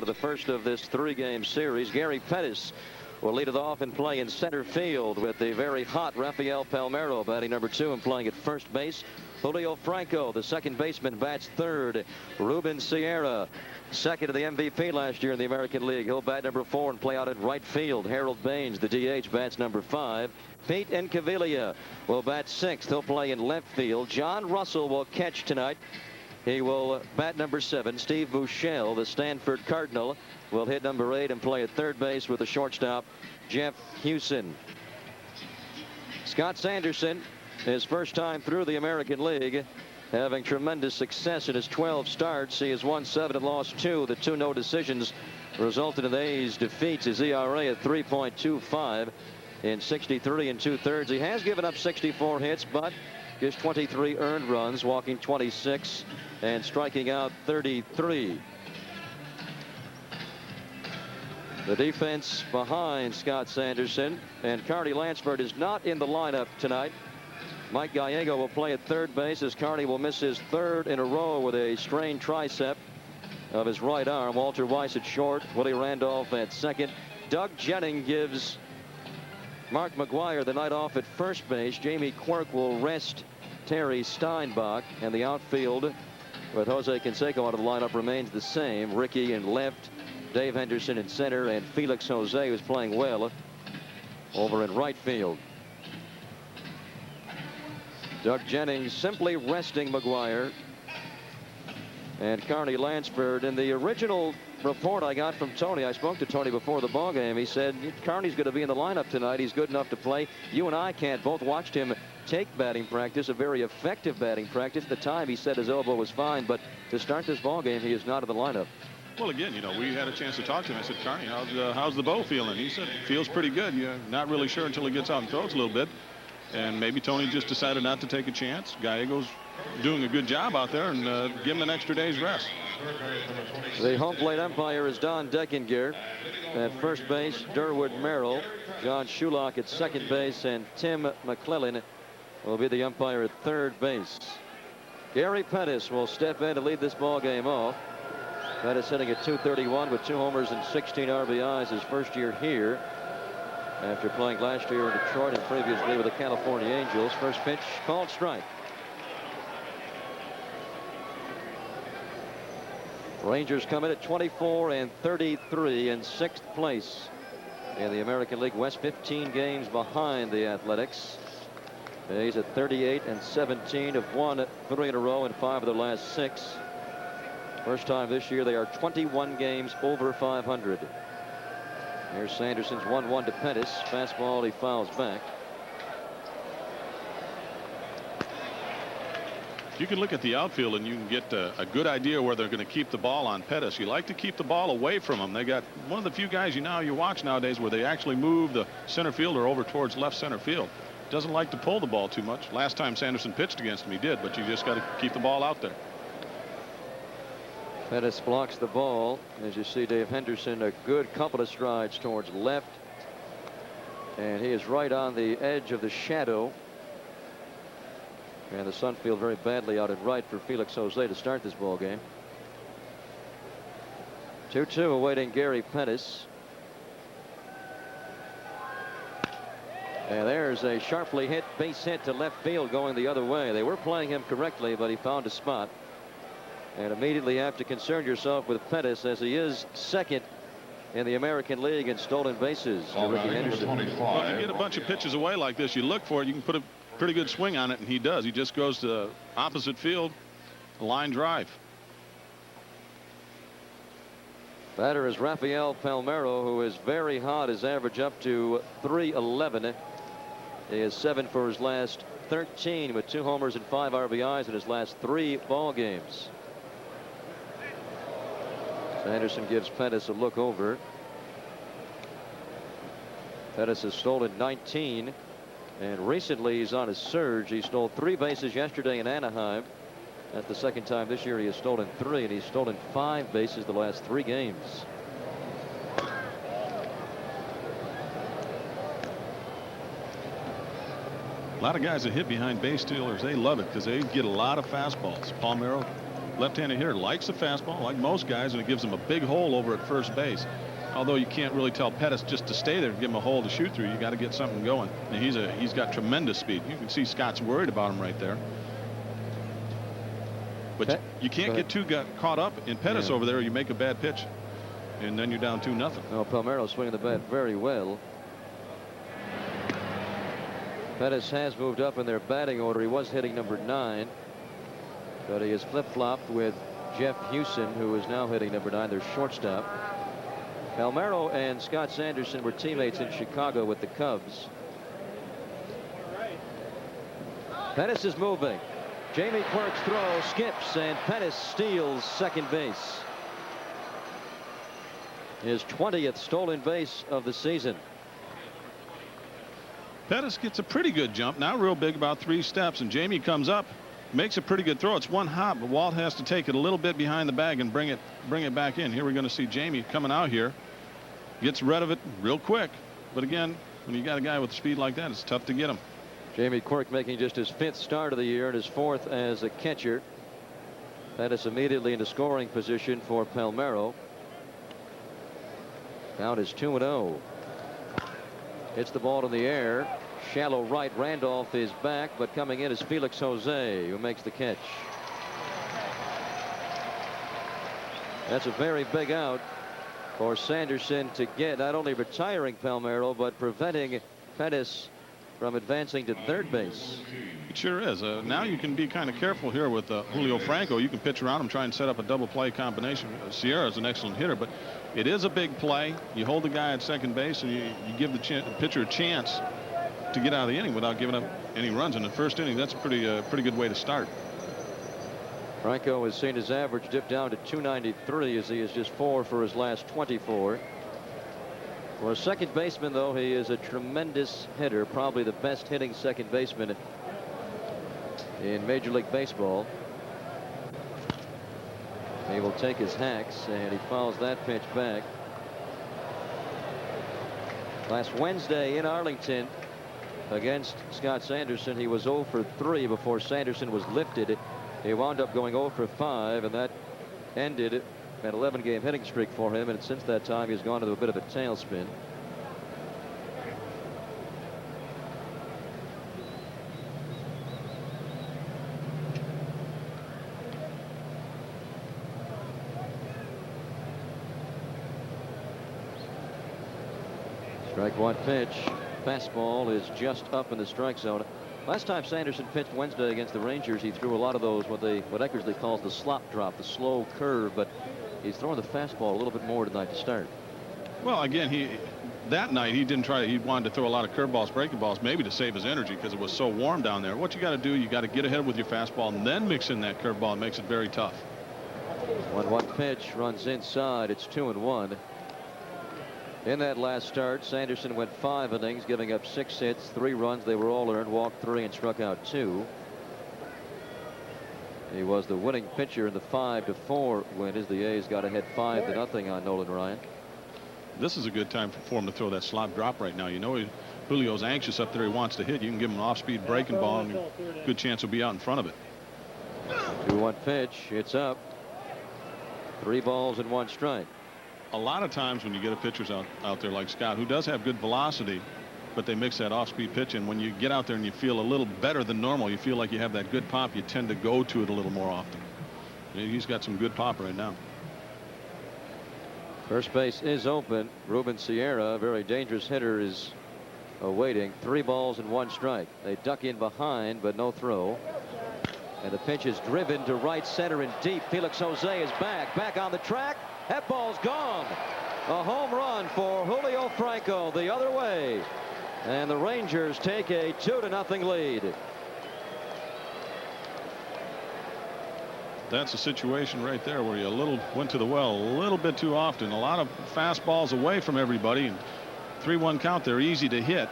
of the first of this 3-game series. Gary Pettis will lead it off and play in center field with the very hot Rafael Palmeiro batting number 2 and playing at first base. Julio Franco, the second baseman, bats third. Ruben Sierra, second to the MVP last year in the American League. He'll bat number 4 and play out in right field. Harold Baines, the DH, bats number 5. Pete Incaviglia will bat 6th. He'll play in left field. John Russell will catch tonight. He will bat number 7. Steve Buechele, the Stanford Cardinal, will hit number 8 and play at third base with the shortstop, Jeff Hewson. Scott Sanderson, his first time through the American League, having tremendous success in his 12 starts. He has won 7 and lost 2. The 2 no decisions resulted in the A's defeats. His ERA at 3.25 in 63 2/3. He has given up 64 hits, but just 23 earned runs, walking 26 and striking out 33. The defense behind Scott Sanderson, and Carney Lansford is not in the lineup tonight. Mike Gallego will play at third base as Carney will miss his 3rd in a row with a strained tricep of his right arm. Walter Weiss at short, Willie Randolph at second. Doug Jennings gives Mark McGwire the night off at first base. Jamie Quirk will rest Terry Steinbach, and the outfield with Jose Canseco out of the lineup remains the same. Ricky in left, Dave Henderson in center, and Felix Jose, who's playing well, over in right field. Doug Jennings simply resting McGwire and Carney Lansford. In the original report I got from Tony, I spoke to Tony before the ball game. He said Carney's going to be in the lineup tonight. He's good enough to play. You and I can't. Both watched him take batting practice, a very effective batting practice. At the time, he said his elbow was fine, but to start this ball game, he is not in the lineup. Well, again, you know, we had a chance to talk to him. I said, Carney, how's the bow feeling? He said, feels pretty good. You're not really sure until he gets out and throws a little bit. And maybe Tony just decided not to take a chance. Gallego's doing a good job out there, and give him an extra day's rest. The home plate umpire is Don Deckinger. At first base, Durwood Merrill. John Shulock at second base, and Tim McClellan will be the umpire at third base. Gary Pettis will step in to lead this ball game off. Pettis hitting at .231 with 2 homers and 16 RBIs his first year here, after playing last year in Detroit and previously with the California Angels. First pitch called strike. Rangers come in at 24 and 33 in 6th place in the American League West, 15 games behind the Athletics. He's at 38 and 17, have won 3 in a row in 5 of their last 6. First time this year they are 21 games over 500. Here's Sanderson's 1-1 to Pettis. Fastball, he fouls back. You can look at the outfield and you can get a good idea where they're going to keep the ball on Pettis. You like to keep the ball away from him. They got one of the few guys you watch nowadays where they actually move the center fielder over towards left center field. Doesn't like to pull the ball too much. Last time Sanderson pitched against him, he did, but you just got to keep the ball out there. Pettis blocks the ball. As you see, Dave Henderson a good couple of strides towards left, and he is right on the edge of the shadow. And the Sunfield very badly out at right for Felix Jose to start this ball game. 2-2 awaiting Gary Pettis. And there's a sharply hit base hit to left field going the other way. They were playing him correctly, but he found a spot. And immediately have to concern yourself with Pettis, as he is second in the American League in stolen bases to Ricky Henderson. Well, if you get a bunch of pitches away like this, you look for it, you can put a pretty good swing on it, and he does. He just goes to opposite field, line drive. Batter is Rafael Palmeiro, who is very hot. His average up to .311. He is 7 for his last 13 with 2 homers and 5 RBIs in his last 3 ball games. Sanderson gives Pettis a look over. Pettis has stolen 19, and recently he's on a surge. He stole 3 bases yesterday in Anaheim. That's the second time this year he has stolen 3, and he's stolen 5 bases the last 3 games. A lot of guys that hit behind base stealers, they love it because they get a lot of fastballs. Palmeiro left-handed hitter, likes the fastball like most guys, and it gives him a big hole over at first base. Although you can't really tell Pettis just to stay there and give him a hole to shoot through. You got to get something going. And he's got tremendous speed. You can see Scott's worried about him right there. But you can't get too caught up in Pettis over there, or you make a bad pitch, and then you're down 2-0. No, Palmeiro swinging the bat very well. Pettis has moved up in their batting order. He was hitting number 9, but he has flip-flopped with Jeff Hewson, who is now hitting number 9, their shortstop. Palmeiro and Scott Sanderson were teammates in Chicago with the Cubs. Pettis is moving. Jamie Quirk's throw skips, and Pettis steals second base. His 20th stolen base of the season. Pettis gets a pretty good jump, not real big, about 3 steps, and Jamie comes up, makes a pretty good throw. It's one hop, but Walt has to take it a little bit behind the bag and bring it back in. Here we're going to see Jamie coming out here, gets rid of it real quick. But again, when you got a guy with speed like that, it's tough to get him. Jamie Quirk making just his 5th start of the year and his 4th as a catcher. Pettis immediately into scoring position for Palmeiro. Count is 2-0. Hits the ball in the air. Shallow right. Randolph is back, but coming in is Felix Jose, who makes the catch. That's a very big out for Sanderson to get, not only retiring Palmeiro, but preventing Pettis from advancing to third base. It sure is. Now you can be kind of careful here with Julio Franco. You can pitch around him, try and set up a double play combination. Sierra is an excellent hitter, but it is a big play. You hold the guy at second base, and you give the pitcher a chance to get out of the inning without giving up any runs in the first inning. That's a pretty good way to start. Franco has seen his average dip down to 293 as he is just 4 for his last 24. For a second baseman, though, he is a tremendous hitter, probably the best hitting second baseman in Major League Baseball. He will take his hacks, and he fouls that pitch back. Last Wednesday in Arlington against Scott Sanderson, he was 0 for 3 before Sanderson was lifted. He wound up going 0 for 5, and that ended an 11-game hitting streak for him, and since that time he's gone into a bit of a tailspin. Strike 1 pitch. Fastball is just up in the strike zone. Last time Sanderson pitched Wednesday against the Rangers, he threw a lot of those, what Eckersley calls the slop drop, the slow curve, but he's throwing the fastball a little bit more tonight to start. Well, again, that night he didn't try. He wanted to throw a lot of curveballs, breaking balls, maybe to save his energy because it was so warm down there. What you got to do, you got to get ahead with your fastball and then mix in that curveball. It makes it very tough. 1-1 pitch, runs inside. It's 2-1. In that last start, Sanderson went 5 innings, giving up 6 hits, 3 runs. They were all earned, walked 3 and struck out 2. He was the winning pitcher in the 5-4 win as the A's got ahead 5-0 on Nolan Ryan. This is a good time for him to throw that slop drop right now. You know, Julio's anxious up there. He wants to hit. You can give him an off-speed breaking ball, and a good chance he'll be out in front of it. 2-1 pitch. It's up. 3 balls and 1 strike. A lot of times when you get a pitcher out there like Scott, who does have good velocity, but they mix that off-speed pitch in, when you get out there and you feel a little better than normal, you feel like you have that good pop, you tend to go to it a little more often. He's got some good pop right now. First base is open. Ruben Sierra, a very dangerous hitter, is awaiting. 3 balls and 1 strike. They duck in behind, but no throw. And the pitch is driven to right center and deep. Felix Jose is back on the track. That ball's gone. A home run for Julio Franco the other way. And the Rangers take a 2-0 lead. That's a situation right there where you went to the well a little bit too often. A lot of fastballs away from everybody. And 3-1 count there, easy to hit.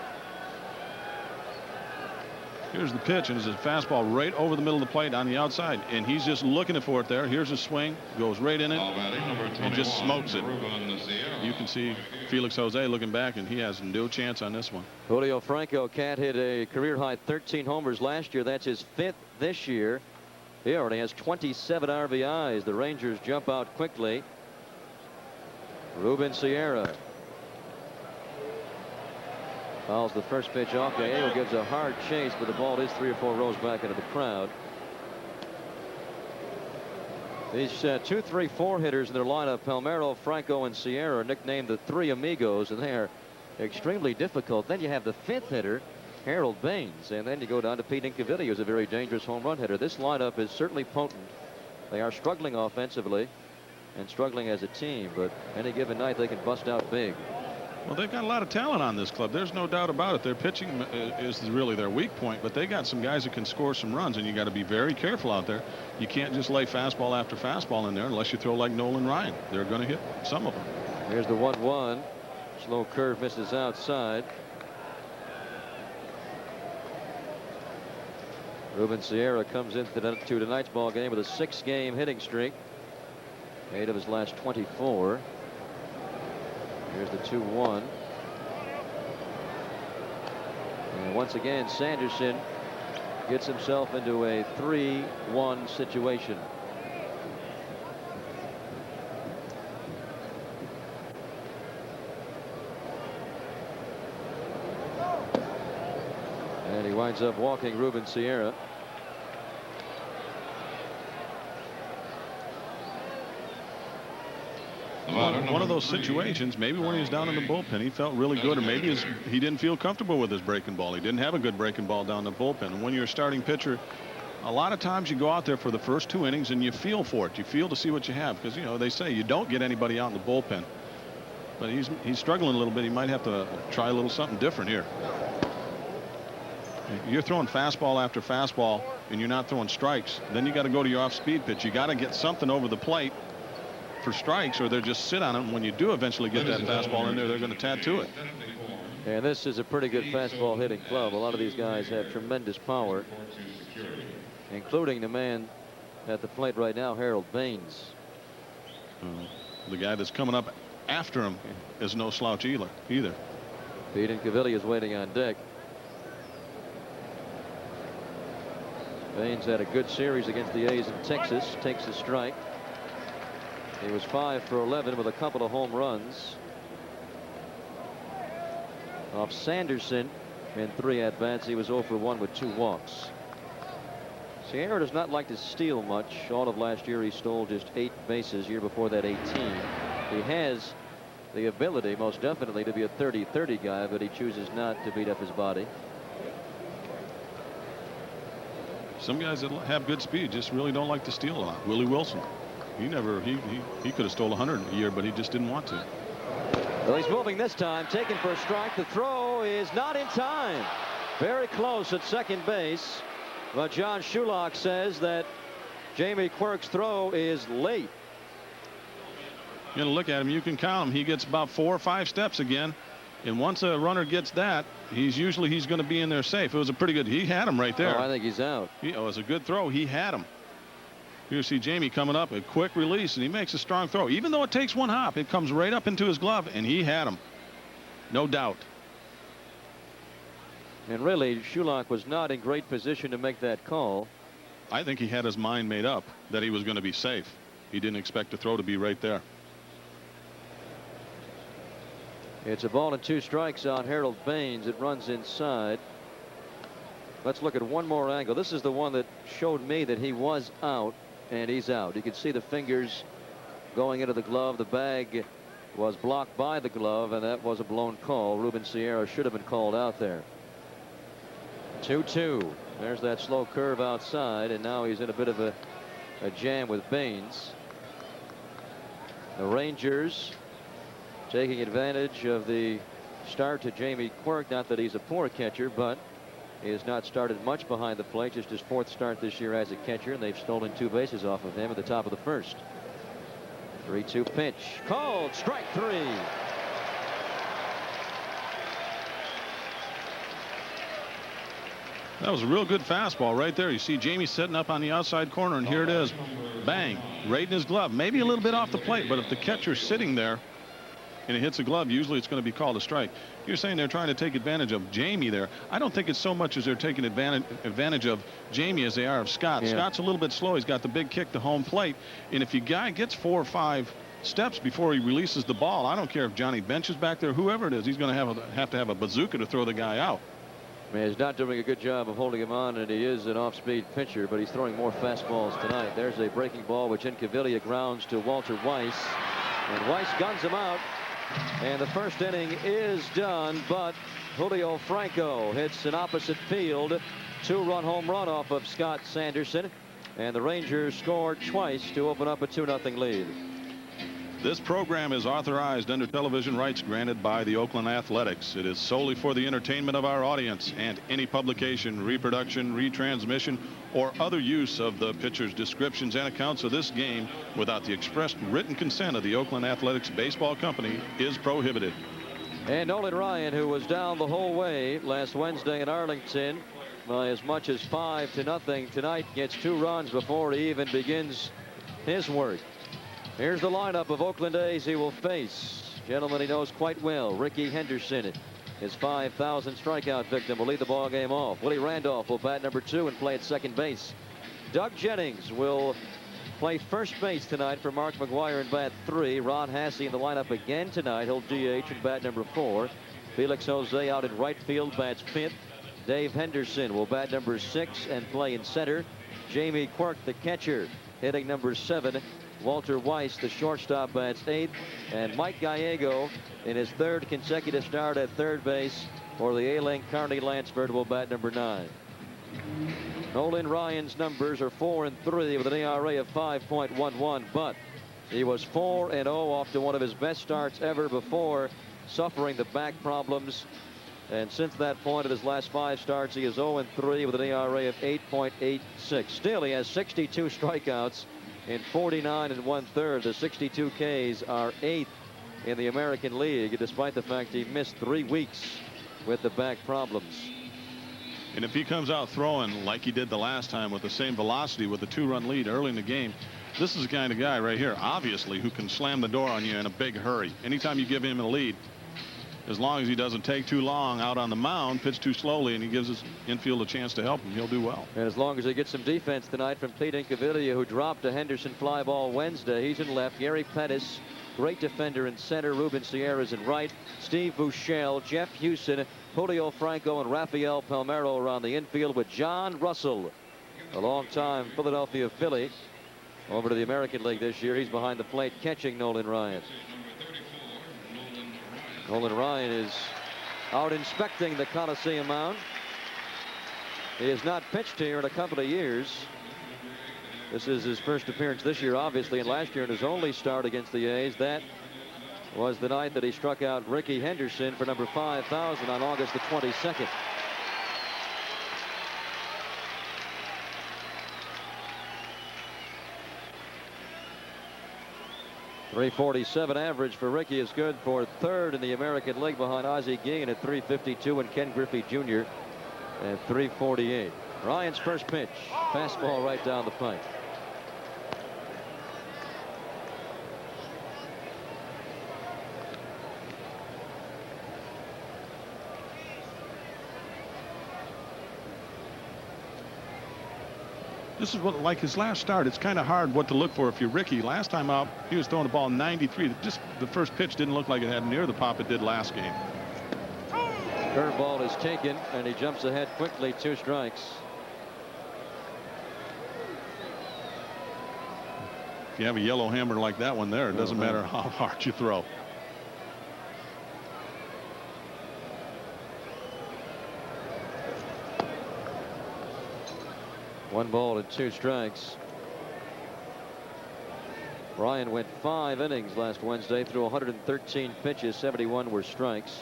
Here's the pitch, and it's a fastball right over the middle of the plate on the outside, and he's just looking for it there. Here's a swing, goes right in it, and just smokes it. You can see Felix Jose looking back, and he has no chance on this one. Julio Franco can't hit a career high 13 homers last year. That's his 5th this year. He already has 27 RBIs. The Rangers jump out quickly. Ruben Sierra fouls the first pitch off. Gallego gives a hard chase, but the ball is 3 or 4 rows back into the crowd. These 2, 3, 4 hitters in their lineup, Palmeiro, Franco, and Sierra, are nicknamed the Three Amigos, and they are extremely difficult. Then you have the 5th hitter, Harold Baines, and then you go down to Pete Incaviglia, who's a very dangerous home run hitter. This lineup is certainly potent. They are struggling offensively and struggling as a team, but any given night they can bust out big. Well, they've got a lot of talent on this club. There's no doubt about it. Their pitching is really their weak point, but they got some guys that can score some runs, and you got to be very careful out there. You can't just lay fastball after fastball in there unless you throw like Nolan Ryan. They're going to hit some of them. Here's the 1-1. Slow curve misses outside. Ruben Sierra comes into tonight's ball game with a 6-game hitting streak. 8 of his last 24. Here's the 2-1. And once again, Sanderson gets himself into a 3-1 situation. And he winds up walking Ruben Sierra. One of those situations, maybe when he was down in the bullpen, he felt really good, or maybe he didn't feel comfortable with his breaking ball. He didn't have a good breaking ball down the bullpen. And when you're a starting pitcher, a lot of times you go out there for the first 2 innings and you feel for it. You feel to see what you have, because, you know, they say you don't get anybody out in the bullpen. But he's struggling a little bit. He might have to try a little something different here. You're throwing fastball after fastball and you're not throwing strikes. Then you got to go to your off-speed pitch. You got to get something over the plate for strikes, or they'll just sit on it. And when you do eventually get that fastball in there, they're going to tattoo it. And this is a pretty good fastball hitting club. A lot of these guys have tremendous power, including the man at the plate right now, Harold Baines. The guy that's coming up after him is no slouch either. Pete Incaviglia is waiting on deck. Baines had a good series against the A's in Texas. Takes a strike. He was 5 for 11 with a couple of home runs off Sanderson in 3 at-bats. He was 0 for 1 with 2 walks. Sierra does not like to steal much. All of last year he stole just 8 bases. Year before that 18. He has the ability, most definitely, to be a 30-30 guy, but he chooses not to beat up his body. Some guys that have good speed just really don't like to steal a lot. Willie Wilson, he could have stole 100 a year, but he just didn't want to. Well, he's moving this time, taken for a strike. The throw is not in time. Very close at second base, but John Shulock says that Jamie Quirk's throw is late. You're gonna look at him, you can count him. He gets about 4 or 5 steps again, and once a runner gets that, he's going to be in there safe. It was a pretty good. He had him right there. Oh, I think he's out. It was a good throw. He had him. Here you see Jamie coming up, a quick release, and he makes a strong throw. Even though it takes 1 hop, it comes right up into his glove, and he had him. No doubt. And really, Shulock was not in great position to make that call. I think he had his mind made up that he was going to be safe. He didn't expect the throw to be right there. It's a ball and 2 strikes on Harold Baines. It runs inside. Let's look at one more angle. This is the one that showed me that he was out, and he's out. You can see the fingers going into the glove. The bag was blocked by the glove, and that was a blown call. Ruben Sierra should have been called out there. 2-2. There's that slow curve outside, and now he's in a bit of a jam with Baines. The Rangers taking advantage of the start to Jamie Quirk. Not that he's a poor catcher, but he has not started much behind the plate. Just his 4th start this year as a catcher, and they've stolen 2 bases off of him at the top of the 1st. 3-2 pitch. Called strike 3. That was a real good fastball right there. You see Jamie setting up on the outside corner, and here it is. Bang. Right in his glove. Maybe a little bit off the plate, but if the catcher's sitting there, and it hits a glove, usually it's going to be called a strike. You're saying they're trying to take advantage of Jamie there. I don't think it's so much as they're taking advantage of Jamie as they are of Scott. Yeah. Scott's a little bit slow. He's got the big kick to home plate, and if your guy gets 4 or 5 steps before he releases the ball, I don't care if Johnny Bench is back there, whoever it is, he's going to have to have a bazooka to throw the guy out. He's not doing a good job of holding him on, and he is an off-speed pitcher, but he's throwing more fastballs tonight. There's a breaking ball which Incaviglia grounds to Walter Weiss, and Weiss guns him out, and the first inning is done, but Julio Franco hits an opposite field 2-run home run off of Scott Sanderson, and the Rangers scored twice to open up a 2-0 lead. This program is authorized under television rights granted by the Oakland Athletics. It is solely for the entertainment of our audience, and any publication, reproduction, retransmission, or other use of the pitcher's descriptions and accounts of this game without the expressed written consent of the Oakland Athletics Baseball Company is prohibited. And Nolan Ryan, who was down the whole way last Wednesday in Arlington by as much as 5-0, tonight gets 2 runs before he even begins his work. Here's the lineup of Oakland A's he will face. Gentleman he knows quite well, Ricky Henderson, his 5,000 strikeout victim, will lead the ball game off. Willie Randolph will bat number 2 and play at second base. Doug Jennings will play first base tonight for Mark McGwire and bat 3. Ron Hasse in the lineup again tonight. He'll DH and bat number 4. Felix Jose out in right field, bats 5th. Dave Henderson will bat number 6 and play in center. Jamie Quirk, the catcher, hitting number 7. Walter Weiss, the shortstop, bats 8th, and Mike Gallego in his 3rd consecutive start at third base for the A-Link Kearney Lansford will bat number 9. Nolan Ryan's numbers are 4 and 3 with an ERA of 5.11, but he was 4 and 0 off to one of his best starts ever before suffering the back problems. And since that point, in his last 5 starts, he is 0 and 3 with an ERA of 8.86. Still, he has 62 strikeouts in 49 1/3. The 62 Ks are 8th in the American League, despite the fact he missed 3 weeks with the back problems. And if he comes out throwing like he did the last time with the same velocity with a 2-run lead early in the game, this is the kind of guy right here, obviously, who can slam the door on you in a big hurry. Anytime you give him a lead, as long as he doesn't take too long out on the mound, pitch too slowly, and he gives his infield a chance to help him, he'll do well. And as long as he gets some defense tonight from Pete Incaviglia, who dropped a Henderson fly ball Wednesday. He's in left. Gary Pettis, great defender in center. Ruben Sierra's in right. Steve Buechele, Jeff Hewson, Julio Franco, and Rafael Palmeiro around the infield, with John Russell, a long-time Philadelphia Philly, over to the American League this year. He's behind the plate catching Nolan Ryan. Nolan Ryan is out inspecting the Coliseum mound. He has not pitched here in a couple of years. This is his first appearance this year, obviously, and last year in his only start against the A's. That was the night that he struck out Ricky Henderson for number 5,000 on August the 22nd. .347 average for Ricky is good for 3rd in the American League behind Ozzie Guillen at .352 and Ken Griffey Jr. at .348. Ryan's first pitch, fastball right down the pipe. This is what, like his last start, it's kind of hard what to look for if you're Ricky. Last time out, he was throwing the ball 93. Just the first pitch didn't look like it had near the pop it did last game. Curveball is taken, and he jumps ahead quickly. 2 strikes. If you have a yellow hammer like that one there, it doesn't matter how hard you throw. One ball and 2 strikes. Ryan went 5 innings last Wednesday, threw 113 pitches. 71 were strikes.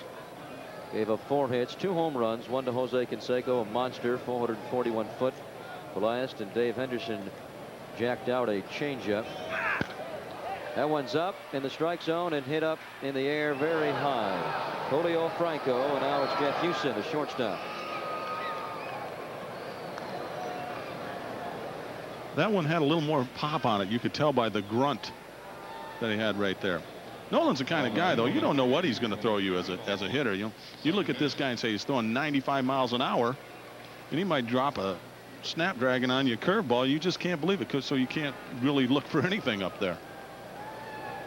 Gave up 4 hits, 2 home runs, 1 to Jose Canseco, a monster 441 foot blast, and Dave Henderson jacked out a changeup. That one's up in the strike zone and hit up in the air very high. Julio Franco, and now it's Jeff Hewson, the shortstop. That one had a little more pop on it. You could tell by the grunt that he had right there. Nolan's the kind of guy, though, you don't know what he's going to throw you as a hitter. You look at this guy and say he's throwing 95 miles an hour, and he might drop a snapdragon on you, curveball. You just can't believe it, so you can't really look for anything up there.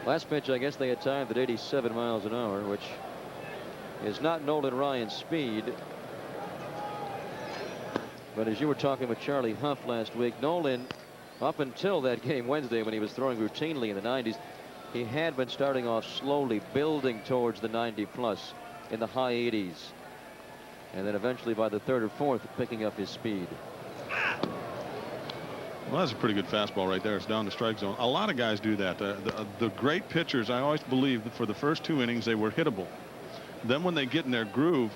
Last pitch, I guess they had timed at 87 miles an hour, which is not Nolan Ryan's speed. But as you were talking with Charlie Huff last week, Nolan, up until that game Wednesday when he was throwing routinely in the 90s, he had been starting off slowly, building towards the 90 plus in the high 80s. And then eventually by the third or fourth, picking up his speed. Well, that's a pretty good fastball right there. It's down the strike zone. A lot of guys do that. The great pitchers, I always believed that for the first 2 innings, they were hittable. Then when they get in their groove,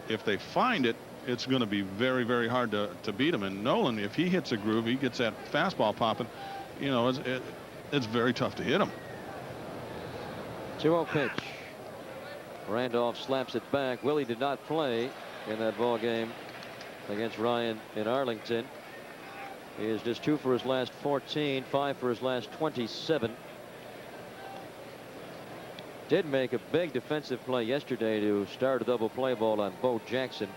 if they find it, it's going to be very, very hard to beat them. And Nolan, if he hits a groove, he gets that fastball popping, you know, it's very tough to hit him. 2-0 pitch. Randolph slaps it back. Willie did not play in that ball game against Ryan in Arlington. He is just 2 for his last 14, 5 for his last 27. Did make a big defensive play yesterday to start a double play ball on Bo Jackson,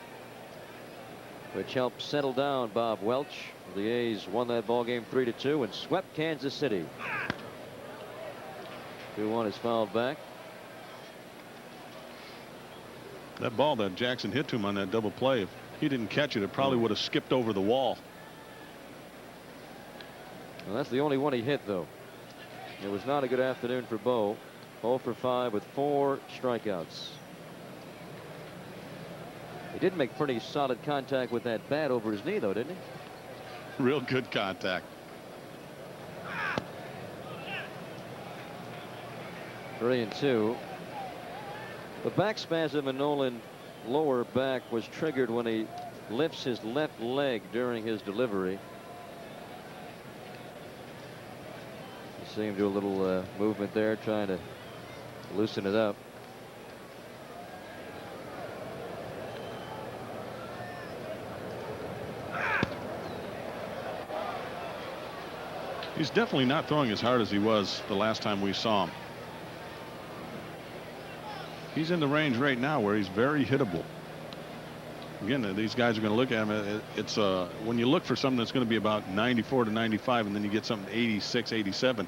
which helped settle down Bob Welch. The A's won that ball game 3-2 and swept Kansas City. 2-1 is fouled back. That ball that Jackson hit to him on that double play, if he didn't catch it, it probably would have skipped over the wall. Well, that's the only one he hit, though. It was not a good afternoon for Bo. 0 for 5 with 4 strikeouts. He did make pretty solid contact with that bat over his knee, though, didn't he? Real good contact. 3-2. The back spasm in Nolan lower back was triggered when he lifts his left leg during his delivery. You see him do a little movement there, trying to loosen it up. He's definitely not throwing as hard as he was the last time we saw him. He's in the range right now where he's very hittable. Again, these guys are going to look at him. It's when you look for something that's going to be about 94 to 95 and then you get something 86, 87,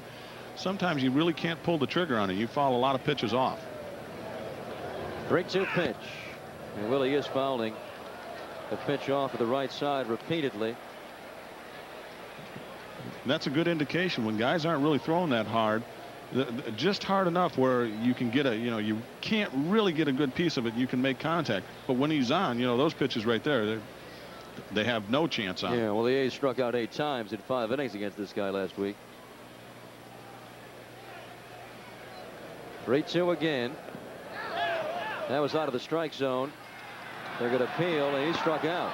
sometimes you really can't pull the trigger on it. You foul a lot of pitches off. 3-2 pitch. And Willie is fouling the pitch off of the right side repeatedly. And that's a good indication when guys aren't really throwing that hard, just hard enough where you can get you can't really get a good piece of it. You can make contact, but when he's on, those pitches right there, they have no chance on. Yeah, well, the A's struck out 8 times in 5 innings against this guy last week. 3-2 again. That was out of the strike zone. They're going to appeal, and he struck out.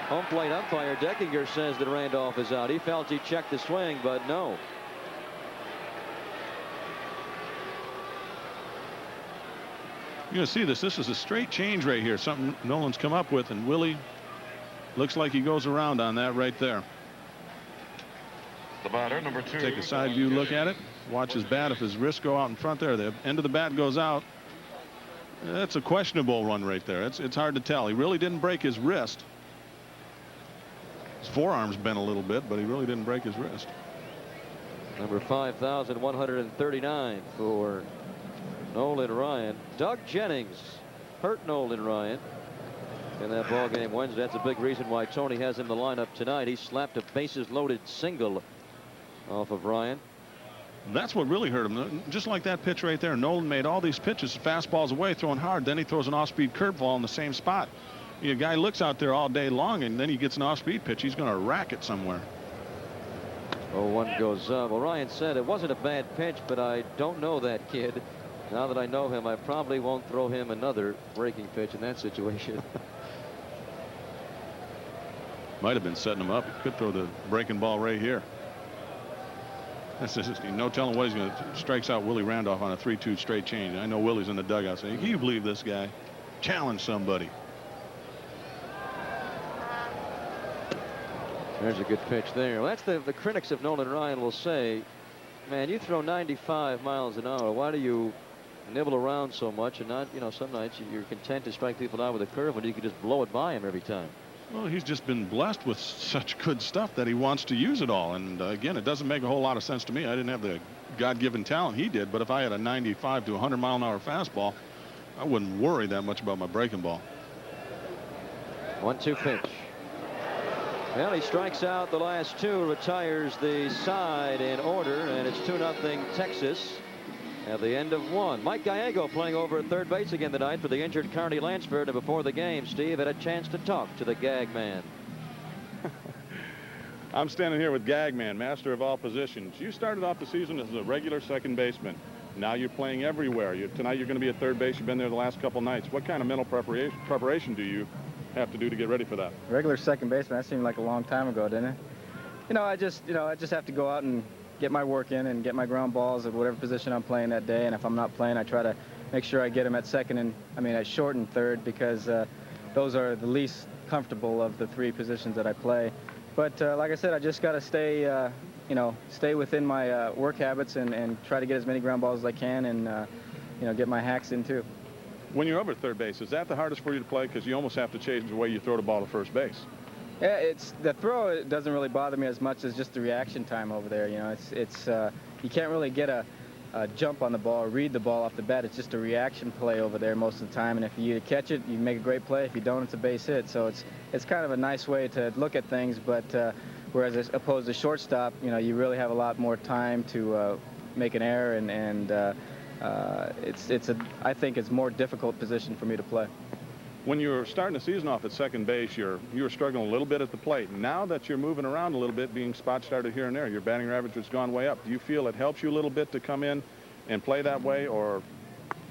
Home plate umpire Deckinger says that Randolph is out. He felt he checked the swing, but no. You're going to see this. This is a straight change right here. Something Nolan's come up with, and Willie looks like he goes around on that right there. The batter, number 2. Take a side view look at it. Watch his bat. If his wrists go out in front there, the end of the bat goes out. That's a questionable run right there. It's hard to tell. He really didn't break his wrist. His forearm's bent a little bit, but he really didn't break his wrist. Number 5,139 for Nolan Ryan. Doug Jennings hurt Nolan Ryan in that ball game Wednesday. That's a big reason why Tony has him in the lineup tonight. He slapped a bases loaded single off of Ryan. That's what really hurt him. Just like that pitch right there. Nolan made all these pitches, fastballs away, throwing hard. Then he throws an off-speed curveball in the same spot. A guy looks out there all day long, and then he gets an off-speed pitch. He's going to rack it somewhere. 0-1 goes up. Well, Ryan said it wasn't a bad pitch, but I don't know that kid. Now that I know him, I probably won't throw him another breaking pitch in that situation. Might have been setting him up. He could throw the breaking ball right here. That's just, no telling what he's going to. Strikes out Willie Randolph on a 3-2 straight change. I know Willie's in the dugout saying, "Can you believe this guy? Challenge somebody." There's a good pitch there. Well, that's the critics of Nolan Ryan will say, man, you throw 95 miles an hour. Why do you nibble around so much and not, some nights you're content to strike people out with a curve when you can just blow it by him every time. Well, he's just been blessed with such good stuff that he wants to use it all. And again, it doesn't make a whole lot of sense to me. I didn't have the God-given talent he did, but if I had a 95 to 100-mile-an-hour fastball, I wouldn't worry that much about my breaking ball. 1-2 pitch. Well, he strikes out the last two, retires the side in order, and it's 2-0 Texas at the end of one. Mike Gallego playing over at third base again tonight for the injured Carney Lansford. And before the game, Steve had a chance to talk to the gag man. I'm standing here with Gag Man, master of all positions. You started off the season as a regular second baseman. Now you're playing everywhere. Tonight you're going to be at third base. You've been there the last couple nights. What kind of mental preparation do you have to do to get ready for that? Regular second baseman, that seemed like a long time ago, didn't it? I just have to go out and get my work in and get my ground balls at whatever position I'm playing that day. And if I'm not playing, I try to make sure I get them at second and, at short and third, because those are the least comfortable of the three positions that I play. But like I said, I just got to stay within my work habits and try to get as many ground balls as I can and, get my hacks in too. When you're over at third base, is that the hardest for you to play? Because you almost have to change the way you throw the ball to first base. Yeah, it's the throw. It doesn't really bother me as much as just the reaction time over there. It's you can't really get a jump on the ball, or read the ball off the bat. It's just a reaction play over there most of the time. And if you catch it, you make a great play. If you don't, it's a base hit. So it's kind of a nice way to look at things. But whereas as opposed to shortstop, you really have a lot more time to make an error, and I think it's a more difficult position for me to play. When you were starting the season off at second base, you were struggling a little bit at the plate. Now that you're moving around a little bit, being spot started here and there, your batting average has gone way up. Do you feel it helps you a little bit to come in and play that way, or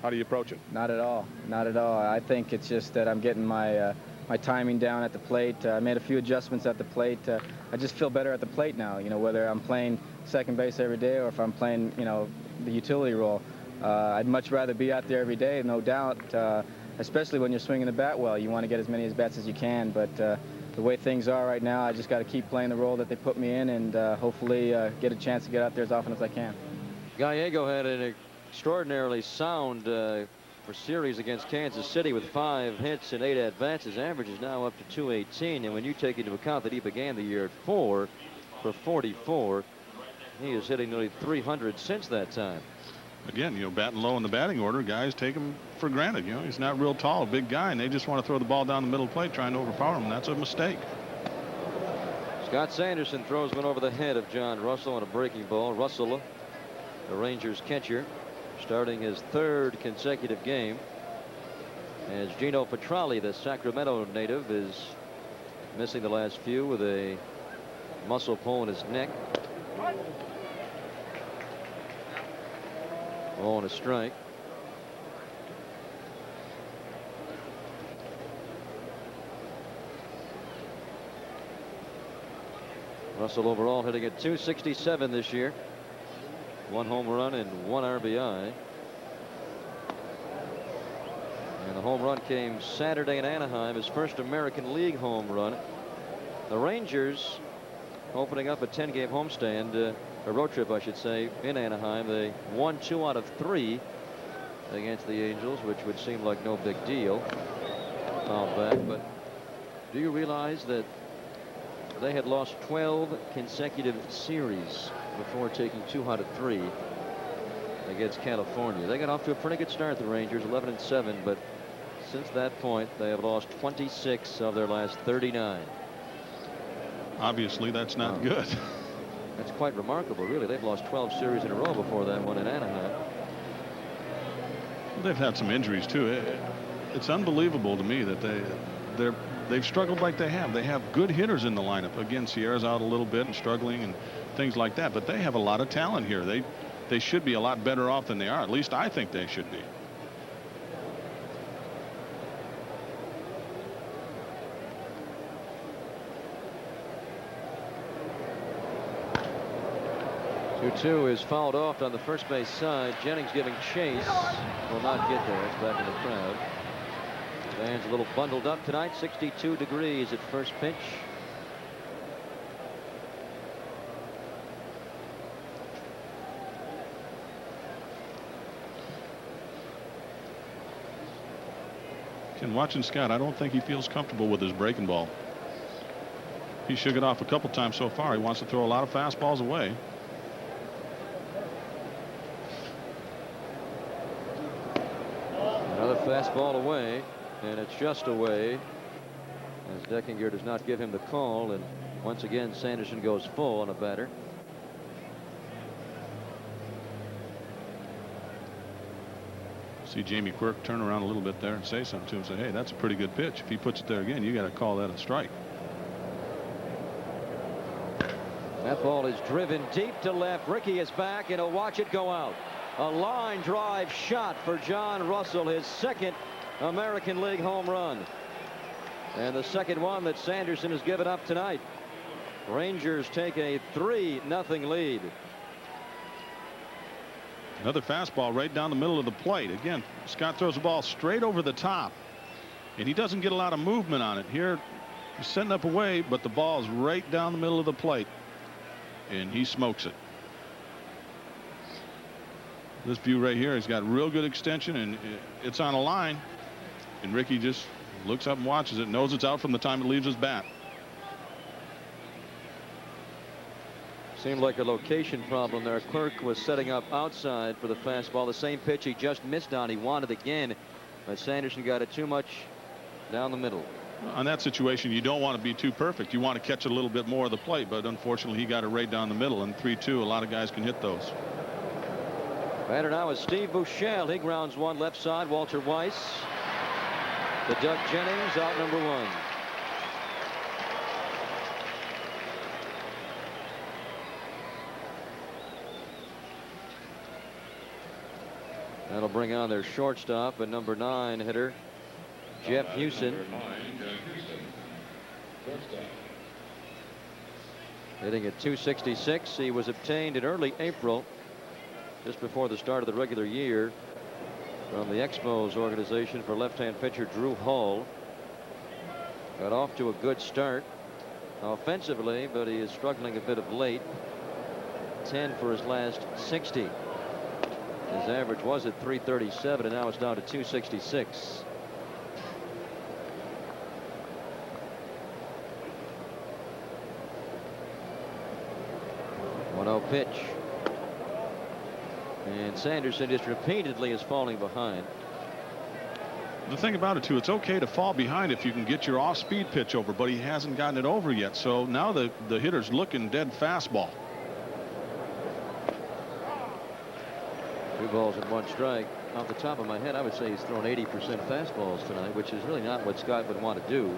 how do you approach it? Not at all. Not at all. I think it's just that I'm getting my timing down at the plate. I made a few adjustments at the plate. I just feel better at the plate now, whether I'm playing second base every day or if I'm playing, the utility role. I'd much rather be out there every day, no doubt. Especially when you're swinging the bat well. You want to get as many at-bats as you can, but the way things are right now, I just got to keep playing the role that they put me in and hopefully get a chance to get out there as often as I can. Gallego had an extraordinarily sound series against Kansas City with 5 hits and 8 at-bats. His average is now up to 218, and when you take into account that he began the year at 4 for 44, he is hitting nearly 300 since that time. Again, batting low in the batting order, guys take him for granted. He's not real tall, a big guy, and they just want to throw the ball down the middle of the plate trying to overpower him. That's a mistake. Scott Sanderson throws one over the head of John Russell on a breaking ball. Russell, the Rangers catcher, starting his 3rd consecutive game, as Gino Petralli, the Sacramento native, is missing the last few with a muscle pull in his neck. On a strike. Russell overall hitting at .267 this year. 1 home run and 1 RBI. And the home run came Saturday in Anaheim, his first American League home run. The Rangers opening up a 10-game homestand. A road trip, I should say, in Anaheim. They won 2 out of 3 against the Angels, which would seem like no big deal. Fouled back, but do you realize that they had lost 12 consecutive series before taking 2 out of 3 against California? They got off to a pretty good start, the Rangers, 11-7, but since that point, they have lost 26 of their last 39. Obviously, that's not good. That's quite remarkable, really. They've lost 12 series in a row before that one in Anaheim. They've had some injuries too. It's unbelievable to me that they've struggled like they have. They have good hitters in the lineup. Again, Sierra's out a little bit and struggling and things like that, but they have a lot of talent here. They should be a lot better off than they are. At least I think they should be. Two is fouled off on the first base side. Jennings giving chase. Will not get there. It's back in the crowd. Fans a little bundled up tonight. 62 degrees at first pitch. And watching Scott, I don't think he feels comfortable with his breaking ball. He shook it off a couple times so far. He wants to throw a lot of fastballs away. Another fastball away, and it's just away, as Deckinger does not give him the call, and once again Sanderson goes full on a batter. See Jamie Quirk turn around a little bit there and say something to him. Say, hey, that's a pretty good pitch. If he puts it there again, you got to call that a strike. That ball is driven deep to left. Rickey is back, and he'll watch it go out. A line drive shot for John Russell, his second American League home run, and the second one that Sanderson has given up tonight. Rangers take a 3-0 lead. Another fastball right down the middle of the plate. Again, Scott throws the ball straight over the top, and he doesn't get a lot of movement on it. Here, he's setting up away, but the ball is right down the middle of the plate, and he smokes it. This view right here, he's got real good extension, and it's on a line, and Rickey just looks up and watches it, knows it's out from the time it leaves his bat. Seemed like a location problem there. Quirk was setting up outside for the fastball. The same pitch he just missed on. He wanted again, but Sanderson got it too much down the middle. On that situation, you don't want to be too perfect. You want to catch a little bit more of the plate, but unfortunately he got it right down the middle, and 3-2, a lot of guys can hit those. Batter now is Steve Buechele. He grounds one left side. Walter Weiss. The Doug Jennings out number one. That'll bring on their shortstop and number 9 hitter, Jeff Hewson. Hitting at .266. He was obtained in early April, just before the start of the regular year, from the Expos organization for left-hand pitcher Drew Hall. Got off to a good start offensively, but he is struggling a bit of late. 10 for his last 60. His average was at .337, and now it's down to .266. One-0 pitch. And Sanderson just repeatedly is falling behind. The thing about it, too, it's okay to fall behind if you can get your off-speed pitch over, but he hasn't gotten it over yet. So now the hitter's looking dead fastball. 2 balls and 1 strike. Off the top of my head, I would say he's thrown 80% fastballs tonight, which is really not what Scott would want to do.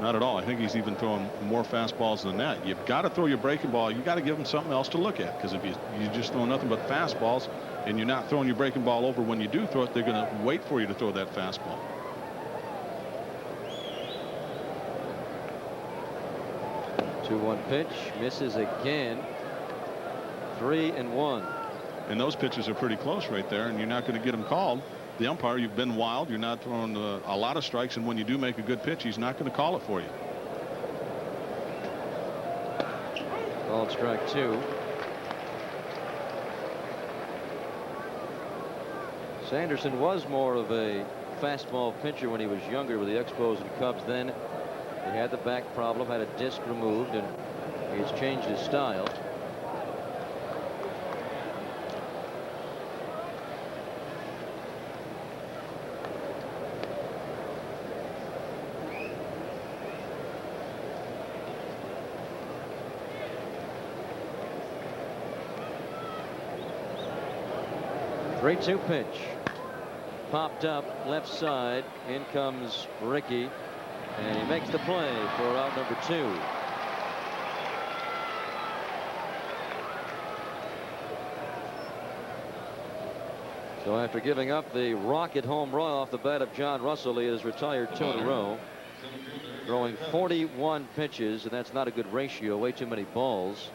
Not at all. I think he's even throwing more fastballs than that. You've got to throw your breaking ball. You got to give him something else to look at, because if you just throw nothing but fastballs and you're not throwing your breaking ball over when you do throw it, they're going to wait for you to throw that fastball. Two-one pitch, misses again. 3-1. And those pitches are pretty close right there, and you're not going to get them called. The umpire, you've been wild. You're not throwing a lot of strikes, and when you do make a good pitch, he's not going to call it for you. Called strike 2. Sanderson was more of a fastball pitcher when he was younger with the Expos and Cubs. Then he had the back problem, had a disc removed, and he's changed his style. Three-two pitch. Popped up left side. In comes Rickey, and he makes the play for out number 2. So after giving up the rocket home run off the bat of John Russell, he has retired 2 in a row, throwing 41 pitches, and that's not a good ratio. Way too many balls.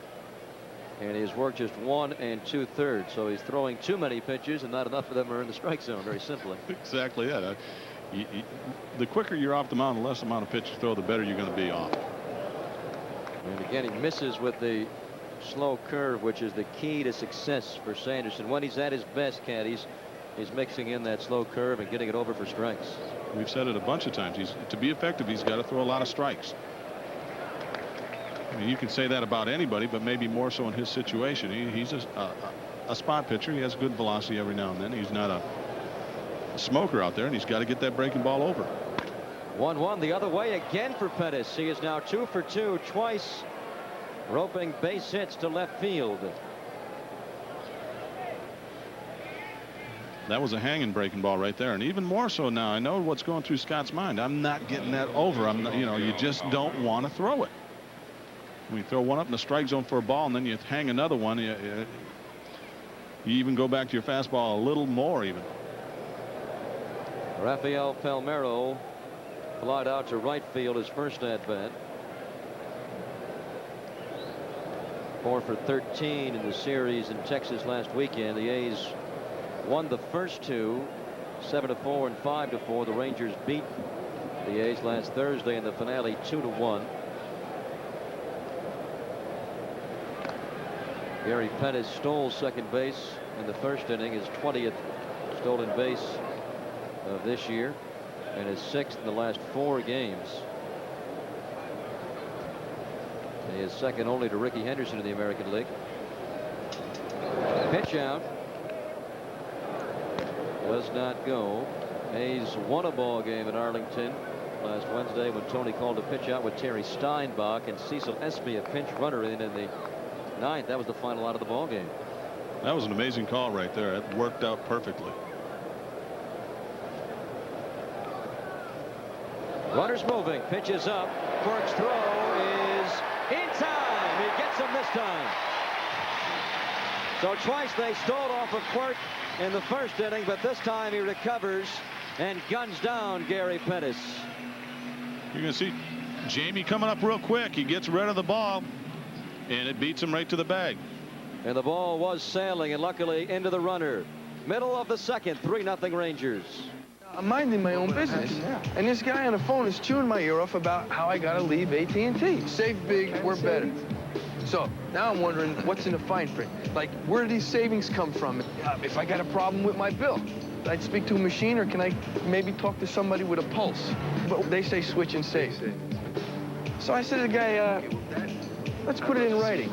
And he's worked just 1 2/3. So he's throwing too many pitches, and not enough of them are in the strike zone, very simply. Exactly that. The quicker you're off the mound, the less amount of pitches you throw, the better you're going to be off. And again, he misses with the slow curve, which is the key to success for Sanderson. When he's at his best, caddies, He's mixing in that slow curve and getting it over for strikes. We've said it a bunch of times. To be effective, he's got to throw a lot of strikes. I mean, you can say that about anybody, but maybe more so in his situation. He's a spot pitcher. He has good velocity every now and then. He's not a smoker out there, and he's got to get that breaking ball over. 1-1 the other way again for Pettis. He is now 2 for 2, twice roping base hits to left field. That was a hanging breaking ball right there, and even more so now. I know what's going through Scott's mind. I'm not getting that over. I'm not, you just don't want to throw it. When you throw one up in the strike zone for a ball and then you hang another one, you even go back to your fastball a little more even. Rafael Palmeiro flied out to right field his first at bat. 4 for 13 in the series in Texas last weekend. The A's won the first 2, 7-4 and 5-4. The Rangers beat the A's last Thursday in the finale 2-1. Gary Pettis stole second base in the first inning, his 20th stolen base of this year, and his 6th in the last 4 games. He is second only to Ricky Henderson in the American League. Pitch out. Does not go. A's won a ball game in Arlington last Wednesday when Tony called a pitch out with Terry Steinbach and Cecil Espy, a pinch runner, in the 9th. That was the final out of the ball game. That was an amazing call right there. It worked out perfectly. Runners moving. Pitches up. Quirk's throw is in time. He gets him this time. So twice they stole off of Quirk in the first inning, but this time he recovers and guns down Gary Pettis. You're going to see Jamie coming up real quick. He gets rid of the ball, and it beats him right to the bag. And the ball was sailing, and luckily into the runner. Middle of the second, 3-0 Rangers. I'm minding my own business, and this guy on the phone is chewing my ear off about how I gotta leave AT&T. Save big, we're better. So now I'm wondering what's in the fine print. Like, where do these savings come from? If I got a problem with my bill, I'd speak to a machine, or can I maybe talk to somebody with a pulse? But they say switch and save. So I said to the guy, let's put it in writing.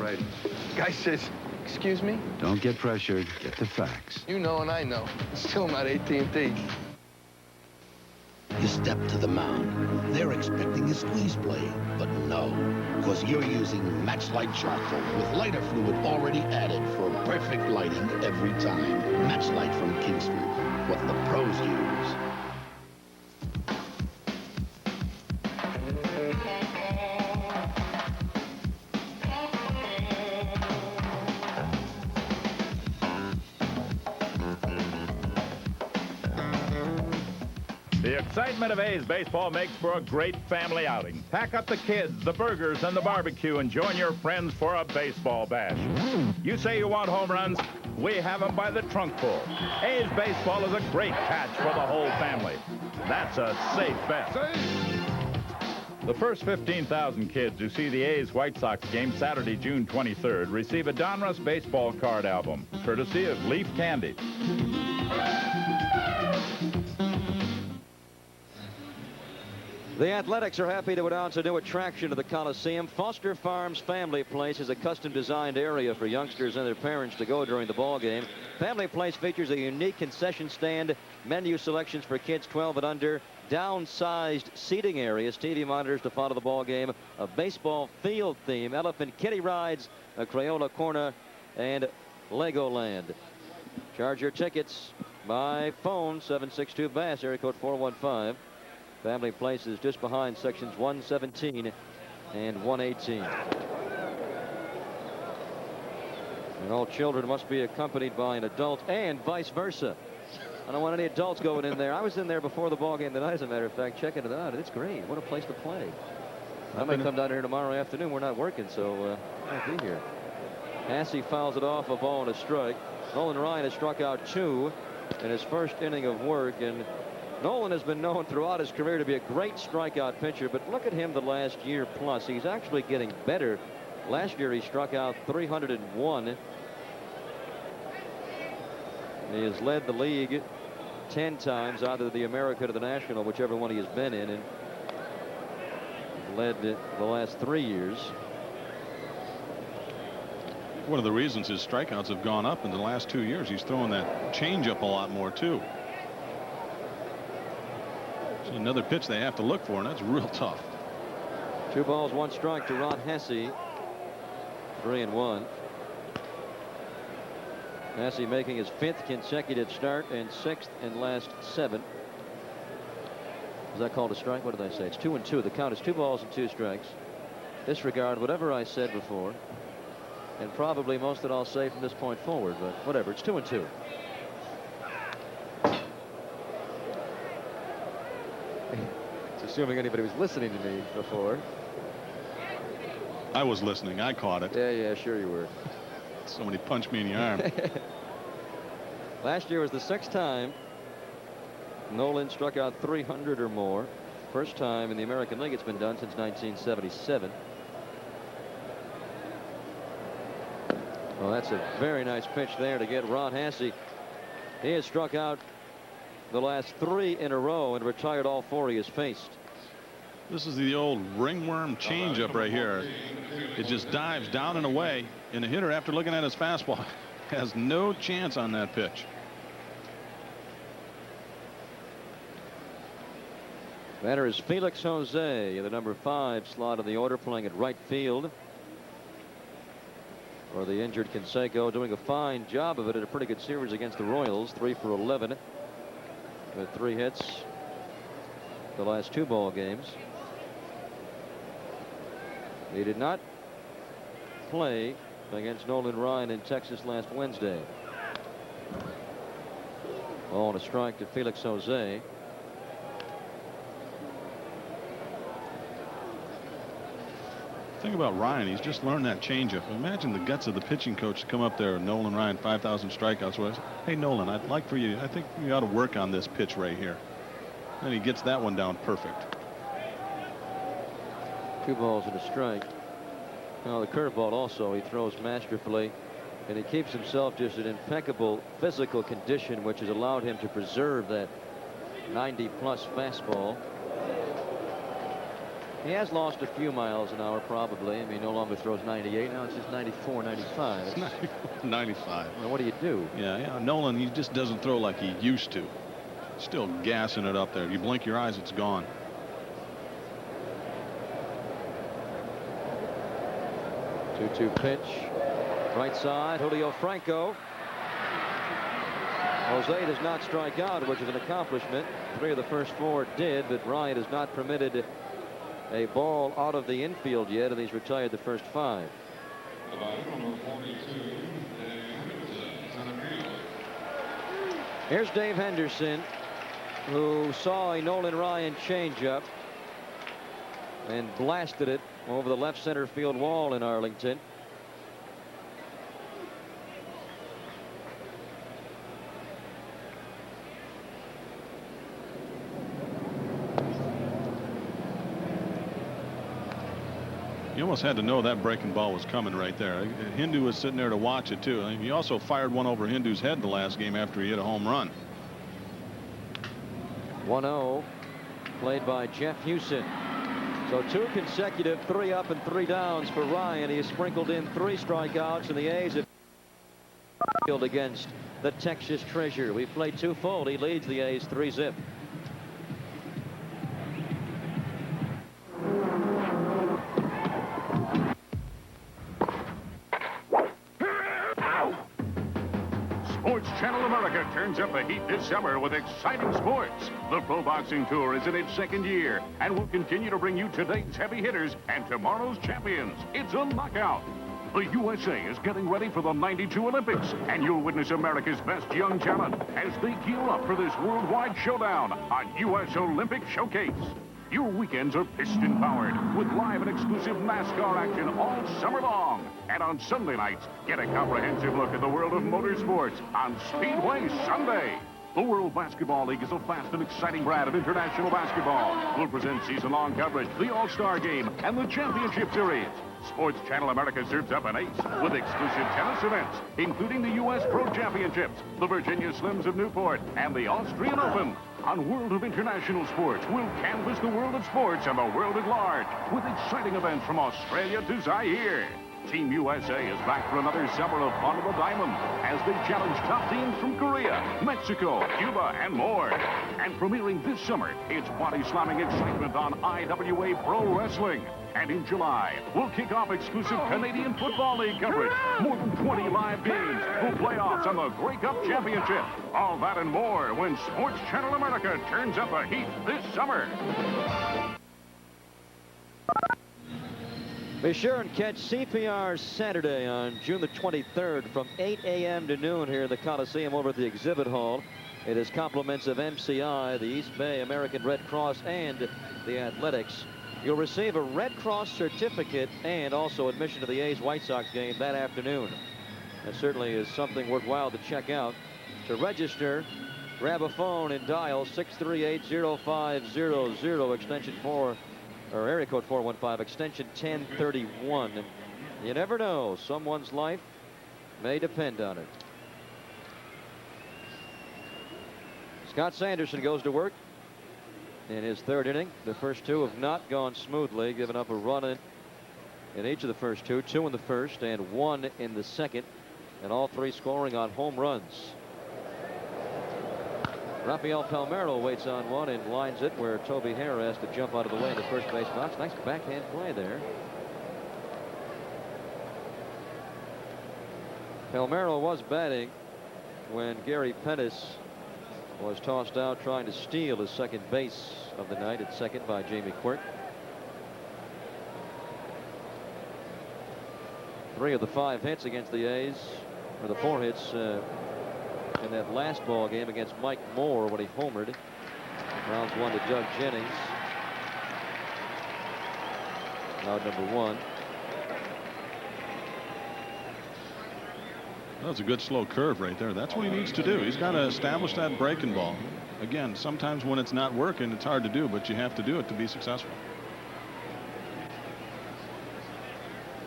Guy says, excuse me? Don't get pressured. Get the facts. You know and I know. Still not AT&T. You step to the mound. They're expecting a squeeze play, but no, because you're using Matchlight charcoal with lighter fluid already added for perfect lighting every time. Matchlight from Kingsford, what the pros use. The excitement of A's baseball makes for a great family outing. Pack up the kids, the burgers, and the barbecue and join your friends for a baseball bash. You say you want home runs? We have them by the trunkful. A's baseball is a great catch for the whole family. That's a safe bet. The first 15,000 kids who see the A's White Sox game Saturday, June 23rd, receive a Donruss baseball card album, courtesy of Leaf Candy. The Athletics are happy to announce a new attraction to the Coliseum. Foster Farms Family Place is a custom-designed area for youngsters and their parents to go during the ball game. Family Place features a unique concession stand, menu selections for kids 12 and under, downsized seating areas, TV monitors to follow the ball game, a baseball field theme, elephant kiddie rides, a Crayola corner, and Legoland. Charge your tickets by phone, 762-BASS, area code 415. Family Place is just behind sections 117 and 118. And all children must be accompanied by an adult, and vice versa. I don't want any adults going in there. I was in there before the ball game tonight, as a matter of fact, checking it out. It's great. What a place to play. I might come down here tomorrow afternoon. We're not working, so I'll be here. Hasse fouls it off, a ball and a strike. Nolan Ryan has struck out 2 in his first inning of work, and Nolan has been known throughout his career to be a great strikeout pitcher, but look at him the last year plus. He's actually getting better. Last year he struck out 301. He has led the league 10 times, either the American or the National, whichever one he has been in, and led the last 3 years. One of the reasons his strikeouts have gone up in the last 2 years. He's throwing that changeup a lot more too. It's another pitch they have to look for, and that's real tough. 2 balls, 1 strike to Ron Hesse. 3-1. Hesse making his 5th consecutive start and 6th in last 7. Is that called a strike? What did I say? It's 2-2. The count is 2 balls and 2 strikes. Disregard whatever I said before, and probably most that I'll say from this point forward, but whatever. It's 2-2. It's assuming anybody was listening to me before. I was listening. I caught it. Yeah, sure you were. Somebody punched me in the arm. Last year was the 6th time Nolan struck out 300 or more. First time in the American League it's been done since 1977. Well, that's a very nice pitch there to get Ron Hesse. He has struck out the last 3 in a row and retired all 4 he has faced. This is the old ringworm changeup right here. It just dives down and away, and the hitter, after looking at his fastball, has no chance on that pitch. Batter is Felix Jose, the number 5 slot in the order, playing at right field for the injured Canseco, doing a fine job of it in a pretty good series against the Royals. 3 for 11 with 3 hits the last 2 ball games. He did not play against Nolan Ryan in Texas last Wednesday. Oh, and a strike to Felix Jose. The thing about Ryan, he's just learned that changeup. Imagine the guts of the pitching coach to come up there, Nolan Ryan, 5,000 strikeouts. Was, hey, Nolan, I'd like for you, I think you ought to work on this pitch right here. And he gets that one down perfect. 2 balls and a strike. Now the curveball also he throws masterfully, and he keeps himself just in impeccable physical condition, which has allowed him to preserve that 90-plus fastball. He has lost a few miles an hour, probably. I mean, no longer throws 98. Now it's just 94, 95. 95. Well, what do you do? Yeah, Nolan, he just doesn't throw like he used to. Still gassing it up there. If you blink your eyes, it's gone. 2-2 pitch. Right side, Julio Franco. Jose does not strike out, which is an accomplishment. 3 of the first 4 did, but Ryan has not permitted a ball out of the infield yet, and he's retired the first 5. Here's Dave Henderson, who saw a Nolan Ryan changeup and blasted it over the left center field wall in Arlington. You almost had to know that breaking ball was coming right there. Hindu was sitting there to watch it too. He also fired one over Hindu's head the last game after he hit a home run. 1-0 played by Jeff Hewson. So 2 consecutive 3 up and 3 downs for Ryan. He has sprinkled in 3 strikeouts, and the A's have field against the Texas Treasure. We've played 2 full. He leads the A's 3-zip. Sports Channel America turns up the heat this summer with exciting sports. The Pro Boxing Tour is in its 2nd year and will continue to bring you today's heavy hitters and tomorrow's champions. It's a knockout. The USA is getting ready for the '92 Olympics, and you'll witness America's best young talent as they gear up for this worldwide showdown on U.S. Olympic Showcase. Your weekends are piston-powered with live and exclusive NASCAR action all summer long. And on Sunday nights, get a comprehensive look at the world of motorsports on Speedway Sunday. The World Basketball League is a fast and exciting brand of international basketball. We'll present season-long coverage, the All-Star Game, and the Championship Series. Sports Channel America serves up an ace with exclusive tennis events, including the U.S. Pro Championships, the Virginia Slims of Newport, and the Austrian Open. On World of International Sports, we'll canvass the world of sports and the world at large with exciting events from Australia to Zaire. Team USA is back for another summer of fun on the diamond as they challenge top teams from Korea, Mexico, Cuba, and more. And premiering this summer, it's body-slamming excitement on IWA Pro Wrestling. And in July, we'll kick off exclusive Canadian Football League coverage. More than 20 live games, full playoffs, and the Grey Cup Championship. All that and more when Sports Channel America turns up the heat this summer. Be sure and catch CPR Saturday on June the 23rd from 8 a.m. to noon here in the Coliseum over at the exhibit hall. It is compliments of MCI, the East Bay American Red Cross, and the Athletics. You'll receive a Red Cross certificate and also admission to the A's White Sox game that afternoon. That certainly is something worthwhile to check out. To register, grab a phone and dial 638-0500, extension 4. Or area code 415, extension 1031. And you never know, someone's life may depend on it. Scott Sanderson goes to work in his third inning. The first two have not gone smoothly, giving up a run in each of the first two in the first and one in the second, and all three scoring on home runs. Rafael Palmeiro waits on one and lines it where Toby Hare has to jump out of the way in the first base box. Nice backhand play there. Palmeiro was batting when Gary Pettis was tossed out trying to steal his second base of the night at second by Jamie Quirk. 3 of the 5 hits against the A's, or the 4 hits in that last ball game against Mike Moore when he homered. Rounds 1 to Doug Jennings. Now number 1. That was a good slow curve right there. That's what he needs to do. He's got to establish that breaking ball. Again, sometimes when it's not working, it's hard to do, but you have to do it to be successful.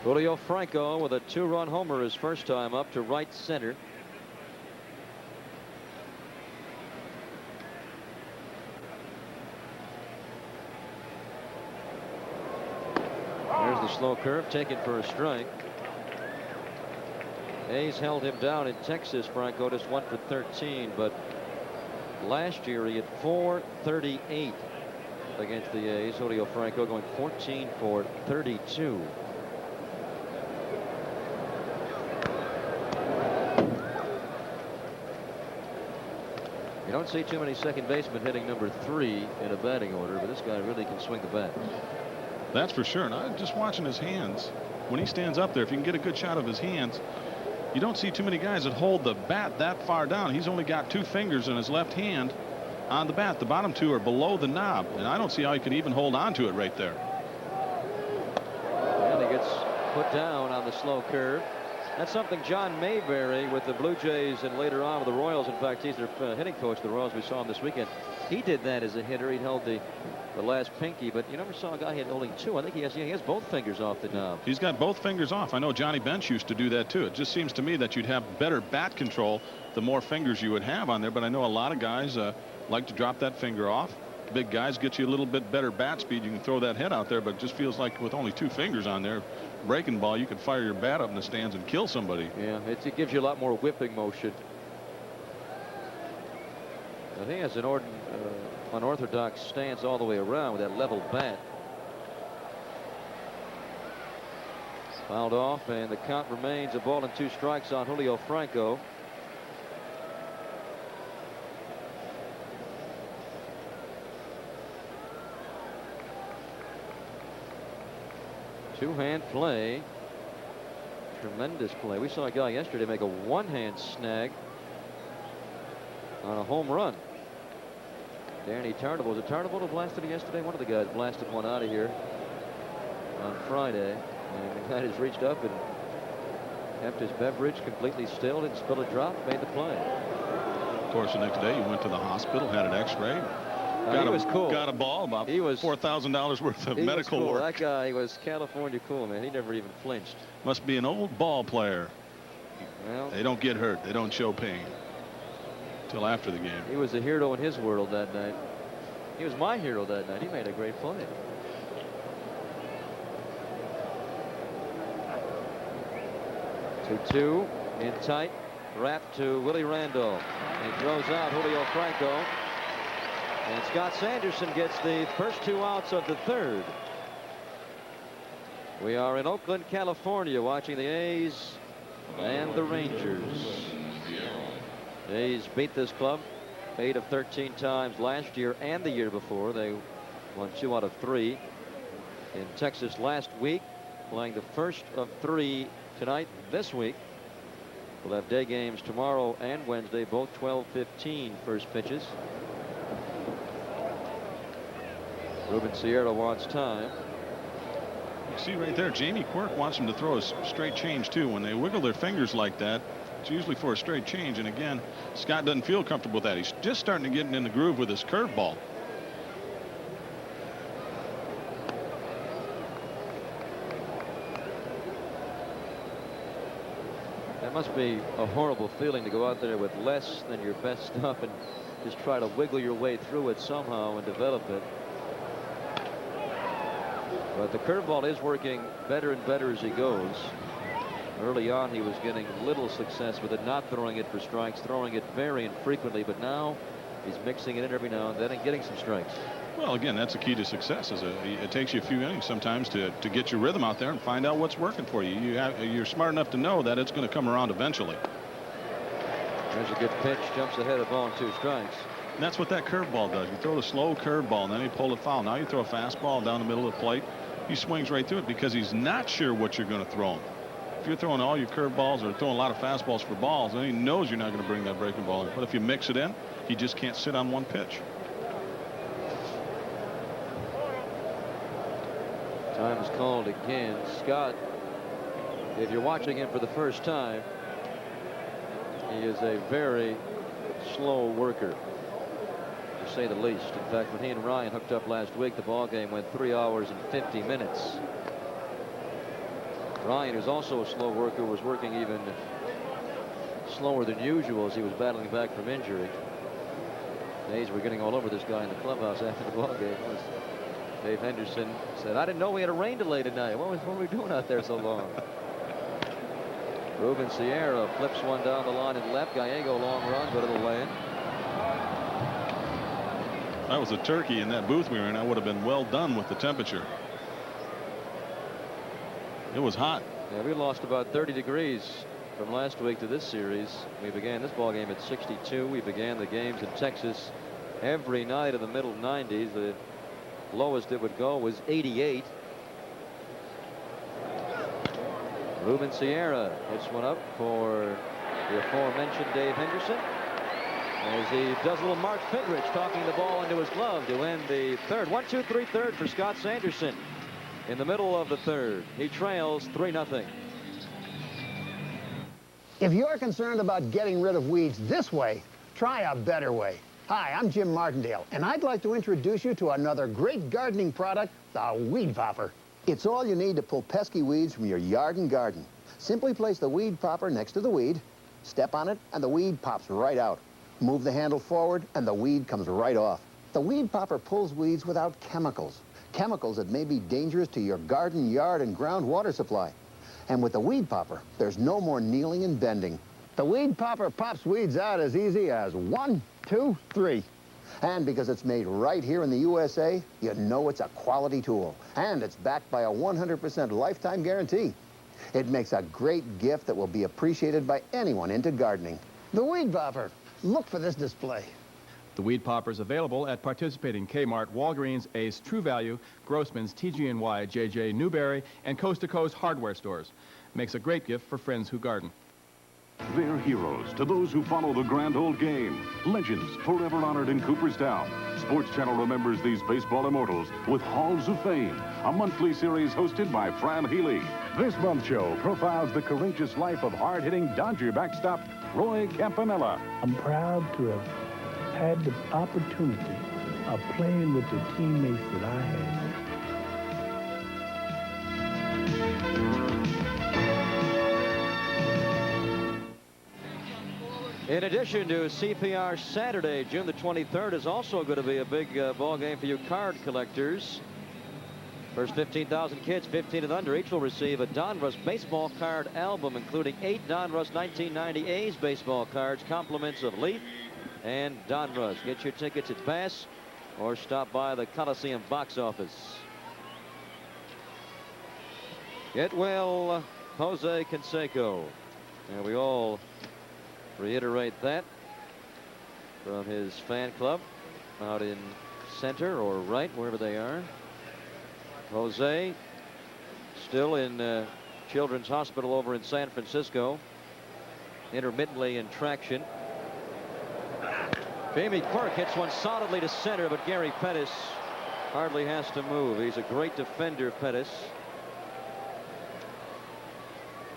Julio Franco with a 2-run homer his first time up to right center. There's the slow curve taken for a strike. A's held him down in Texas. Franco just 1 for 13, but last year he had 438 against the A's. Julio Franco going 14 for 32. You don't see too many second basemen hitting number 3 in a batting order, but this guy really can swing the bat. That's for sure. And I'm just watching his hands. When he stands up there, if you can get a good shot of his hands, you don't see too many guys that hold the bat that far down. He's only got 2 fingers in his left hand on the bat. The bottom 2 are below the knob, and I don't see how he could even hold on to it right there. And he gets put down on the slow curve. That's something John Mayberry with the Blue Jays and later on with the Royals. In fact, he's their hitting coach of the Royals. We saw him this weekend. He did that as a hitter. He held the last pinky, but you never saw a guy hit only 2. I think he has both fingers off the knob. He's got both fingers off. I know Johnny Bench used to do that too. It just seems to me that you'd have better bat control the more fingers you would have on there, but I know a lot of guys like to drop that finger off. Big guys get you a little bit better bat speed. You can throw that head out there, but it just feels like with only 2 fingers on there, breaking ball, you could fire your bat up in the stands and kill somebody. Yeah, it gives you a lot more whipping motion. I think has an unorthodox stance all the way around with that level bat. Fouled off, and the count remains a ball and 2 strikes on Julio Franco. Two-hand play. Tremendous play. We saw a guy yesterday make a one-hand snag on a home run. Danny Tarnable. Was it Tarnable who blasted it yesterday? One of the guys blasted one out of here on Friday. And the guy just reached up and kept his beverage completely still, didn't spill a drop, made the play. Of course, the next day he went to the hospital, had an X-ray. He was cool. Got a ball, about $4,000 worth of medical cool. work. That guy was California cool, man. He never even flinched. Must be an old ball player. Well, they don't get hurt. They don't show pain till after the game. He was a hero in his world that night. He was my hero that night. He made a great play. Two in tight. Wrapped to Willie Randall. He throws out Julio Franco. And Scott Sanderson gets the first 2 outs of the third. We are in Oakland, California, watching the A's and the Rangers. The A's beat this club 8 of 13 times last year and the year before. They won 2 out of 3 in Texas last week, playing the first of 3 tonight this week. We'll have day games tomorrow and Wednesday, both 12:15 first pitches. Ruben Sierra wants time. You see right there, Jamie Quirk wants him to throw a straight change too. When they wiggle their fingers like that, it's usually for a straight change. And again, Scott doesn't feel comfortable with that. He's just starting to get in the groove with his curveball. That must be a horrible feeling to go out there with less than your best stuff and just try to wiggle your way through it somehow and develop it. But the curveball is working better and better as he goes. Early on, he was getting little success with it, not throwing it for strikes, throwing it very infrequently. But now he's mixing it in every now and then and getting some strikes. Well, again, that's the key to success. It takes you a few innings sometimes to get your rhythm out there and find out what's working for you. You're smart enough to know that it's going to come around eventually. There's a good pitch, jumps ahead of ball and 2 strikes. And that's what that curveball does. You throw the slow curveball and then you pull it foul. Now you throw a fastball down the middle of the plate. He swings right through it because he's not sure what you're going to throw him. If you're throwing all your curveballs or throwing a lot of fastballs for balls, then he knows you're not going to bring that breaking ball in. But if you mix it in, he just can't sit on one pitch. Time is called again. Scott, if you're watching him for the first time, he is a very slow worker, to say the least. In fact, when he and Ryan hooked up last week, the ball game went 3 hours and 50 minutes. Ryan, who's also a slow worker, was working even slower than usual as he was battling back from injury. The A's were getting all over this guy in the clubhouse after the ball game. Dave Henderson said, "I didn't know we had a rain delay tonight. What were we doing out there so long?" Ruben Sierra flips one down the line and left. Gallego long run, but it'll land. That was a turkey in that booth we were in. I would have been well done with the temperature. It was hot. Yeah, we lost about 30 degrees from last week to this series. We began this ball game at 62. We began the games in Texas every night in the middle 90s. The lowest it would go was 88. Ruben Sierra hits one up for the aforementioned Dave Henderson as he does a little Mark Fidrich, talking the ball into his glove to end the third. 1-2-3 third for Scott Sanderson in the middle of the third. He trails 3-0. If you're concerned about getting rid of weeds this way, try a better way. Hi, I'm Jim Martindale, and I'd like to introduce you to another great gardening product, the Weed Popper. It's all you need to pull pesky weeds from your yard and garden. Simply place the Weed Popper next to the weed, step on it, and the weed pops right out. Move the handle forward, and the weed comes right off. The Weed Popper pulls weeds without chemicals. Chemicals that may be dangerous to your garden, yard, and groundwater supply. And with the Weed Popper, there's no more kneeling and bending. The Weed Popper pops weeds out as easy as 1, 2, 3. And because it's made right here in the USA, you know it's a quality tool. And it's backed by a 100% lifetime guarantee. It makes a great gift that will be appreciated by anyone into gardening. The Weed Popper. Look for this display. The Weed Popper is available at participating Kmart, Walgreens, Ace, True Value, Grossman's, TG&Y, JJ, Newberry, and Coast to Coast hardware stores. Makes a great gift for friends who garden. They're heroes to those who follow the grand old game. Legends forever honored in Cooperstown. Sports Channel remembers these baseball immortals with Halls of Fame, a monthly series hosted by Fran Healy. This month's show profiles the courageous life of hard-hitting Dodger backstop Roy Campanella. I'm proud to have had the opportunity of playing with the teammates that I had. In addition to CPR Saturday, June the 23rd is also going to be a big ball game for you card collectors. First 15,000 kids, 15 and under, each will receive a Donruss baseball card album, including 8 Donruss 1990 A's baseball cards, compliments of Leaf and Donruss. Get your tickets at Bass or stop by the Coliseum box office. Get well, Jose Canseco. And we all reiterate that from his fan club out in center or right, wherever they are. Jose still in Children's Hospital over in San Francisco, intermittently in traction. Jamie Quirk hits one solidly to center, but Gary Pettis hardly has to move. He's a great defender, Pettis.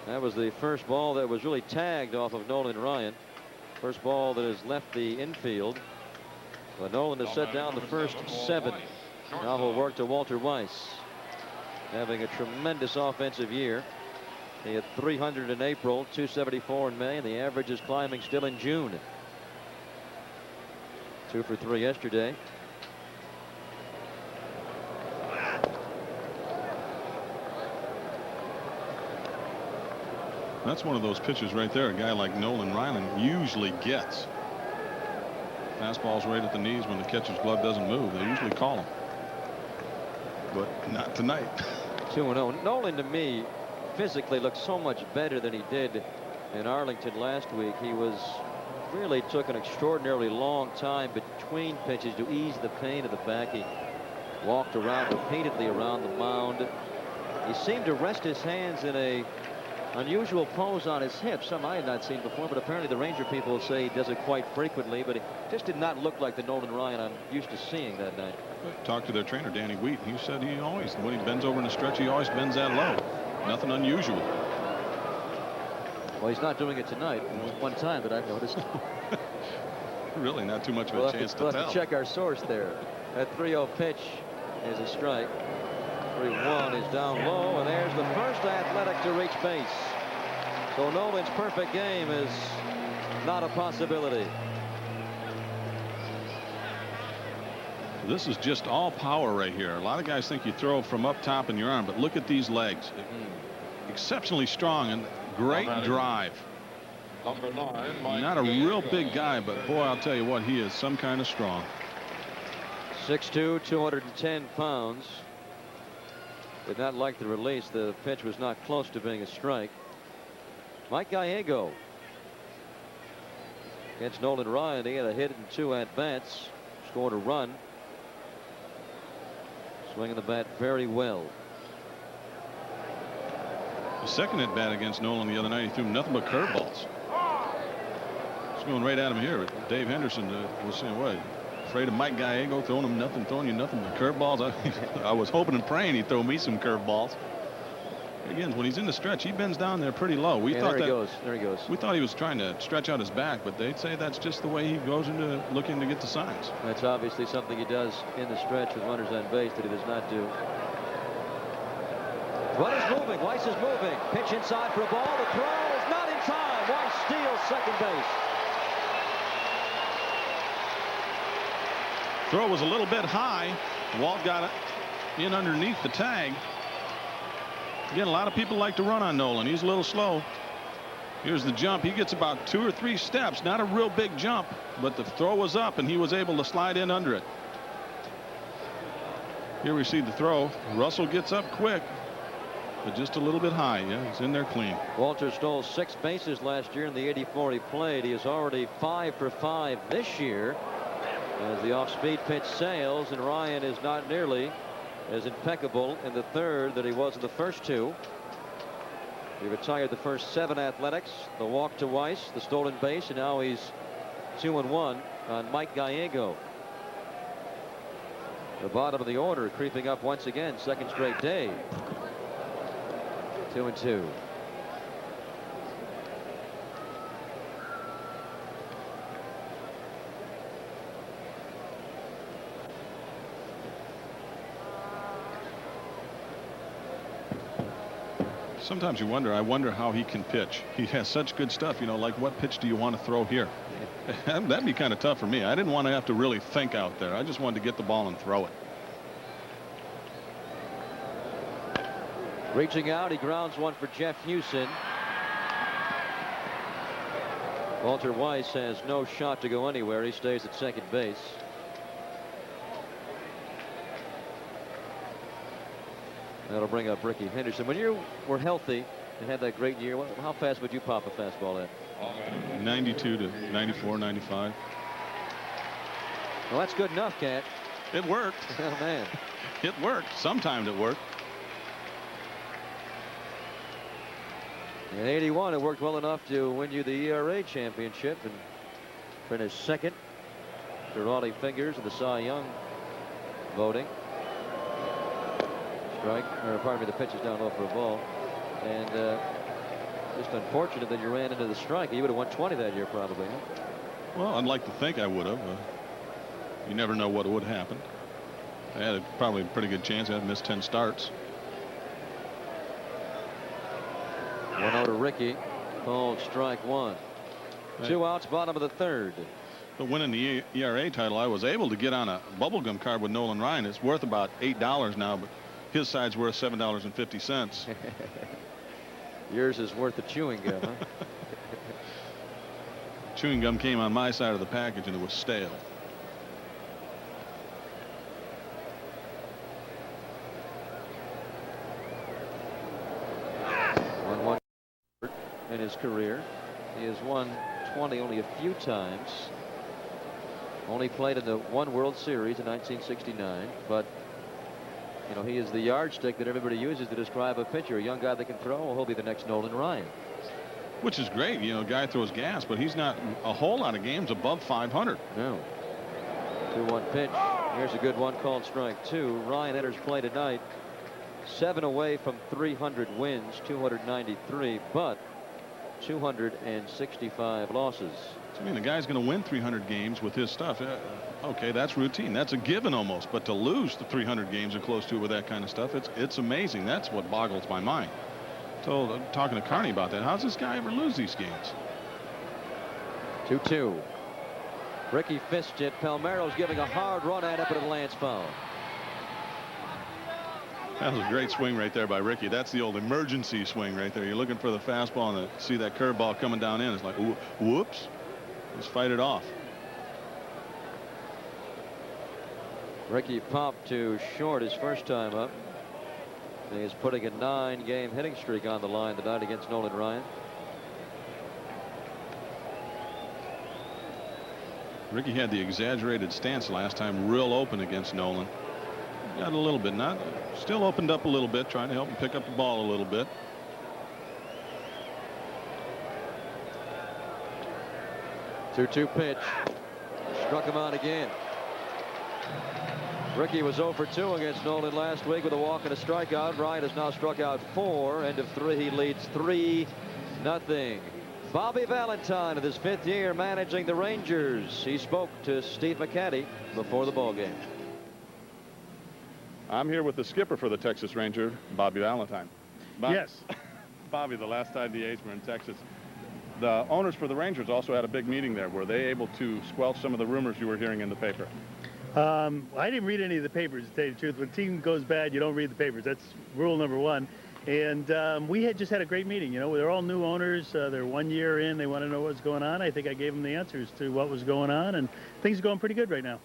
That was the first ball that was really tagged off of Nolan Ryan. First ball that has left the infield. But Nolan has set down the first 7. Now he'll work to Walter Weiss, having a tremendous offensive year. He had 300 in April, 274 in May, and the average is climbing still in June. 2 for 3 yesterday. That's one of those pitches right there a guy like Nolan Ryan usually gets. Fastballs right at the knees when the catcher's glove doesn't move. They usually call him. But not tonight. 2-0. Nolan, to me, physically looks so much better than he did in Arlington last week. He really took an extraordinarily long time between pitches to ease the pain of the back. He walked around repeatedly around the mound. He seemed to rest his hands in a unusual pose on his hips, some I had not seen before, but apparently the Ranger people say he does it quite frequently, but it just did not look like the Nolan Ryan I'm used to seeing that night. Talked to their trainer, Danny Wheat. He said he always, when he bends over in the stretch, he always bends that low. Nothing unusual. Well, he's not doing it tonight. One time that I've noticed. Really not too much of a chance to tell. We'll have to check our source there. That 3-0 pitch is a strike. 3-1 is down low, and there's the first Athletic to reach base. So Nolan's perfect game is not a possibility. This is just all power right here. A lot of guys think you throw from up top in your arm, but look at these legs. Exceptionally strong and great drive. Number 9, not a real big guy, but boy, I'll tell you what, he is some kind of strong. 6'2", 210 pounds. Did not like the release. The pitch was not close to being a strike. Mike Gallego against Nolan Ryan. He had a hit in 2 at-bats. Scored a run. Swinging the bat very well. The second at-bat against Nolan the other night, he threw nothing but curveballs. It's going right at him here. Dave Henderson was saying, what, afraid of Mike Gallego throwing him nothing, throwing you nothing but curveballs? I was hoping and praying he'd throw me some curveballs. Again, when he's in the stretch, he bends down there pretty low. We thought there he goes. There he goes. We thought he was trying to stretch out his back, but they'd say that's just the way he goes into looking to get the signs. That's obviously something he does in the stretch with runners on base that he does not do. Runners moving. Weiss is moving. Pitch inside for a ball. The throw is not in time. Weiss steals second base. Throw was a little bit high. Walt got it in underneath the tag. Again, a lot of people like to run on Nolan. He's a little slow. Here's the jump. He gets about 2 or 3 steps. Not a real big jump, but the throw was up and he was able to slide in under it. Here we see the throw. Russell gets up quick, but just a little bit high. Yeah, he's in there clean. Walter stole 6 bases last year in the 84 he played. He is already 5 for 5 this year as the off-speed pitch sails, and Ryan is not nearly as impeccable in the third that he was in the first 2. He retired the first 7 Athletics, the walk to Weiss, the stolen base, and now he's 2-1 on Mike Gallego. The bottom of the order creeping up once again, second straight day. 2-2. Sometimes you wonder. I wonder how he can pitch. He has such good stuff. You know, like what pitch do you want to throw here? That'd be kind of tough for me. I didn't want to have to really think out there. I just wanted to get the ball and throw it. Reaching out, he grounds one for Jeff Hewson. Walter Weiss has no shot to go anywhere. He stays at second base. That'll bring up Ricky Henderson. When you were healthy and had that great year, how fast would you pop a fastball at? 92 to 94, 95. Well, that's good enough, Cat. It worked. Oh, man. It worked. Sometimes it worked. In '81, it worked well enough to win you the ERA championship and finish second to Raleigh Fingers in the Cy Young voting. Strike, or pardon me, the pitch is down low for a ball. And just unfortunate that you ran into the strike. You would have won 20 that year, probably. Huh? Well, I'd like to think I would have. You never know what would happen. I had probably a pretty good chance. I'd missed 10 starts. 1-0 to Ricky. Called strike one. 2 outs, bottom of the third. But winning the ERA title, I was able to get on a bubblegum card with Nolan Ryan. It's worth about $8 now, but his side's worth $7.50. Yours is worth the chewing gum, huh? Chewing gum came on my side of the package and it was stale. In his career, he has won 20 only a few times. Only played in the one World Series in 1969, but you know, he is the yardstick that everybody uses to describe a pitcher, a young guy that can throw. Well, he'll be the next Nolan Ryan. Which is great. You know, guy throws gas, but he's not a whole lot of games above 500. No. 2-1 pitch. Here's a good one called strike two. Ryan enters play tonight. 7 away from 300 wins, 293, but 265 losses. I mean, the guy's going to win 300 games with his stuff. Okay, that's routine. That's a given almost. But to lose the 300 games or close to it with that kind of stuff, it's amazing. That's what boggles my mind. So talking to Carney about that, how's this guy ever lose these games? 2-2. Ricky fisted it. Palmeiro's giving a hard run at it, but it lands foul. That was a great swing right there by Ricky. That's the old emergency swing right there. You're looking for the fastball and see that curveball coming down in. It's like, whoops. Let's fight it off. Ricky popped to short his first time up. He is putting a 9-game hitting streak on the line tonight against Nolan Ryan. Ricky had the exaggerated stance last time, real open against Nolan. Got a little bit, not still opened up a little bit, trying to help him pick up the ball a little bit. Two pitch. Struck him out again. Ricky was 0 for 2 against Nolan last week with a walk and a strikeout. Ryan has now struck out 4. End of 3. He leads 3-0. Bobby Valentine in his 5th year managing the Rangers. He spoke to Steve McCatty before the ball game. I'm here with the skipper for the Texas Ranger, Bobby Valentine. Yes. Bobby, the last time the A's were in Texas, the owners for the Rangers also had a big meeting there. Were they able to squelch some of the rumors you were hearing in the paper? I didn't read any of the papers, to tell you the truth. When a team goes bad, you don't read the papers. That's rule number 1. And we had just had a great meeting. You know, they're all new owners. They're 1 year in. They want to know what's going on. I think I gave them the answers to what was going on, and things are going pretty good right now.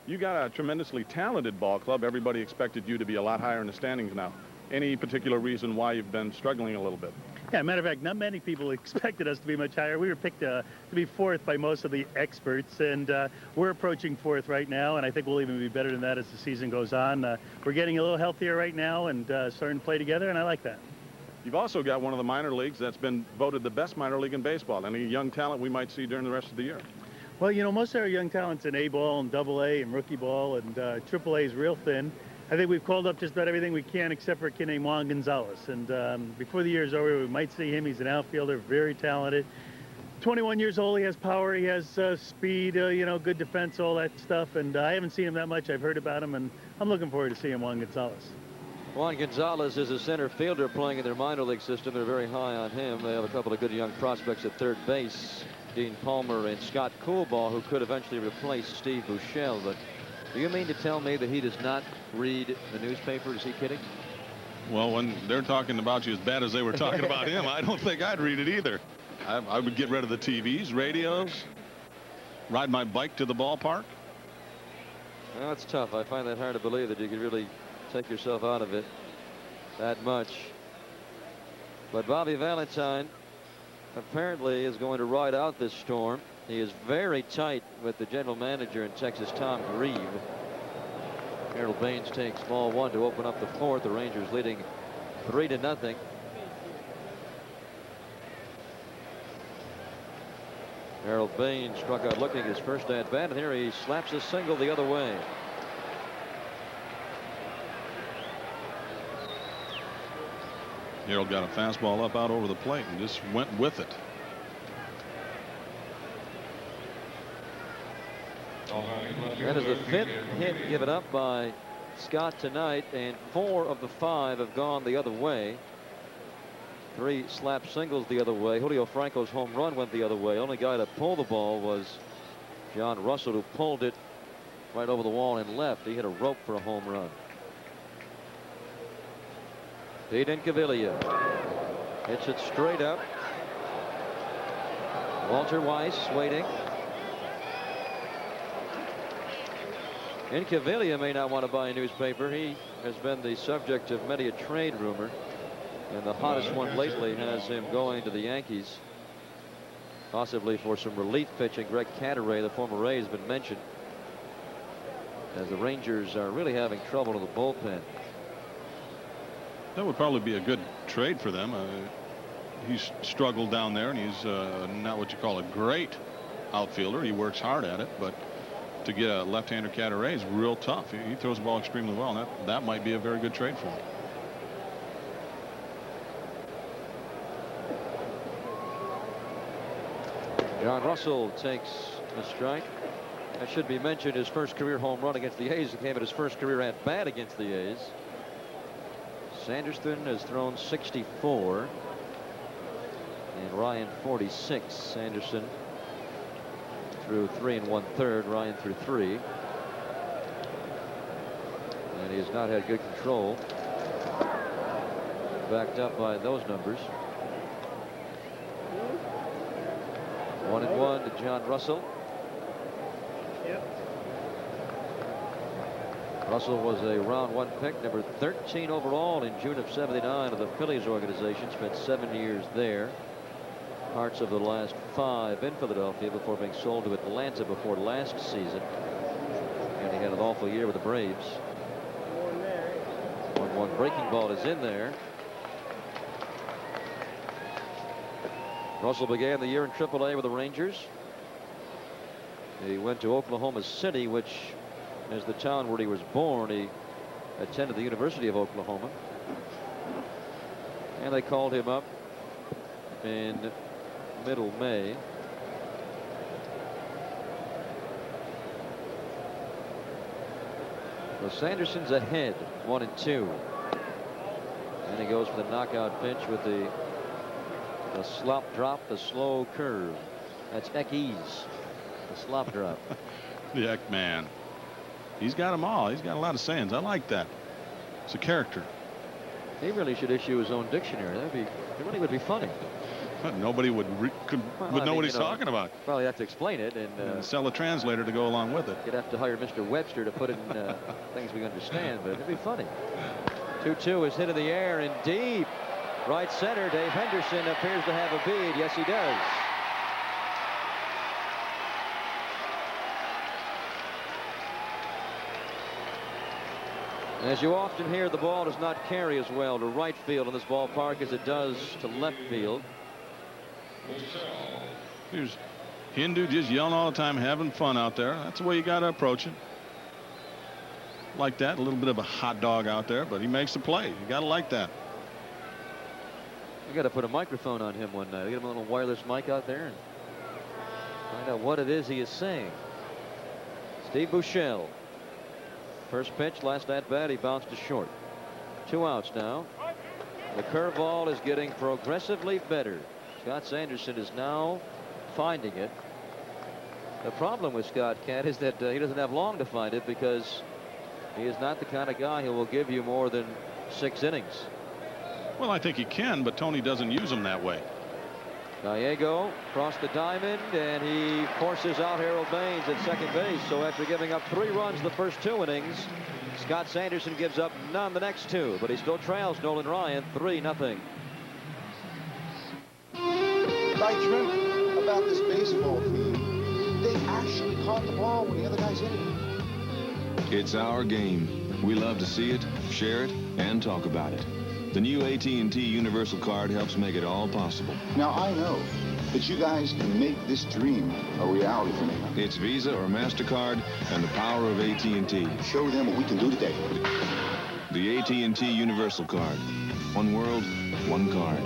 You got a tremendously talented ball club. Everybody expected you to be a lot higher in the standings now. Any particular reason why you've been struggling a little bit? Yeah, matter of fact, not many people expected us to be much higher. We were picked to be 4th by most of the experts, and we're approaching 4th right now, and I think we'll even be better than that as the season goes on. We're getting a little healthier right now and starting to play together, and I like that. You've also got one of the minor leagues that's been voted the best minor league in baseball. Any young talent we might see during the rest of the year? Well, you know, most of our young talent's in A-ball and AA and rookie ball, and AAA is real thin. I think we've called up just about everything we can except for a kid named Juan Gonzalez. And before the year's over, we might see him. He's an outfielder, very talented. 21 years old, he has power, he has speed, you know, good defense, all that stuff. And I haven't seen him that much. I've heard about him, and I'm looking forward to seeing Juan Gonzalez. Juan Gonzalez is a center fielder playing in their minor league system. They're very high on him. They have a couple of good young prospects at third base, Dean Palmer and Scott Coolbaugh, who could eventually replace Steve Buechele. But do you mean to tell me that he does not read the newspaper? Is he kidding? Well, when they're talking about you as bad as they were talking about him, I don't think I'd read it either. I would get rid of the TVs, radios, ride my bike to the ballpark. Well, it's tough. I find that hard to believe that you could really take yourself out of it that much. But Bobby Valentine apparently is going to ride out this storm. He is very tight with the general manager in Texas, Tom Grieve. Harold Baines takes ball one to open up the fourth. The Rangers leading 3-0. Harold Baines struck out looking his first at bat, and here he slaps a single the other way. Harold got a fastball up out over the plate and just went with it. That is the 5th hit given up by Scott tonight, and 4 of the 5 have gone the other way. 3 slap singles the other way. Julio Franco's home run went the other way. Only guy to pull the ball was John Russell, who pulled it right over the wall and left. He hit a rope for a home run. Pete Incaviglia hits it straight up. Walter Weiss waiting. Incaviglia may not want to buy a newspaper. He has been the subject of many a trade rumor, and the hottest one lately has him going to the Yankees, possibly for some relief pitching. Greg Cadaret, the former Ray, has been mentioned, as the Rangers are really having trouble in the bullpen. That would probably be a good trade for them. He's struggled down there, and he's not what you call a great outfielder. He works hard at it, but to get a left-hander Cadaret is real tough. He throws the ball extremely well, and that might be a very good trade for him. John Russell takes a strike. That should be mentioned. His first career home run against the A's came at his first career at bat against the A's. Sanderson has thrown 64 and Ryan 46. Sanderson through 3 1/3. Ryan through 3. And he has not had good control, backed up by those numbers. 1-1 to John Russell. Russell was a round 1 pick, number 13 overall in June of '79 of the Phillies organization. Spent 7 years there. Parts of the last 5 in Philadelphia before being sold to Atlanta before last season. And he had an awful year with the Braves. 1-1 breaking ball is in there. Russell began the year in AAA with the Rangers. He went to Oklahoma City, which is the town where he was born. He attended the University of Oklahoma, and they called him up in middle May. So Sanderson's ahead, 1-2, and he goes for the knockout pitch with the slop drop, the slow curve. That's Eckes, the slop drop. The Eck man. He's got them all. He's got a lot of sayings. I like that. It's a character. He really should issue his own dictionary. It really would be funny. Nobody would know what he's talking about. Well, you have to explain it and sell a translator to go along with it. You'd have to hire Mr. Webster to put it in things we understand, but it'd be funny. 2-2 is hit in the air and deep. Right center. Dave Henderson appears to have a bead. Yes, he does. As you often hear, the ball does not carry as well to right field in this ballpark as it does to left field. Here's Hindu just yelling all the time, having fun out there. That's the way you got to approach it. Like that, a little bit of a hot dog out there, but he makes the play. You got to like that. You got to put a microphone on him one night. Get him a little wireless mic out there and find out what it is he is saying. Steve Buechele. First pitch, last at bat, he bounced to short. 2 outs now. The curveball is getting progressively better. Scott Sanderson is now finding it. The problem with Scott, Kent, is that he doesn't have long to find it because he is not the kind of guy who will give you more than 6 innings. Well, I think he can, but Tony doesn't use him that way. Gallego across the diamond, and he forces out Harold Baines at second base. So after giving up 3 runs the first 2 innings, Scott Sanderson gives up none the next 2, but he still trails Nolan Ryan 3-0. I dreamt about this baseball team. They actually caught the ball when the other guys hit it. It's our game. We love to see it, share it, and talk about it. The new AT&T Universal Card helps make it all possible. Now, I know that you guys can make this dream a reality for me. It's Visa or MasterCard and the power of AT&T. Show them what we can do today. The AT&T Universal Card. One world, one card.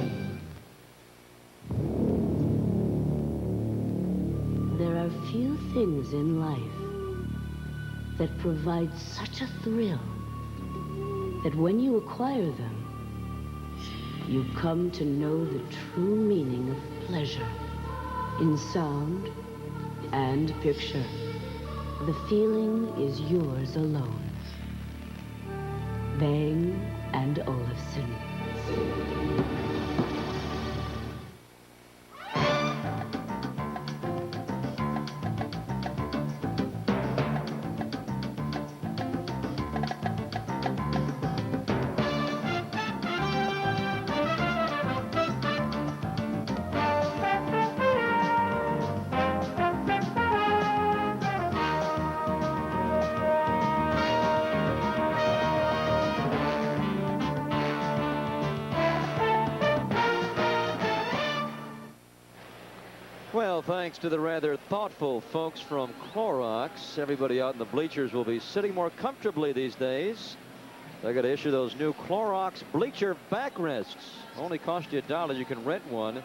There are few things in life that provide such a thrill that when you acquire them, you come to know the true meaning of pleasure in sound and picture. The feeling is yours alone. Bang and Olufsen. Well, thanks to the rather thoughtful folks from Clorox, everybody out in the bleachers will be sitting more comfortably these days. They're going to issue those new Clorox bleacher backrests. Only cost you $1. You can rent one.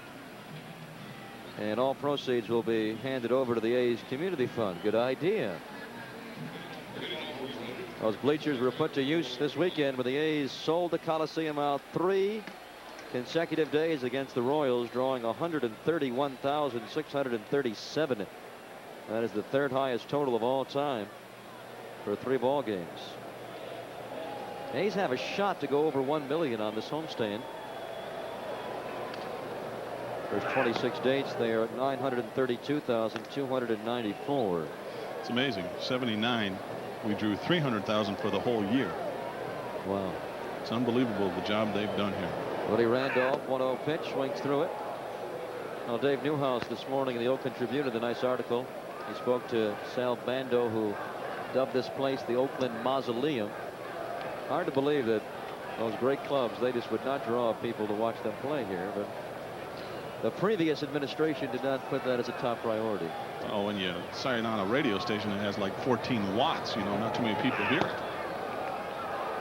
And all proceeds will be handed over to the A's Community Fund. Good idea. Those bleachers were put to use this weekend when the A's sold the Coliseum out 3 consecutive days against the Royals, drawing 131,637. That is the 3rd highest total of all time for 3 ball games. A's have a shot to go over 1 million on this homestand. There's 26 dates. They are at 932,294. It's amazing. 79. We drew 300,000 for the whole year. Wow. It's unbelievable the job they've done here. Willie Randolph, 1-0 pitch, swings through it. Well, Dave Newhouse this morning in the Oakland Tribune had a nice article. He spoke to Sal Bando, who dubbed this place the Oakland Mausoleum. Hard to believe that those great clubs, they just would not draw people to watch them play here, but the previous administration did not put that as a top priority. Oh, when you sign on a radio station that has like 14 watts, you know, not too many people hear it.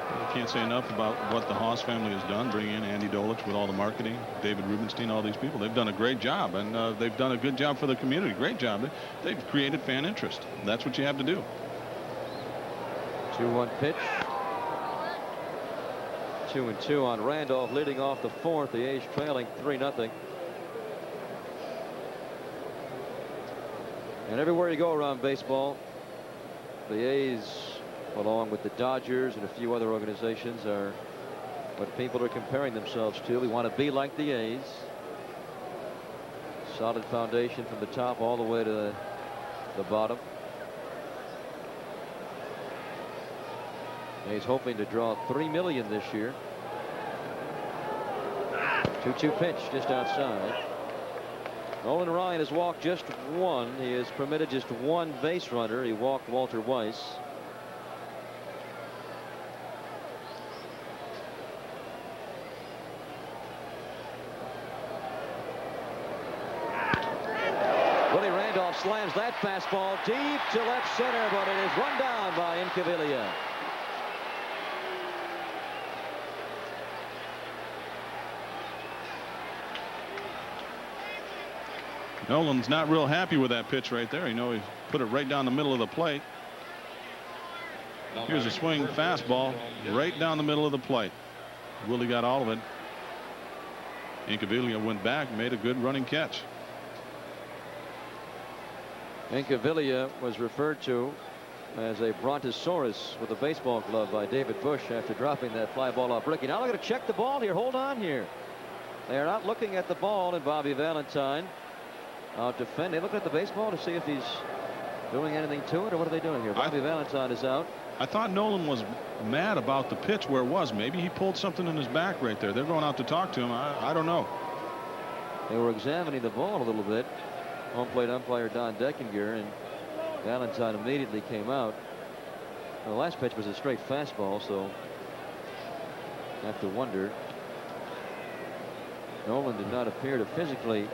I can't say enough about what the Haas family has done, bringing in Andy Dolich with all the marketing, David Rubenstein, all these people. They've done a great job, and they've done a good job for the community. Great job. They've created fan interest. That's what you have to do. 2-1 pitch. 2-2 on Randolph, leading off the 4th. The A's trailing 3-0. And everywhere you go around baseball, the A's, along with the Dodgers and a few other organizations, are what people are comparing themselves to. We want to be like the A's. Solid foundation from the top all the way to the bottom. A's hoping to draw 3 million this year. 2-2 pitch just outside. Nolan Ryan has walked just 1. He has permitted just 1 base runner. He walked Walter Weiss. Willie Randolph slams that fastball deep to left center, but it is run down by Incaviglia. Nolan's not real happy with that pitch right there. You know, he put it right down the middle of the plate. Here's a swing fastball right down the middle of the plate. Willie got all of it. Incaviglia went back, made a good running catch. Incaviglia was referred to as a brontosaurus with a baseball glove by David Bush after dropping that fly ball off Ricky. Now they're going to check the ball here. Hold on here. They are not looking at the ball, and Bobby Valentine out defending. Looking at the baseball to see if he's doing anything to it, or what are they doing here? Bobby Valentine is out. I thought Nolan was mad about the pitch where it was. Maybe he pulled something in his back right there. They're going out to talk to him. I don't know. They were examining the ball a little bit. Home plate umpire Don Deckinger, and Valentine immediately came out. The last pitch was a straight fastball, so I have to wonder. Nolan did not appear to physically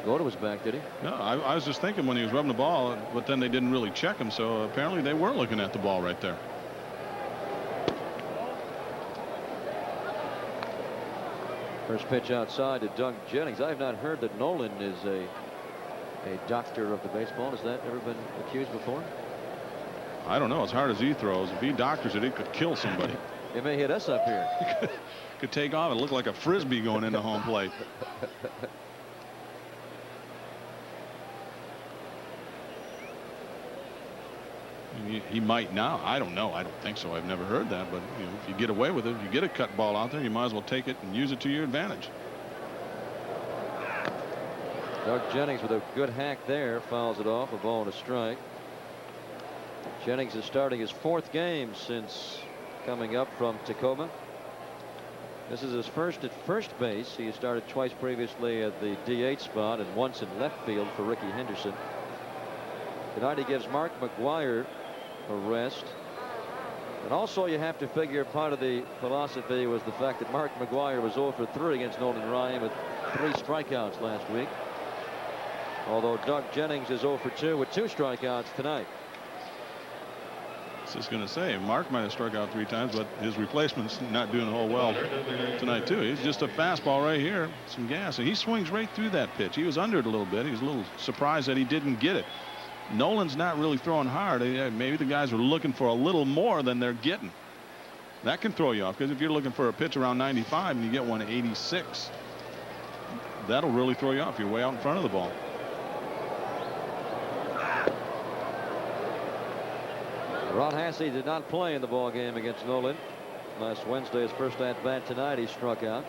go to his back, did he? No, I was just thinking when he was rubbing the ball, but then they didn't really check him, so apparently they were looking at the ball right there. First pitch outside to Doug Jennings. I have not heard that Nolan is a doctor of the baseball. Has that ever been accused before? I don't know. As hard as he throws, if he doctors it, it could kill somebody. It may hit us up here. Could take off and look like a frisbee going into home plate. He might now. I don't know. I don't think so. I've never heard that. But you know, if you get away with it, if you get a cut ball out there, you might as well take it and use it to your advantage. Doug Jennings with a good hack there, fouls it off, a ball and a strike. Jennings is starting his 4th game since coming up from Tacoma. This is his first at first base. He has started twice previously at the DH spot and once in left field for Ricky Henderson. Tonight he gives Mark McGwire a rest. And also you have to figure part of the philosophy was the fact that Mark McGwire was 0 for 3 against Nolan Ryan with 3 strikeouts last week. Although Doug Jennings is 0 for 2 with 2 strikeouts tonight. I was just going to say, Mark might have struck out 3 times, but his replacement's not doing a whole well tonight, too. He's just a fastball right here, some gas, and he swings right through that pitch. He was under it a little bit. He was a little surprised that he didn't get it. Nolan's not really throwing hard. Maybe the guys are looking for a little more than they're getting. That can throw you off, because if you're looking for a pitch around 95 and you get one at 86, that'll really throw you off. You're way out in front of the ball. Ron Hasse did not play in the ball game against Nolan last Wednesday. His first at bat tonight, he struck out.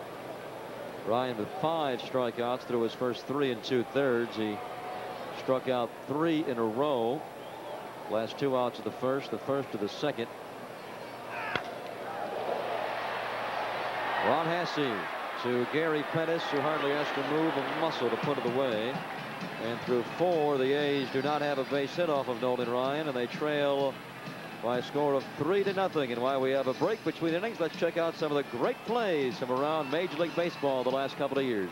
Ryan with 5 strikeouts through his first 3 2/3. He struck out 3 in a row. Last 2 outs of the first of the second. Ron Hasse to Gary Pettis, who hardly has to move a muscle to put it away. And through 4, the A's do not have a base hit off of Nolan Ryan, and they trail by a score of 3-0. And while we have a break between innings, let's check out some of the great plays from around Major League Baseball the last couple of years.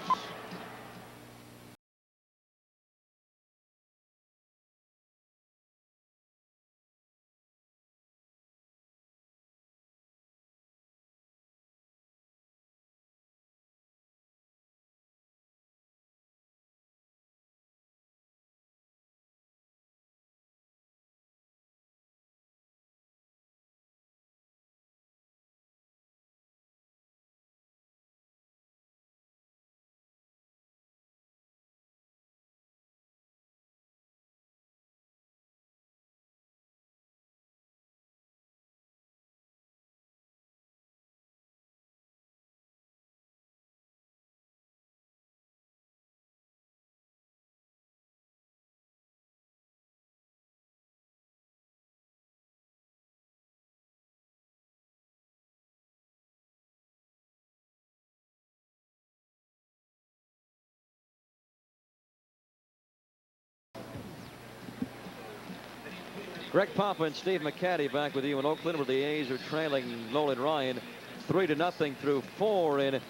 Greg Papa and Steve McCaddy back with you in Oakland, where the A's are trailing Nolan Ryan 3-0 through 4. And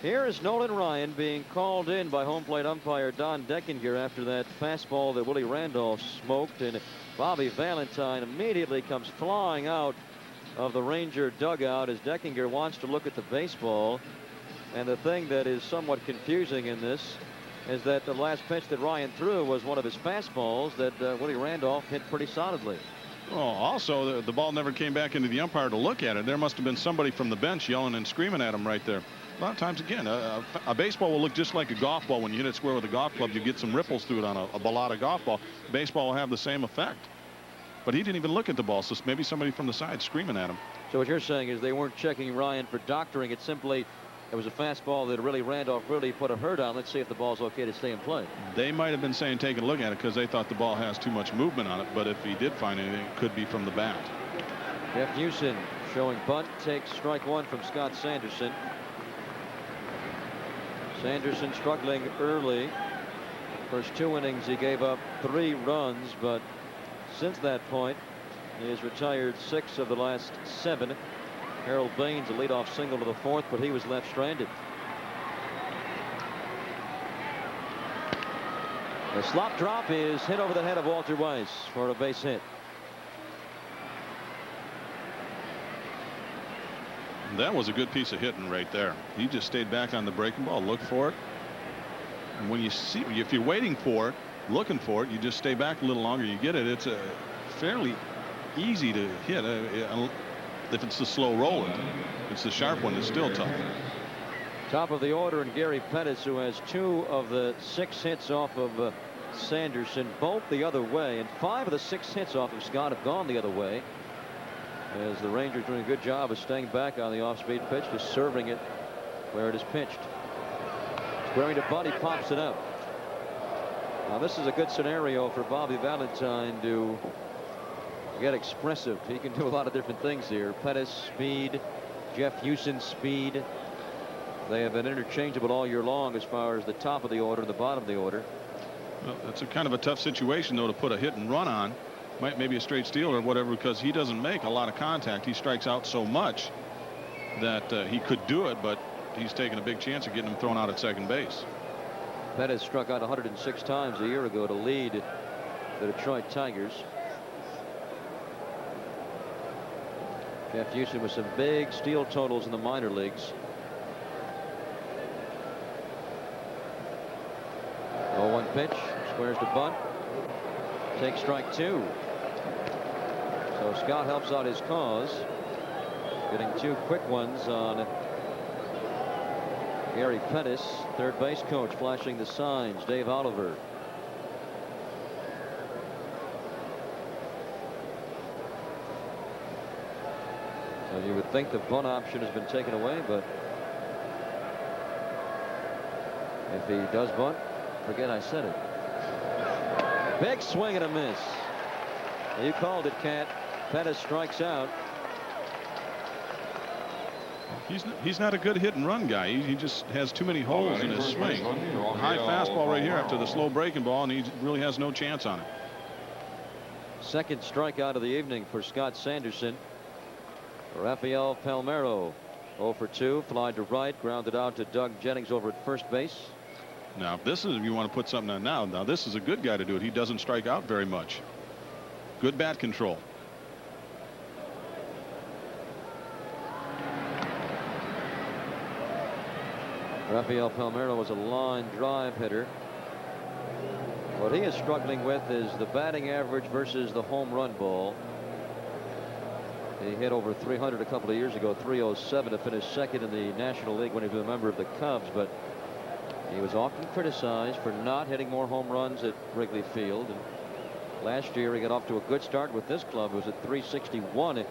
here is Nolan Ryan being called in by home plate umpire Don Deckinger after that fastball that Willie Randolph smoked. And Bobby Valentine immediately comes flying out of the Ranger dugout as Deckinger wants to look at the baseball. And the thing that is somewhat confusing in this is that the last pitch that Ryan threw was one of his fastballs that Willie Randolph hit pretty solidly. Well, also, the ball never came back into the umpire to look at it. There must have been somebody from the bench yelling and screaming at him right there. A lot of times, again, a baseball will look just like a golf ball. When you hit it square with a golf club, you get some ripples through it on a ballada golf ball. Baseball will have the same effect. But he didn't even look at the ball, so maybe somebody from the side screaming at him. So what you're saying is they weren't checking Ryan for doctoring. It simply, it was a fastball that really Randolph really put a hurt on. Let's see if the ball's okay to stay in play. They might have been saying take a look at it because they thought the ball has too much movement on it. But if he did find anything, it could be from the bat. Jeff Houston showing bunt, takes strike one from Scott Sanderson. Sanderson struggling early. First 2 innings he gave up 3 runs, but since that point he has retired 6 of the last 7. Harold Baines a leadoff single to the 4th, but he was left stranded. The slop drop is hit over the head of Walter Weiss for a base hit. That was a good piece of hitting right there. He just stayed back on the breaking ball, looked for it. And when you see, if you're waiting for it, looking for it, you just stay back a little longer. You get it. It's a fairly easy to hit. If it's the slow roller, it's the sharp one that's still tough. Top of the order, and Gary Pettis, who has 2 of the 6 hits off of Sanderson, both the other way, and 5 of the 6 hits off of Scott have gone the other way, as the Rangers doing a good job of staying back on the off-speed pitch, just serving it where it is pitched. Squaring to bunt, he pops it up. Now this is a good scenario for Bobby Valentine to get expressive. He can do a lot of different things here. Pettis speed, Jeff Houston speed. They have been interchangeable all year long as far as the top of the order and the bottom of the order. Well, that's a kind of a tough situation though to put a hit and run on. Maybe a straight steal or whatever, because he doesn't make a lot of contact. He strikes out so much that he could do it, but he's taking a big chance of getting him thrown out at second base. Pettis struck out 106 times a year ago to lead the Detroit Tigers. Jeff Houston with some big steal totals in the minor leagues. 0-1 pitch, squares to bunt, takes strike 2. So Scott helps out his cause, getting 2 quick ones on Gary Pettis. Third base coach flashing the signs, Dave Oliver. So you would think the bunt option has been taken away, but if he does bunt, forget I said it. Big swing and a miss. You called it, Cat. Pettis strikes out. He's not a good hit and run guy. He just has too many holes in his swing. High fastball right here after the slow breaking ball, and he really has no chance on it. Second strikeout of the evening for Scott Sanderson. Rafael Palmeiro 0 for 2, fly to right, grounded out to Doug Jennings over at first base. Now if you want to put something on now this is a good guy to do it. He doesn't strike out very much. Good bat control. Rafael Palmeiro was a line drive hitter. What he is struggling with is the batting average versus the home run ball. He hit over 300 a couple of years ago, 307 to finish second in the National League when he was a member of the Cubs, but he was often criticized for not hitting more home runs at Wrigley Field. And last year he got off to a good start with this club. It was at 361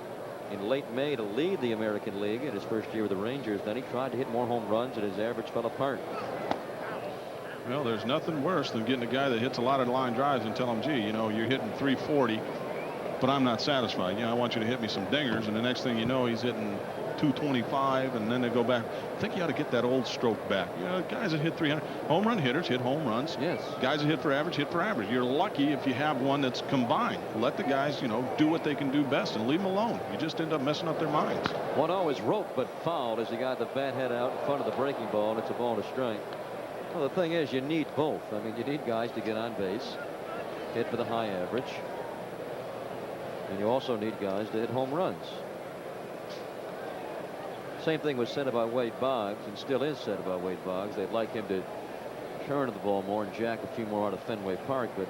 in late May to lead the American League in his first year with the Rangers. Then he tried to hit more home runs and his average fell apart. Well, there's nothing worse than getting a guy that hits a lot of line drives and tell him, gee, you know, you're hitting 340, but I'm not satisfied. You know, I want you to hit me some dingers. And the next thing you know, he's hitting 225, and then they go back. I think you ought to get that old stroke back. You know, guys that hit 300, home run hitters hit home runs. Yes. Guys that hit for average. You're lucky if you have one that's combined. Let the guys, you know, do what they can do best and leave them alone. You just end up messing up their minds. 1-0 is roped but fouled as he got the bat head out in front of the breaking ball, and it's a ball to strike. Well, the thing is, you need both. I mean, you need guys to get on base, hit for the high average, and you also need guys to hit home runs. Same thing was said about Wade Boggs, and still is said about Wade Boggs. They'd like him to turn the ball more and jack a few more out of Fenway Park, but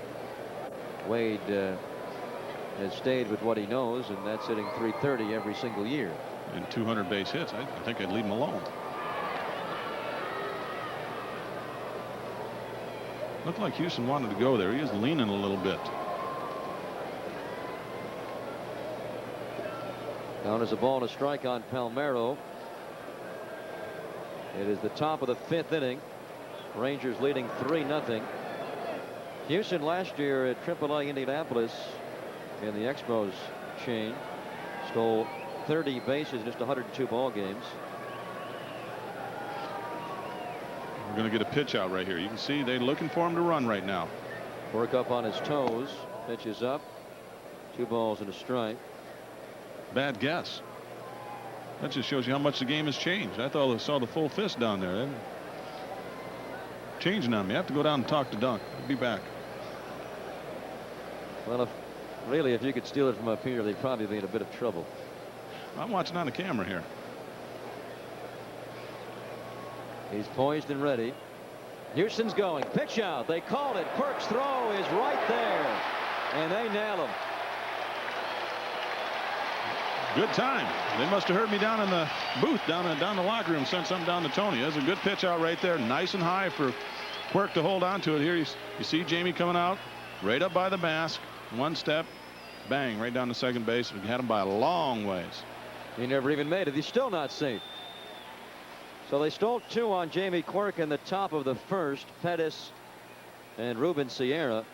Wade has stayed with what he knows, and that's hitting .330 every single year. And 200 base hits. I think I'd leave him alone. Looked like Houston wanted to go there. He is leaning a little bit. Down as a ball and a strike on Palmeiro. It is the top of the 5th inning. Rangers leading 3-0. Houston last year at AAA Indianapolis in the Expos chain stole 30 bases in just 102 ball games. We're going to get a pitch out right here. You can see they're looking for him to run right now. Work up on his toes. Pitches up. 2 balls and a strike. Bad guess. That just shows you how much the game has changed. I thought I saw the full fist down there. They're changing on me. I have to go down and talk to Dunk. I'll be back. Well, if you could steal it from up here, they'd probably be in a bit of trouble. I'm watching on the camera here. He's poised and ready. Houston's going. Pitch out. They called it. Quirk's throw is right there. And they nail him. Good time. They must have heard me down in the booth, down the locker room, sent something down to Tony. That's a good pitch out right there. Nice and high for Quirk to hold on to it. Here you see Jamie coming out right up by the mask. One step. Bang. Right down to second base. We had him by a long ways. He never even made it. He's still not safe. So they stole 2 on Jamie Quirk in the top of the 1st. Pettis and Ruben Sierra.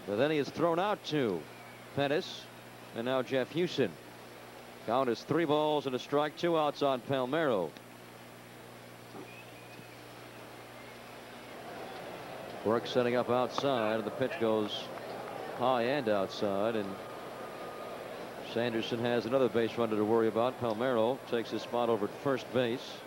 But then he has thrown out 2. Pettis and now Jeff Houston. Count is 3 balls and a strike. 2 outs on Palmeiro. Quirk setting up outside, and the pitch goes high and outside, and Sanderson has another base runner to worry about. Palmeiro takes his spot over at first base.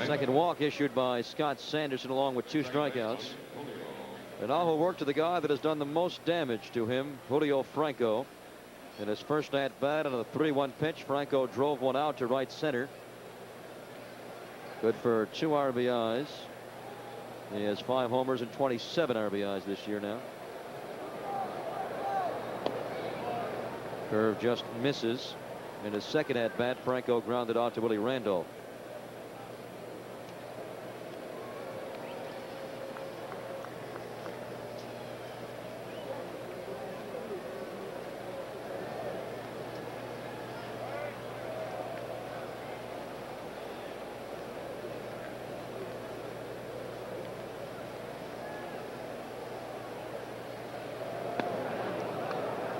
Second walk issued by Scott Sanderson along with 2 strikeouts. And now he'll work to the guy that has done the most damage to him, Julio Franco. In his first at bat on a 3-1 pitch, Franco drove one out to right center. Good for 2 RBIs. He has 5 homers and 27 RBIs this year now. Curve just misses. In his second at bat, Franco grounded out to Willie Randolph.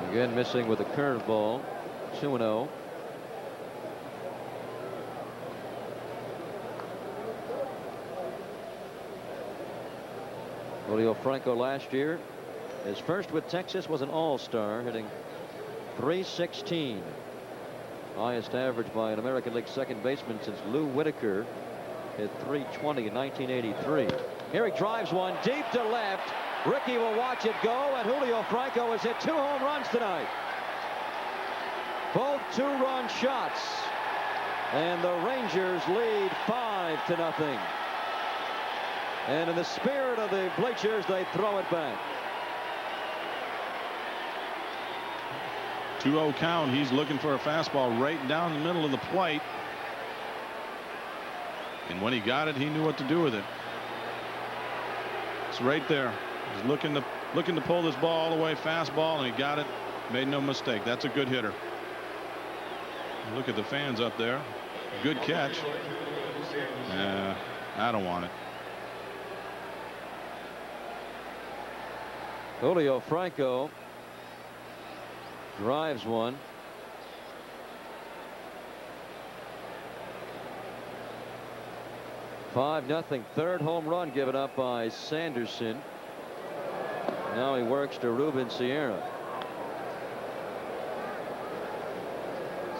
Again missing with a curveball. 2-0. Julio Franco last year, his first with Texas, was an all-star, hitting .316. Highest average by an American League second baseman since Lou Whitaker hit .320 in 1983. Here he drives one deep to left. Ricky will watch it go, and Julio Franco has hit 2 home runs tonight. Both 2-run shots. And the Rangers lead 5-0. And in the spirit of the bleachers, they throw it back. 2-0 count. He's looking for a fastball right down the middle of the plate. And when he got it, he knew what to do with it. It's right there. He's looking to pull this ball all the way, fastball, and he got it. Made no mistake. That's a good hitter. Look at the fans up there. Good catch. I don't want it. Julio Franco drives one. .5-0. Third home run given up by Sanderson. Now he works to Ruben Sierra.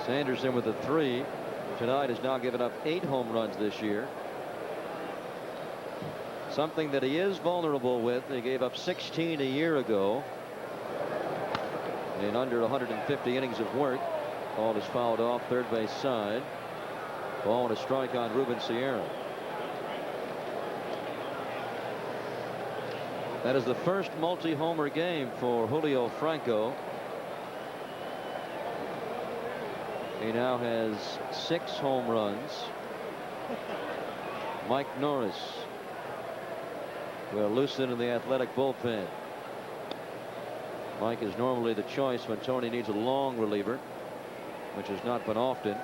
Sanderson with a 3 tonight has now given up 8 home runs this year. Something that he is vulnerable with. He gave up 16 a year ago in under 150 innings of work. Ball is fouled off third base side. Ball and a strike on Ruben Sierra. That is the first multi-homer game for Julio Franco. He now has 6 home runs. Mike Norris will loosen in the Athletic bullpen. Mike is normally the choice when Tony needs a long reliever, which has not been often.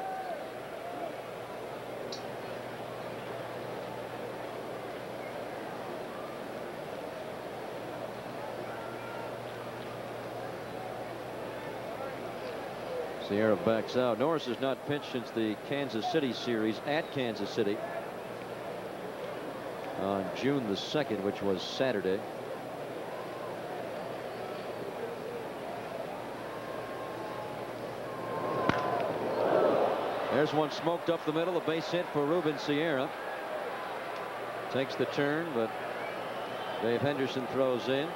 Sierra backs out. Norris has not pitched since the Kansas City series at Kansas City on June the 2nd, which was Saturday. There's one smoked up the middle, a base hit for Ruben Sierra. Takes the turn, but Dave Henderson throws in.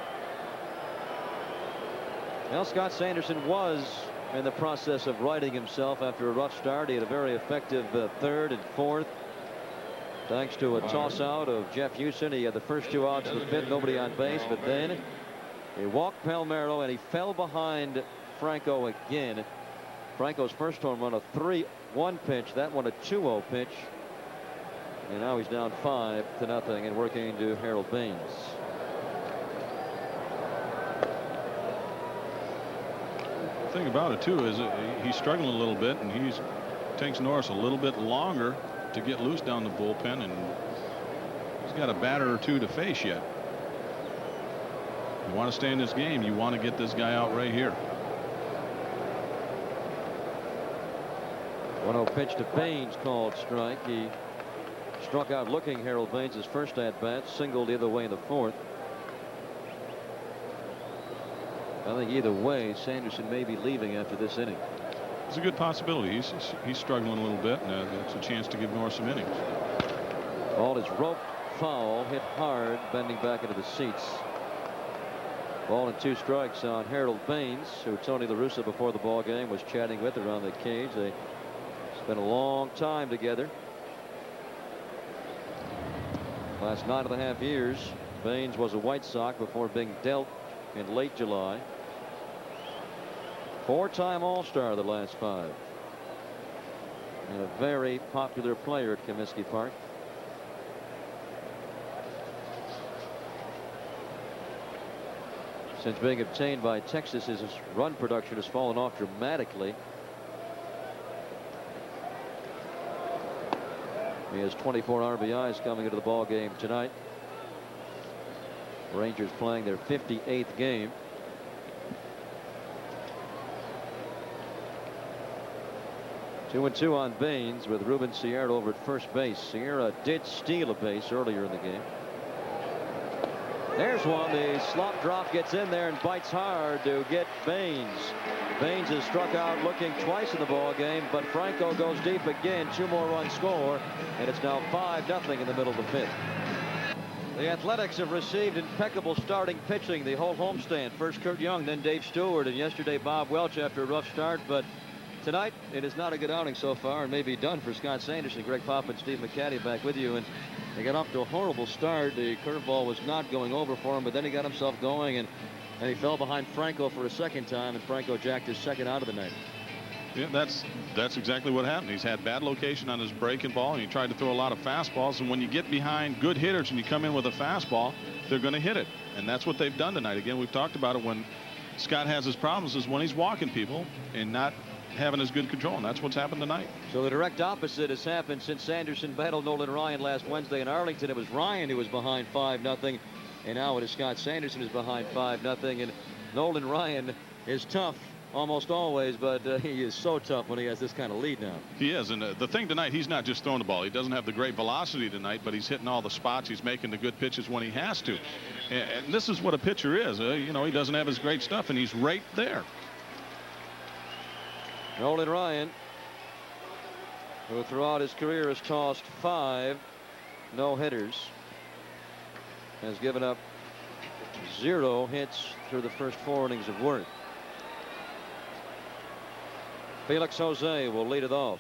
Well, Scott Sanderson was in the process of righting himself after a rough start. He had a very effective 3rd and 4th. Thanks to a toss out of Jeff Houston. He had the first 2 outs of the 5th, nobody on base, but then he walked Palmeiro and he fell behind Franco again. Franco's first home run, a 3-1 pitch, that one a 2-0 pitch. And now he's down 5-0 and working to Harold Baines. The thing about it too is he's struggling a little bit, and takes Norris a little bit longer to get loose down the bullpen, and he's got a batter or 2 to face yet. You want to stay in this game, you want to get this guy out right here. 1-0 pitch to Baines, called strike. He struck out looking Harold Baines his first at bat, singled the other way in the 4th. I think either way, Sanderson may be leaving after this inning. It's a good possibility. He's struggling a little bit, and it's a chance to give Norris some innings. Ball is roped foul, hit hard, bending back into the seats. Ball and 2 strikes on Harold Baines, who Tony La Russa before the ball game was chatting with around the cage. They spent a long time together. Last 9.5 years, Baines was a White Sox before being dealt in late July. 4-time All-Star the last 5. And a very popular player at Comiskey Park. Since being obtained by Texas, his run production has fallen off dramatically. He has 24 RBIs coming into the ball game tonight. Rangers playing their 58th game. Two and 2 on Baines with Ruben Sierra over at first base. Sierra did steal a base earlier in the game. There's one. The slop drop gets in there and bites hard to get Baines. Baines has struck out looking twice in the ball game, but Franco goes deep again. 2 more runs score, and it's now 5-0 in the middle of the 5th. The Athletics have received impeccable starting pitching the whole homestand. First Kurt Young, then Dave Stewart, and yesterday Bob Welch after a rough start. But tonight it is not a good outing so far, and may be done for Scott Sanderson. Greg Pop and Steve McCaddy back with you. And they got off to a horrible start. The curveball was not going over for him, but then he got himself going, and he fell behind Franco for a second time, and Franco jacked his second out of the night. Yeah, that's exactly what happened. He's had bad location on his breaking ball, and he tried to throw a lot of fastballs. And when you get behind good hitters and you come in with a fastball, they're going to hit it. And that's what they've done tonight. Again, we've talked about it. When Scott has his problems is when he's walking people and not having as good control, and that's what's happened tonight. So the direct opposite has happened since Sanderson battled Nolan Ryan last Wednesday in Arlington. It was Ryan who was behind 5-0, and now it is Scott Sanderson who's behind 5-0. And Nolan Ryan is tough almost always, but he is so tough when he has this kind of lead now. He is, and the thing tonight, he's not just throwing the ball. He doesn't have the great velocity tonight, but he's hitting all the spots. He's making the good pitches when he has to. And this is what a pitcher is. You know, he doesn't have his great stuff, and he's right there. Nolan Ryan, who throughout his career has tossed 5 no-hitters, has given up 0 hits through the first 4 innings of work. Felix Jose will lead it off.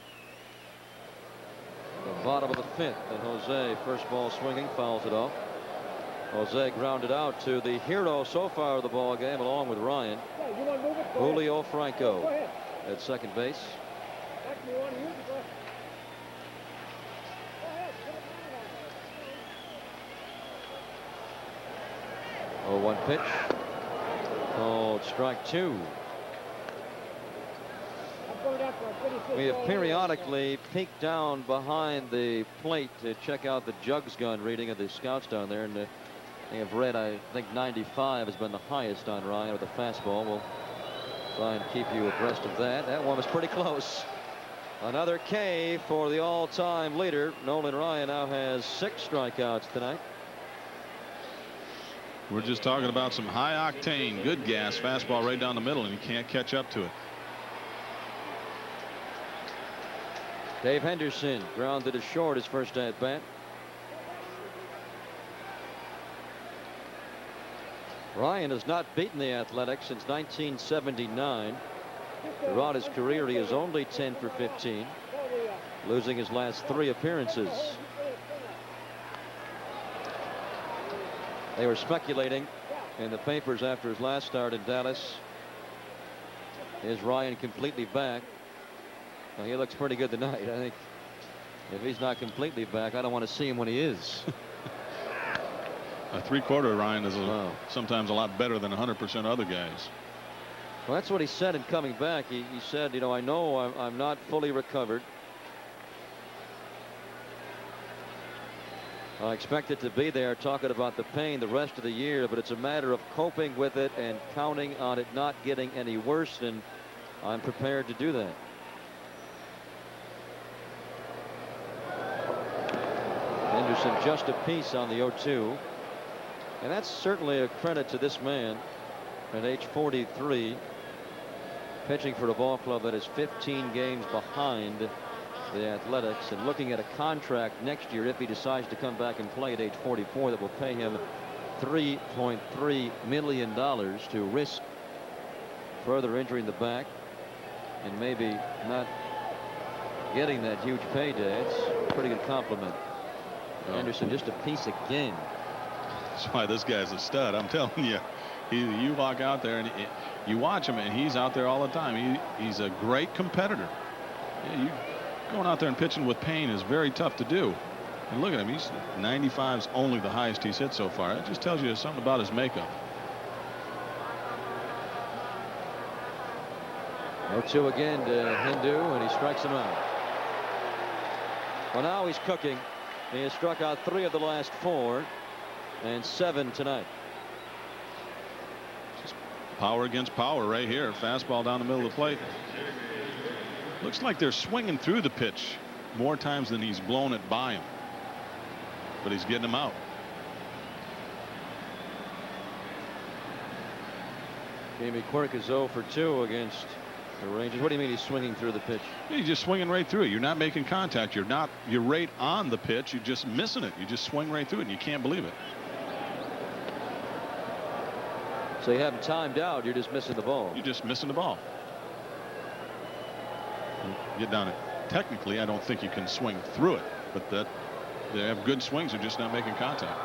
The bottom of the 5th, and Jose, first ball swinging, fouls it off. Jose grounded out to the hero so far of the ball game, along with Ryan. Julio Franco at second base. 0-1 pitch. Called strike 2. We have periodically peeked down behind the plate to check out the jugs gun reading of the scouts down there, and they have read, I think 95 has been the highest on Ryan with the fastball. We'll try and keep you abreast of that. That one was pretty close. Another K for the all-time leader. Nolan Ryan now has 6 strikeouts tonight. We're just talking about some high octane, good gas fastball right down the middle, and you can't catch up to it. Dave Henderson grounded to short his first at bat. Ryan has not beaten the Athletics since 1979. Throughout his career, he is only 10 for 15, losing his last 3 appearances. They were speculating in the papers after his last start in Dallas. Is Ryan completely back? Well, he looks pretty good tonight. I think if he's not completely back, I don't want to see him when he is. A 3/4 Ryan is sometimes a lot better than 100% other guys. Well, that's what he said in coming back. He said, you know, I know I'm not fully recovered. I expect it to be there, talking about the pain the rest of the year, but it's a matter of coping with it and counting on it not getting any worse, and I'm prepared to do that. Henderson just a piece on the 0-2. And that's certainly a credit to this man at age 43, pitching for a ball club that is 15 games behind the Athletics, and looking at a contract next year, if he decides to come back and play at age 44, that will pay him $3.3 million to risk further injuring the back and maybe not getting that huge payday. It's a pretty good compliment. Anderson just a piece again. That's why this guy's a stud. I'm telling you, you walk out there and you watch him, and he's out there all the time. He's a great competitor. Yeah, going out there and pitching with pain is very tough to do. And look at him. He's 95's only the highest he's hit so far. It just tells you something about his makeup. 0-2 again to Hindu, and he strikes him out. Well, now he's cooking. He has struck out 3 of the last 4 and 7 tonight. Just power against power right here. Fastball down the middle of the plate. Looks like they're swinging through the pitch more times than he's blown it by him. But he's getting them out. Jamie Quirk is 0 for 2 against the Rangers. What do you mean he's swinging through the pitch? He's just swinging right through it. You're not making contact. You're right on the pitch. You're just missing it. You just swing right through it, and you can't believe it. So you haven't timed out. You're just missing the ball. You're just missing the ball. Get down it. Technically, I don't think you can swing through it, but they have good swings. They're just not making contact.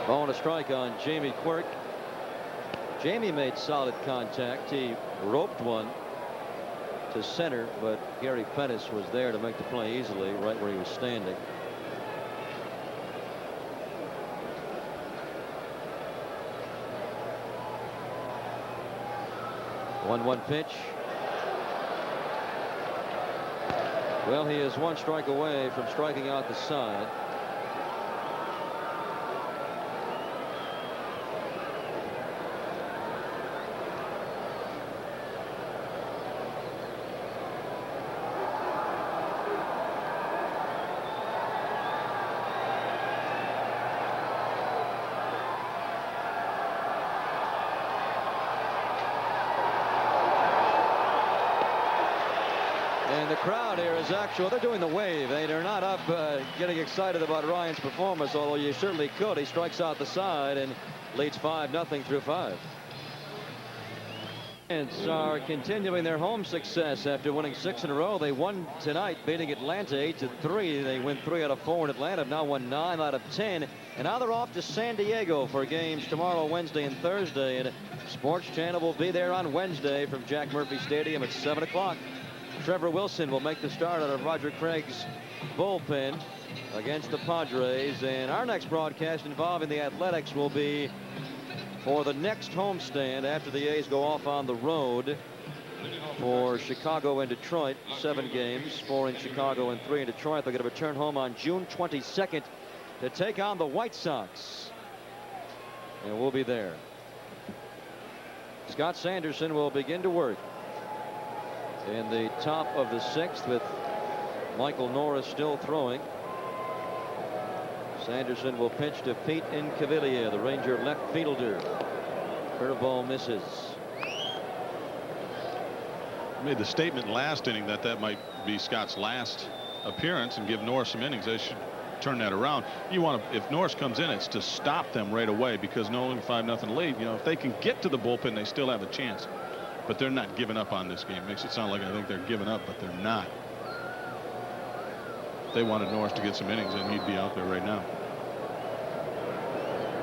Ball and a strike on Jamie Quirk. Jamie made solid contact. He roped one to center, but Gary Pettis was there to make the play easily right where he was standing. One pitch. Well, he is 1 strike away from striking out the side. Crowd here is actual. They're doing the wave. They're not up getting excited about Ryan's performance, although you certainly could. He strikes out the side and leads 5-0 through 5. Giants are continuing their home success after winning 6 in a row. They won tonight, beating Atlanta 8-3. They win 3 out of 4 in Atlanta, have now won 9 out of 10. And now they're off to San Diego for games tomorrow, Wednesday, and Thursday. And Sports Channel will be there on Wednesday from Jack Murphy Stadium at 7 o'clock. Trevor Wilson will make the start out of Roger Craig's bullpen against the Padres. And our next broadcast involving the Athletics will be for the next homestand after the A's go off on the road for Chicago and Detroit. 7 games, 4 in Chicago and 3 in Detroit. They're going to return home on June 22nd to take on the White Sox. And we'll be there. Scott Sanderson will begin to work in the top of the 6th with Michael Norris still throwing. Sanderson will pitch to Pete Incaviglia, the Ranger left fielder. Curveball misses. Made the statement last inning that that might be Scott's last appearance and give Norris some innings. They should turn that around. You want to, if Norris comes in, it's to stop them right away, because Nolan 5-0 lead. You know, if they can get to the bullpen, they still have a chance. But they're not giving up on this game. Makes it sound like I think they're giving up, but they're not. If they wanted Norris to get some innings, then he'd be out there right now.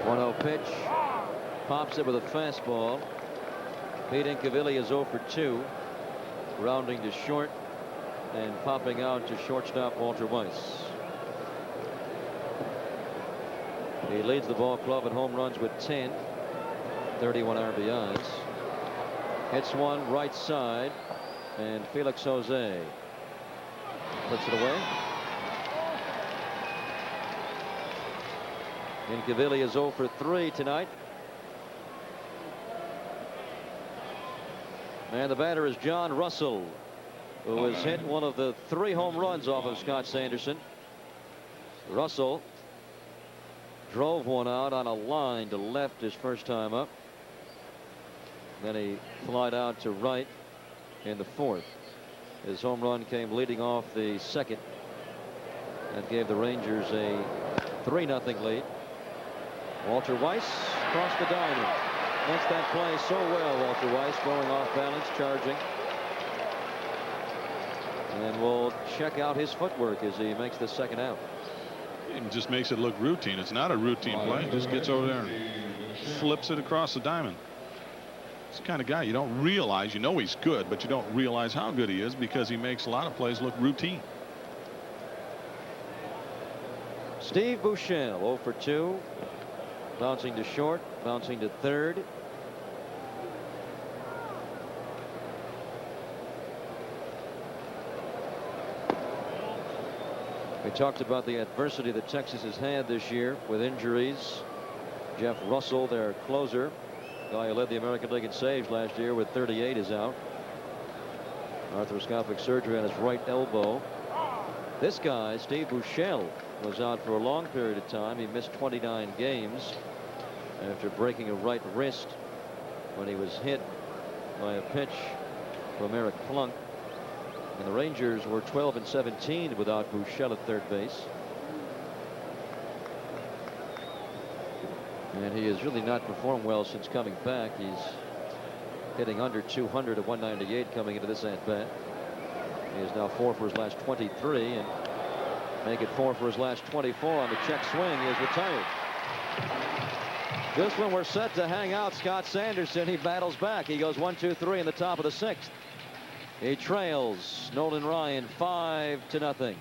1-0 pitch. Pops it with a fastball. Pete Incaviglia is 0 for 2. Rounding to short and popping out to shortstop Walter Weiss. He leads the ball club in home runs with 10. 31 RBIs. Hits one right side, and Felix Jose puts it away. Incaviglia is 0 for 3 tonight. And the batter is John Russell, who has hit one of the 3 home runs off of Scott Sanderson. Russell drove one out on a line to left his first time up. Then he flied out to right in the 4th. His home run came leading off the 2nd. That gave the Rangers a 3-0 lead. Walter Weiss across the diamond. Makes that play so well, Walter Weiss, going off balance, charging. And we'll check out his footwork as he makes the 2nd out. It just makes it look routine. It's not a routine play. He just gets over there and flips it across the diamond. It's the kind of guy you don't realize. You know he's good, but you don't realize how good he is because he makes a lot of plays look routine. Steve Buechele 0 for 2. Bouncing to short, bouncing to 3rd. We talked about the adversity that Texas has had this year with injuries. Jeff Russell, their closer, guy who led the American League in saves last year with 38, is out. Arthroscopic surgery on his right elbow. This guy, Steve Buechele, was out for a long period of time. He missed 29 games after breaking a right wrist when he was hit by a pitch from Eric Plunk. And the Rangers were 12-17 without Buechele at 3rd base. And he has really not performed well since coming back. He's hitting under 200 at 198 coming into this at bat. He is now 4 for his last 23 and make it 4 for his last 24 on the check swing. He is retired. Just when we're set to hang out Scott Sanderson, he battles back. He goes 1-2-3 in the top of the 6th. He trails Nolan Ryan 5-0.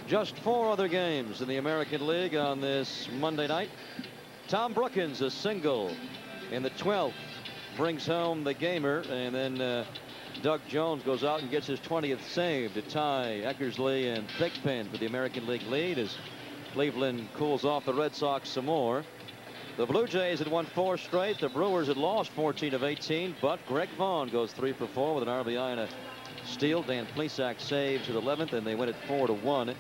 Just 4 other games in the American League on this Monday night. Tom Brookins, a single in the 12th, brings home the gamer, and then Doug Jones goes out and gets his 20th save to tie Eckersley and Thigpen for the American League lead as Cleveland cools off the Red Sox some more. The Blue Jays had won 4 straight. The Brewers had lost 14 of 18, but Greg Vaughn goes 3 for 4 with an RBI and a steal. Dan Plesac saves at 11th, and they win it 4-1.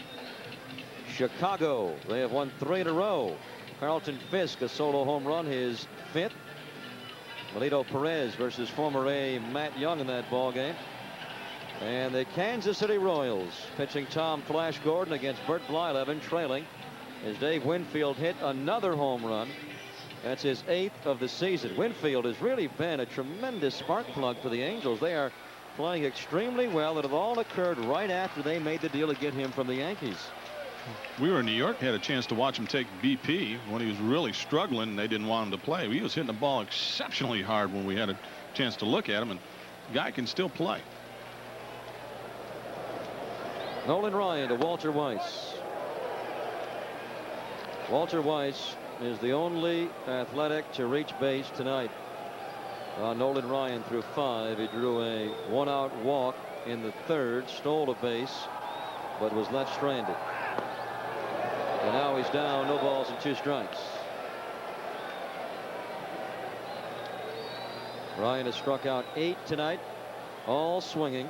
Chicago, they have won 3 in a row. Carlton Fisk, a solo home run, his 5th. Melito Perez versus former A Matt Young in that ball game. And the Kansas City Royals pitching Tom Flash Gordon against Bert Blyleven, trailing as Dave Winfield hit another home run That's his 8th of the season. Winfield has really been a tremendous spark plug for the Angels. They are playing extremely well. It all occurred right after they made the deal to get him from the Yankees. We were in New York, had a chance to watch him take BP when he was really struggling and they didn't want him to play. He was hitting the ball exceptionally hard when we had a chance to look at him, and the guy can still play. Nolan Ryan to Walter Weiss. Walter Weiss is the only Athletic to reach base tonight. Nolan Ryan threw 5. He drew a 1-out walk in the 3rd, stole a base, but was left stranded. And now he's down, no balls and 2 strikes. Ryan has struck out 8 tonight, all swinging,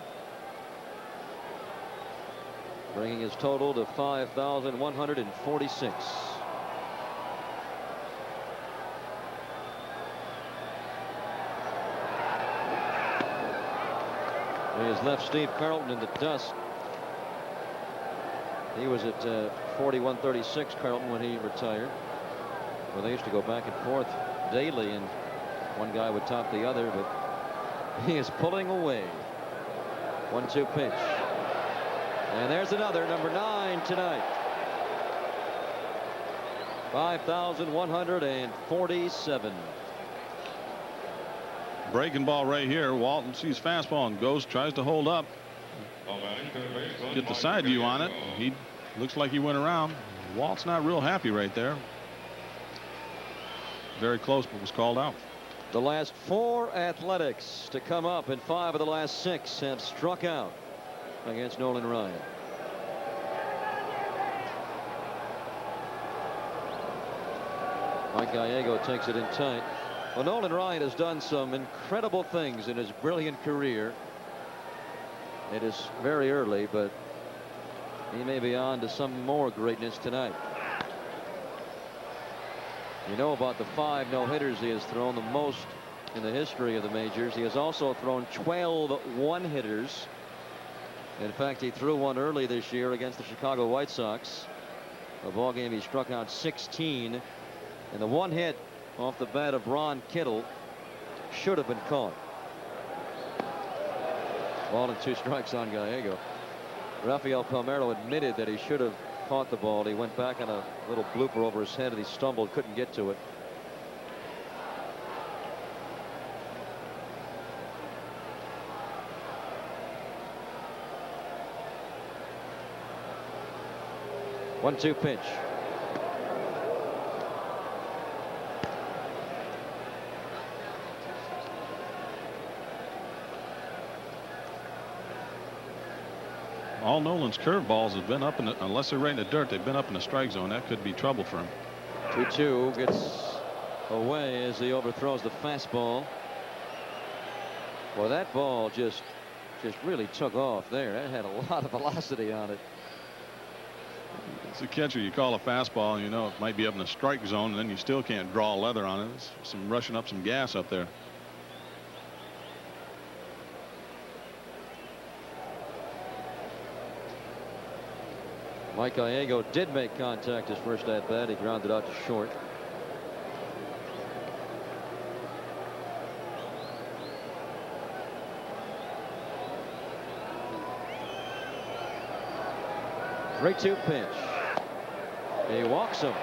bringing his total to 5,146. He has left Steve Carlton in the dust. He was at 41-36, Carlton, when he retired. Well, they used to go back and forth daily, and one guy would top the other, but he is pulling away. 1-2 pitch. And there's another, number 9 tonight. 5,147. Breaking ball right here. Walton sees fastball and goes, tries to hold up. Get the side view on it. He looks like he went around. Walt's not real happy right there. Very close, but was called out. The last 4 Athletics to come up, and 5 of the last 6 have struck out against Nolan Ryan. Mike Gallego takes it in tight. Well, Nolan Ryan has done some incredible things in his brilliant career. It is very early, but he may be on to some more greatness tonight. You know about the 5 no-hitters he has thrown, the most in the history of the majors. He has also thrown 12 one-hitters. In fact, he threw one early this year against the Chicago White Sox, a ball game he struck out 16, and the one hit off the bat of Ron Kittle should have been caught. Ball and 2 strikes on Gallego. Rafael Palmeiro admitted that he should have caught the ball. He went back on a little blooper over his head and he stumbled, couldn't get to it. One-two pitch. All Nolan's curveballs have been up in the, unless they're right in the dirt, they've been up in the strike zone. That could be trouble for him. 2-2 gets away as he overthrows the fastball. Well, that ball just really took off there. That had a lot of velocity on it. It's a catcher. You call a fastball, and you know it might be up in the strike zone, and then you still can't draw leather on it. It's some rushing up some gas up there. Mike Gallego did make contact his first at bat. He grounded out to short. Three-two pitch. He walks him.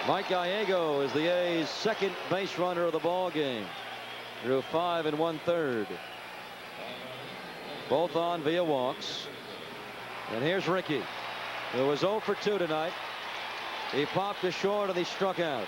Mike Gallego is the A's second base runner of the ball game. Drew 5 1/3. Both on via walks. And here's Ricky, who was 0 for 2 tonight. He popped to short and he struck out.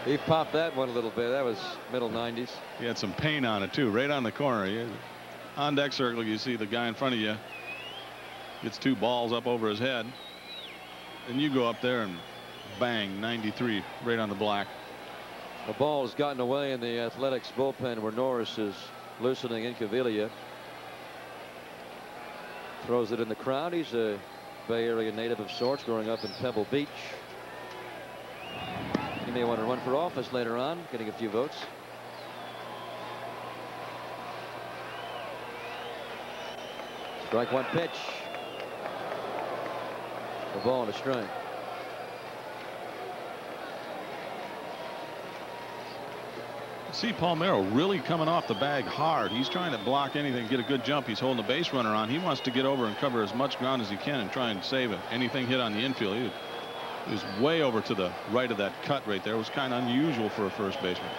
He popped that one a little bit. That was middle 90s. He had some pain on it too, right on the corner. On deck circle, you see the guy in front of you gets 2 balls up over his head, and you go up there and bang, 93 right on the black. The ball has gotten away in the Athletics bullpen where Norris is loosening Incaviglia. Throws it in the crowd. He's a Bay Area native of sorts, growing up in Pebble Beach. He may want to run for office later on, getting a few votes. Strike one pitch. The ball and a strike. See Palmeiro really coming off the bag hard. He's trying to block anything, get a good jump. He's holding the base runner on. He wants to get over and cover as much ground as he can and try and save it. Anything hit on the infield. He was way over to the right of that cut right there. It was kind of unusual for a first baseman.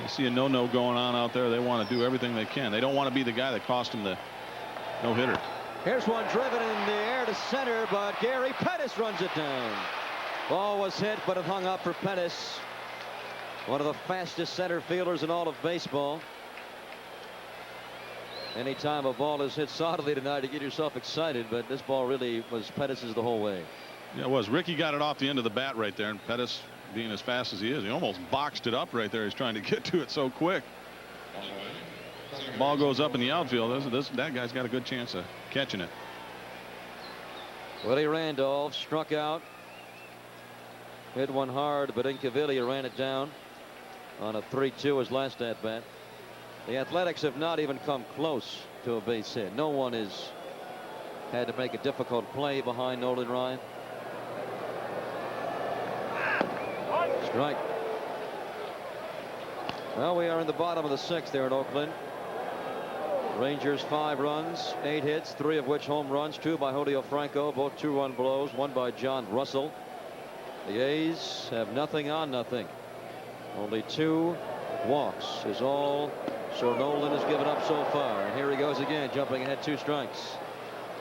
You see a no-no going on out there. They want to do everything they can. They don't want to be the guy that cost him the no-hitter. Here's one driven in the air to center, but Gary Pettis runs it down. Ball was hit, but it hung up for Pettis. One of the fastest center fielders in all of baseball. Anytime a ball is hit solidly tonight, to get yourself excited, but this ball really was Pettis's the whole way. Yeah, it was. Ricky got it off the end of the bat right there, and Pettis, being as fast as he is, he almost boxed it up right there. He's trying to get to it so quick. Ball goes up in the outfield. That guy's got a good chance of catching it. Willie Randolph struck out. Hit one hard, but Incaviglia ran it down on a 3-2 his last at bat. The Athletics have not even come close to a base hit. No one has had to make a difficult play behind Nolan Ryan. Strike. Well, we are in the bottom of the 6th there in Oakland. Rangers 5 runs, 8 hits, 3 of which home runs, 2 by Julio Franco, both 2-run blows, 1 by John Russell. The A's have nothing on nothing. Only 2 walks is all Sir Nolan has given up so far. And here he goes again, jumping ahead 2 strikes.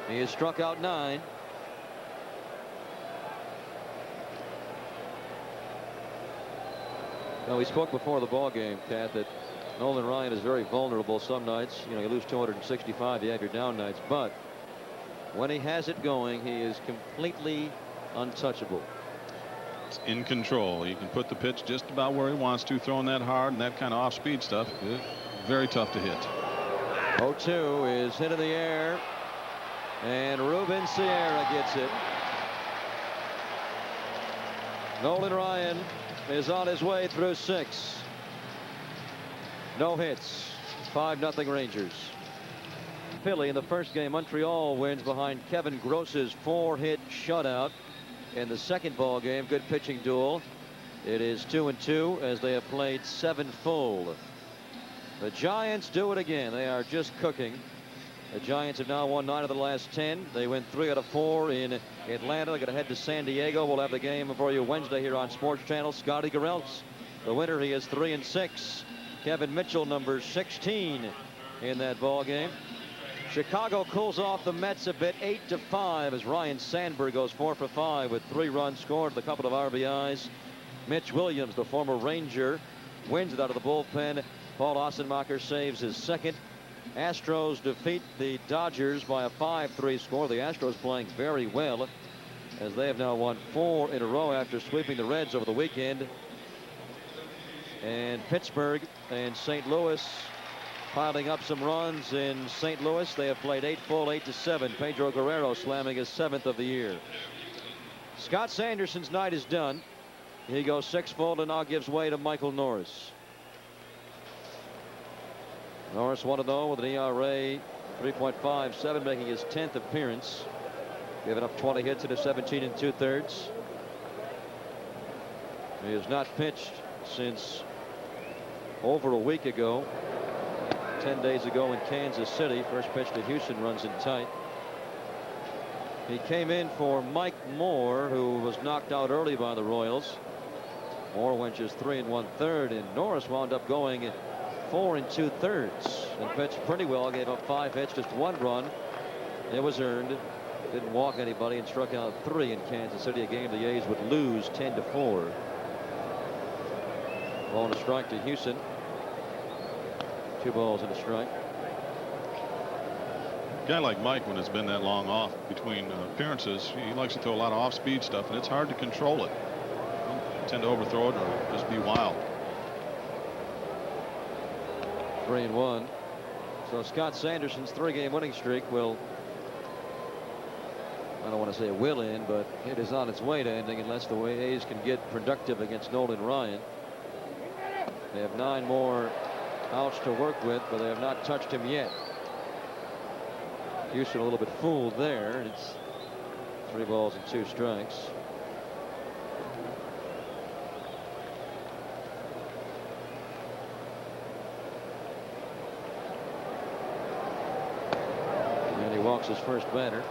He has struck out 9. Now, we spoke before the ball game, Cat, that Nolan Ryan is very vulnerable some nights. You know, you lose 265, you have your down nights. But when he has it going, he is completely untouchable. In control. He can put the pitch just about where he wants to, throwing that hard and that kind of off-speed stuff. Very tough to hit. 0-2 is hit in the air, and Ruben Sierra gets it. Nolan Ryan is on his way through 6. No hits. 5-0 Rangers. Philly in the first game. Montreal wins behind Kevin Gross's 4-hit shutout. In the second ball game, good pitching duel. It is 2-2 as they have played 7 full. The Giants do it again. They are just cooking. The Giants have now won 9 of the last 10. They win 3 out of 4 in Atlanta. They're going to head to San Diego. We'll have the game for you Wednesday here on Sports Channel. Scotty Garrelts, the winner. He is 3-6. Kevin Mitchell, number 16 in that ball game. Chicago cools off the Mets a bit, 8-5, as Ryan Sandberg goes 4 for 5 with 3 runs scored, a couple of RBIs. Mitch Williams, the former Ranger, wins it out of the bullpen. Paul Ossenmacher saves his second. Astros defeat the Dodgers by a 5-3 score. The Astros playing very well, as they have now won 4 in a row after sweeping the Reds over the weekend. And Pittsburgh and St. Louis piling up some runs in St. Louis. They have played 8 full, 8-7. Pedro Guerrero slamming his 7th of the year. Scott Sanderson's night is done. He goes 6 full and now gives way to Michael Norris. Norris 1-0 with an ERA 3.57, making his 10th appearance. Giving up 20 hits in a 17 2/3. He has not pitched since over a week ago. 10 days ago in Kansas City. First pitch to Houston, runs in tight. He came in for Mike Moore, who was knocked out early by the Royals. Moore went just 3 1/3, and Norris wound up going 4 2/3 and pitched pretty well. Gave up 5 hits, just 1 run. It was earned. Didn't walk anybody and struck out 3 in Kansas City, a game the A's would lose 10-4. Ball and a strike to Houston. 2 balls and a strike. A guy like Mike, when it's been that long off between appearances, he likes to throw a lot of off-speed stuff, and it's hard to control it. tend to overthrow it or just be wild. 3-1. So Scott Sanderson's 3-game winning streak will, I don't want to say it will end, but it is on its way to ending unless the A's can get productive against Nolan Ryan. They have 9 more outs to work with, but they have not touched him yet. Houston a little bit fooled there, and it's 3 balls and 2 strikes. And he walks his first batter.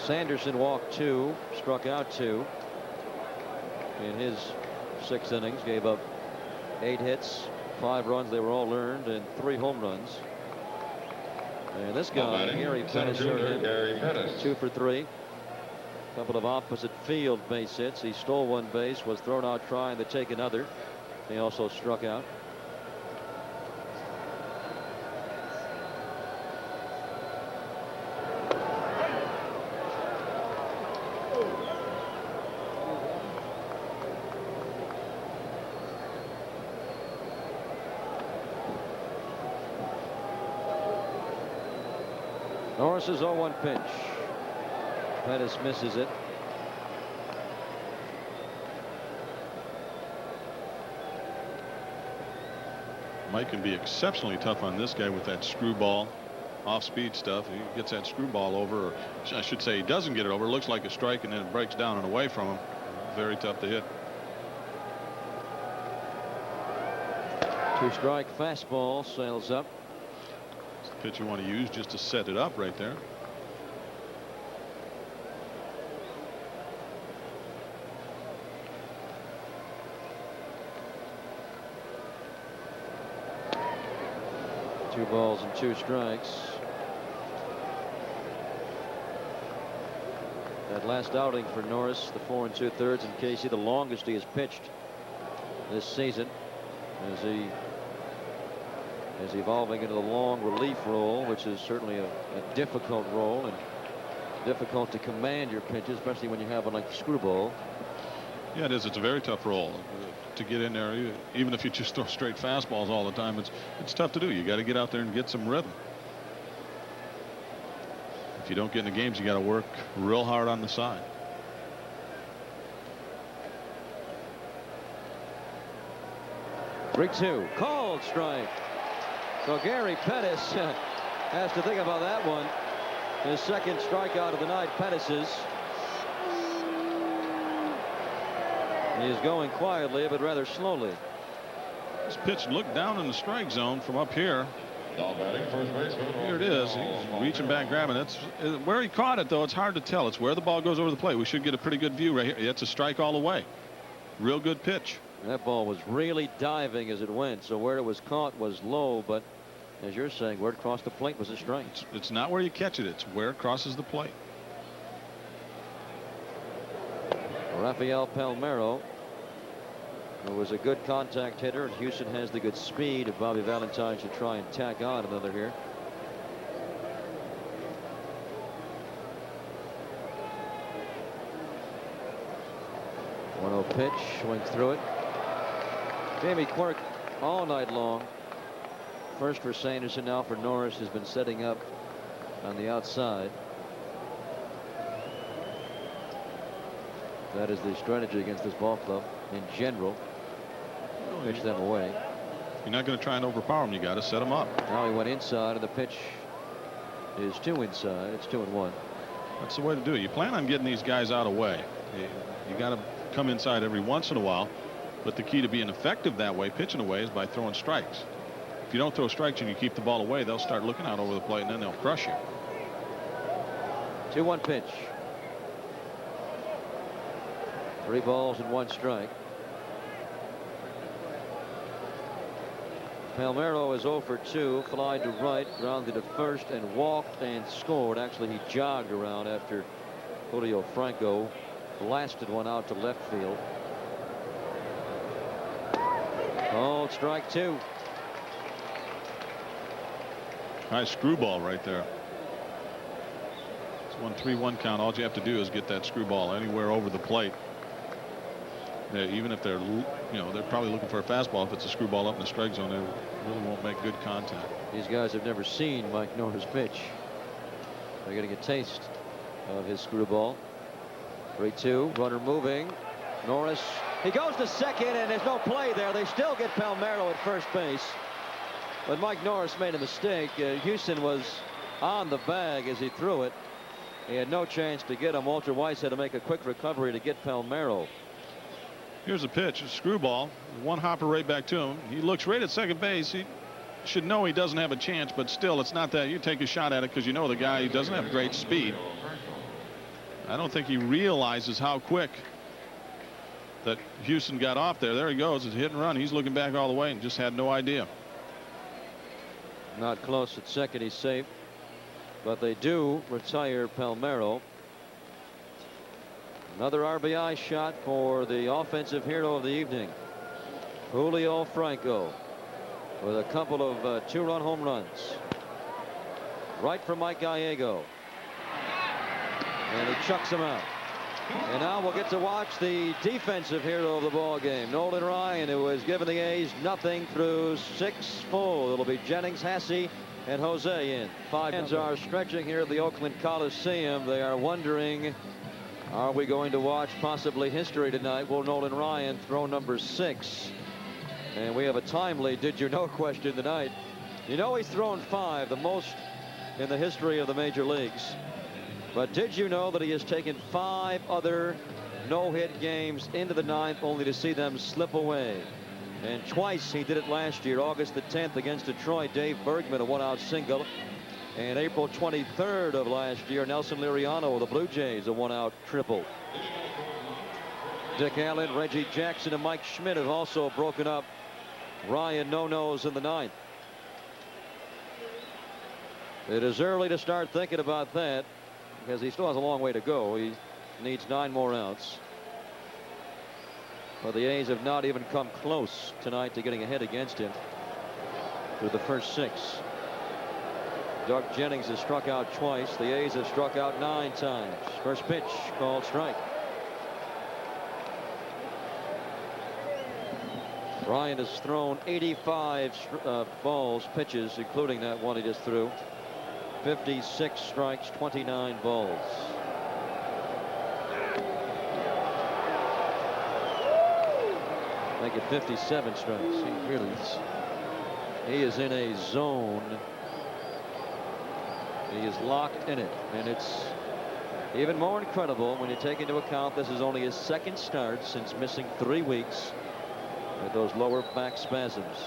Sanderson walked 2, struck out 2 in his 6 innings, gave up 8 hits, 5 runs. They were all earned, and 3 home runs. And this guy, Gary Pettis, 2 for 3. Couple of opposite field base hits. He stole 1 base, was thrown out trying to take another. He also struck out. Norris's 0-1 pitch. Pettis misses it. Mike can be exceptionally tough on this guy with that screwball off-speed stuff. He gets that screwball over, or I should say he doesn't get it over. It looks like a strike, and then it breaks down and away from him. Very tough to hit. 2-strike fastball sails up. Pitch you want to use just to set it up right there. Two balls and 2 strikes. That last outing for Norris, the 4 2/3, and Casey, the longest he has pitched this season, as he is evolving into the long relief role, which is certainly a difficult role and difficult to command your pitches, especially when you have one like the screwball. Yeah, it is. It's a very tough role to get in there. Even if you just throw straight fastballs all the time, it's tough to do. You got to get out there and get some rhythm. If you don't get in the games, you got to work real hard on the side. Three-2, called strike. So Gary Pettis has to think about that one. His second strikeout of the night. Pettis's. He is going quietly, but rather slowly. This pitch looked down in the strike zone from up here. Here it is. He's reaching back, grabbing it. Where he caught it, though, it's hard to tell. It's where the ball goes over the plate. We should get a pretty good view right here. It's a strike all the way. Real good pitch. That ball was really diving as it went, so where it was caught was low, but as you're saying, where it crossed the plate was a strike. It's not where you catch it. It's where it crosses the plate. Rafael Palmeiro, who was a good contact hitter, and Houston has the good speed of Bobby Valentine, should try and tack on another here. One-0 pitch, swings through it. Jamie Quirk all night long. First for Sanderson, now for Norris, has been setting up on the outside. That is the strategy against this ball club in general. Pitch them away. You're not going to try and overpower them. You got to set them up. Now he went inside, and the pitch is 2 inside. It's 2-1. That's the way to do it. You plan on getting these guys out of the way. You got to come inside every once in a while. But the key to being effective that way, pitching away, is by throwing strikes. If you don't throw strikes and you keep the ball away, they'll start looking out over the plate, and then they'll crush you. 2-1 pitch. 3 balls and 1 strike. Palmeiro is 0 for 2, fly to right, grounded to first, and walked and scored. Actually, he jogged around after Julio Franco blasted one out to left field. Called strike 2. Nice screwball right there. It's 1-3-1 count. All you have to do is get that screwball anywhere over the plate. Even if they're, they're probably looking for a fastball. If it's a screwball up in the strike zone, they really won't make good contact. These guys have never seen Mike Norris pitch. They're getting a taste of his screwball. 3-2, runner moving. Norris, he goes to second, and there's no play there. They still get Palmeiro at first base. But Mike Norris made a mistake. Houston was on the bag as he threw it. He had no chance to get him. Walter Weiss had to make a quick recovery to get Palmeiro. Here's a pitch, a screwball, one hopper right back to him. He looks right at second base. He should know he doesn't have a chance, but still, it's not that you take a shot at it because you know the guy doesn't have great speed. I don't think he realizes how quick that Houston got off there. There he goes. It's a hit and run. He's looking back all the way and just had no idea. Not close at second. He's safe. But they do retire Palmeiro. Another RBI shot for the offensive hero of the evening, Julio Franco, with a couple of two-run home runs. Right from Mike Gallego. And he chucks him out. And now we'll get to watch the defensive hero of the ball game, Nolan Ryan, who has given the A's nothing through 6 full. It'll be Jennings, Hasse, and Jose in. 5 fans are stretching here at the Oakland Coliseum. They are wondering, are we going to watch possibly history tonight? Will Nolan Ryan throw number 6? And we have a timely did you know question tonight. You know he's thrown 5, the most in the history of the major leagues. But did you know that he has taken 5 other no-hit games into the 9th only to see them slip away? And twice he did it last year. August the 10th against Detroit, Dave Bergman, a 1-out single. And April 23rd of last year, Nelson Liriano of the Blue Jays, a 1-out triple. Dick Allen, Reggie Jackson, and Mike Schmidt have also broken up Ryan no-nos in the 9th. It is early to start thinking about that, because he still has a long way to go. He needs 9 more outs. But the A's have not even come close tonight to getting ahead against him through the first 6. Doug Jennings has struck out twice. The A's have struck out 9 times. First pitch called strike. Ryan has thrown 85 pitches, including that one he just threw. 56 strikes, 29 balls. Make it 57 strikes. He really is. He is in a zone. He is locked in it, and it's even more incredible when you take into account this is only his 2nd start since missing 3 weeks with those lower back spasms.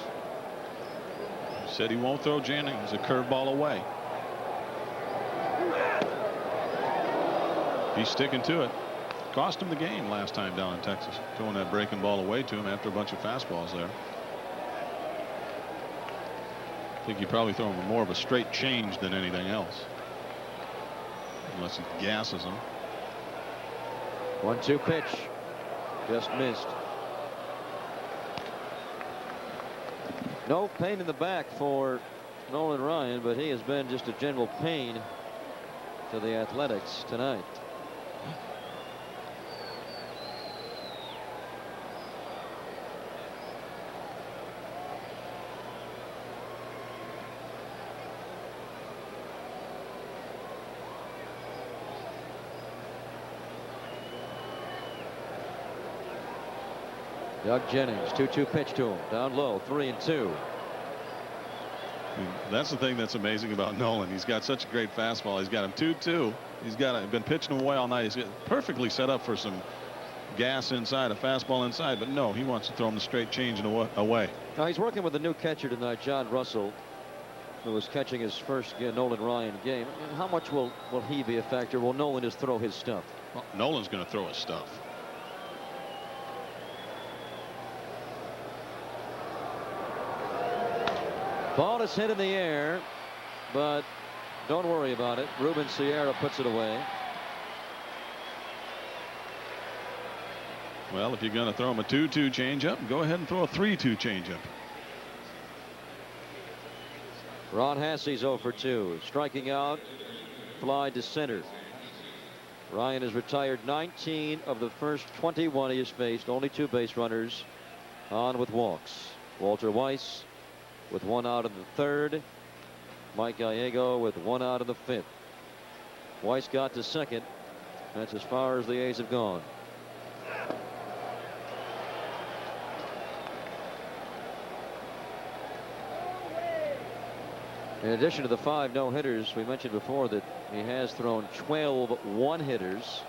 He said he won't throw Jennings a curveball away. He's sticking to it. Cost him the game last time down in Texas, throwing that breaking ball away to him after a bunch of fastballs there. I think you probably throw him more of a straight change than anything else, unless he gasses him. 1-2 pitch, just missed. No pain in the back for Nolan Ryan, but he has been just a general pain to the Athletics tonight. Doug Jennings, 2-2 pitch to him, down low, 3-2. That's the thing that's amazing about Nolan. He's got such a great fastball. He's got him 2-2. He's been pitching him away all night. He's perfectly set up for some gas inside, a fastball inside, but no, he wants to throw him the straight change and away. Now he's working with a new catcher tonight, John Russell, who was catching his first Nolan Ryan game. How much will he be a factor? Will Nolan just throw his stuff? Well, Nolan's going to throw his stuff. Ball is hit in the air, but don't worry about it. Ruben Sierra puts it away. Well, if you're going to throw him a 2-2 changeup, go ahead and throw a 3-2 changeup. Ron Hasse's 0 for 2, striking out, fly to center. Ryan has retired 19 of the first 21 he has faced. Only 2 base runners on with walks. Walter Weiss with 1 out in the 3rd. Mike Gallego with 1 out in the 5th. Weiss got to 2nd. That's as far as the A's have gone. In addition to the 5 no-hitters, we mentioned before that he has thrown 12 one-hitters,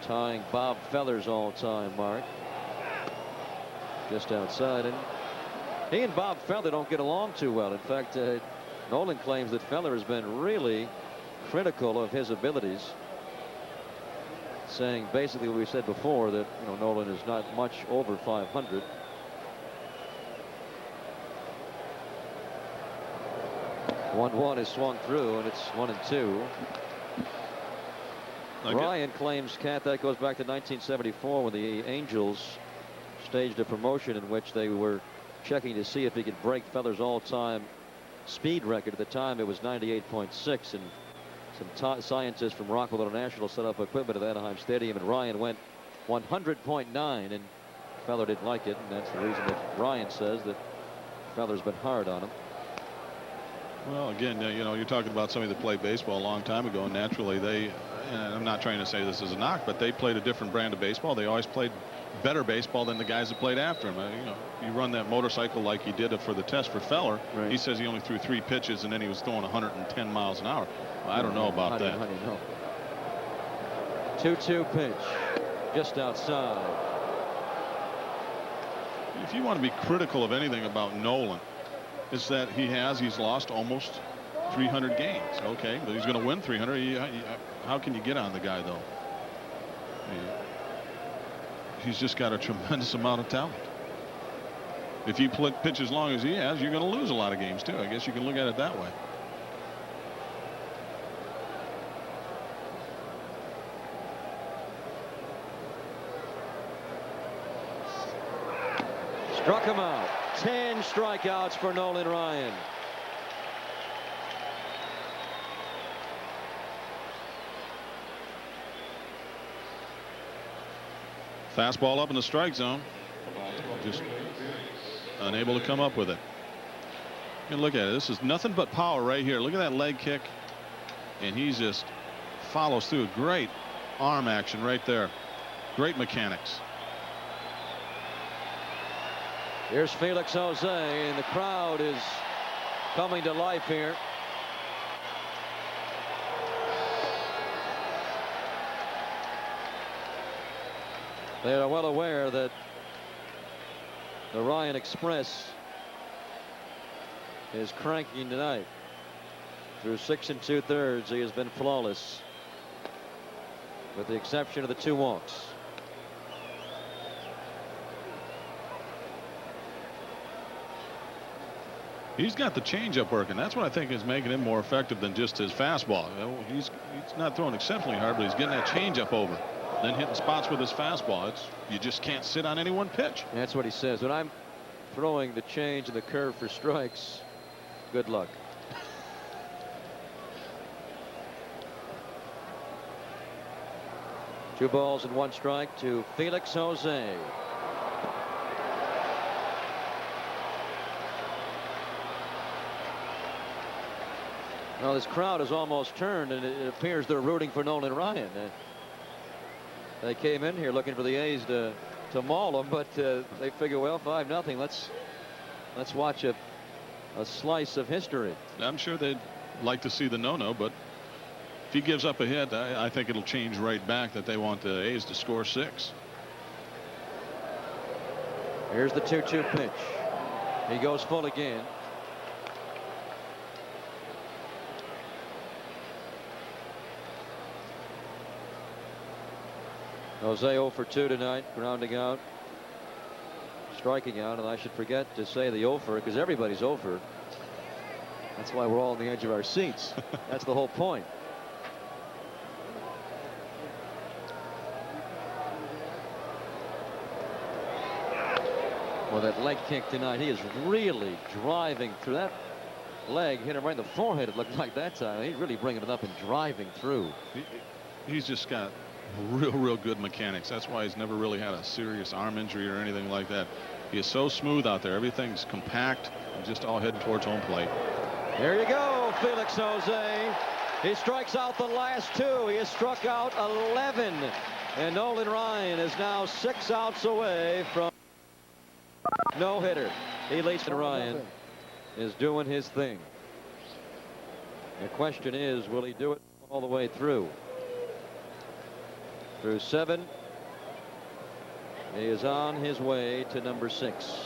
tying Bob Feller's all-time mark. Just outside, and he and Bob Feller don't get along too well. In fact, Nolan claims that Feller has been really critical of his abilities, saying basically what we said before, that Nolan is not much over 500. One is swung through, and it's 1-2. Ryan claims, Cat, that goes back to 1974 when the Angels staged a promotion in which they were checking to see if he could break Feller's all-time speed record. At the time, it was 98.6, and some scientists from Rockwell International set up equipment at Anaheim Stadium, and Ryan went 100.9, and Feller didn't like it, and that's the reason that Ryan says that Feller's been hard on him. Well, again, you're talking about somebody that played baseball a long time ago, and naturally they, and I'm not trying to say this is a knock, but they played a different brand of baseball. They always played better baseball than the guys that played after him. You run that motorcycle like he did for the test for Feller. Right. He says he only threw 3 pitches, and then he was throwing 110 miles an hour. Well, I don't know about that. 2-2 pitch, just outside. If you want to be critical of anything about Nolan, it's that he's lost almost 300 games. Okay, but he's going to win 300. How can you get on the guy, though? He's just got a tremendous amount of talent. If you pitch as long as he has, you're going to lose a lot of games too. I guess you can look at it that way. Struck him out. 10 strikeouts for Nolan Ryan. Fastball up in the strike zone. Just unable to come up with it. And look at it. This is nothing but power right here. Look at that leg kick. And he just follows through. Great arm action right there. Great mechanics. Here's Felix Jose, and the crowd is coming to life here. They are well aware that the Ryan Express is cranking tonight. Through 6 2/3, he has been flawless, with the exception of the 2 walks. He's got the changeup working. That's what I think is making him more effective than just his fastball. He's not throwing exceptionally hard, but he's getting that changeup over, then hitting spots with his fastball. You just can't sit on any one pitch. That's what he says. When I'm throwing the change and the curve for strikes, good luck. Two balls and 1 strike to Felix Jose. Well, this crowd has almost turned, and it appears they're rooting for Nolan Ryan. They came in here looking for the A's to maul them, but they figure, well, 5-0. Let's watch a slice of history. I'm sure they'd like to see the no-no, but if he gives up a hit, I think it'll change right back that they want the A's to score 6. Here's the 2-2 pitch. He goes full again. Jose 0 for 2 tonight, grounding out, striking out, and I should forget to say the 0 for, because everybody's 0 for. That's why we're all on the edge of our seats. That's the whole point. Well, that leg kick tonight, he is really driving through. That leg hit him right in the forehead, it looked like that time. He's really bringing it up and driving through. he's just got real good mechanics. That's why he's never really had a serious arm injury or anything like that. He is so smooth out there. Everything's compact and just all heading towards home plate. There you go, Felix Jose. He strikes out the last 2. He has struck out 11. And Nolan Ryan is now 6 outs away from no-hitter. He leads, and Ryan is doing his thing. The question is, will he do it all the way through? Through 7. He is on his way to number 6.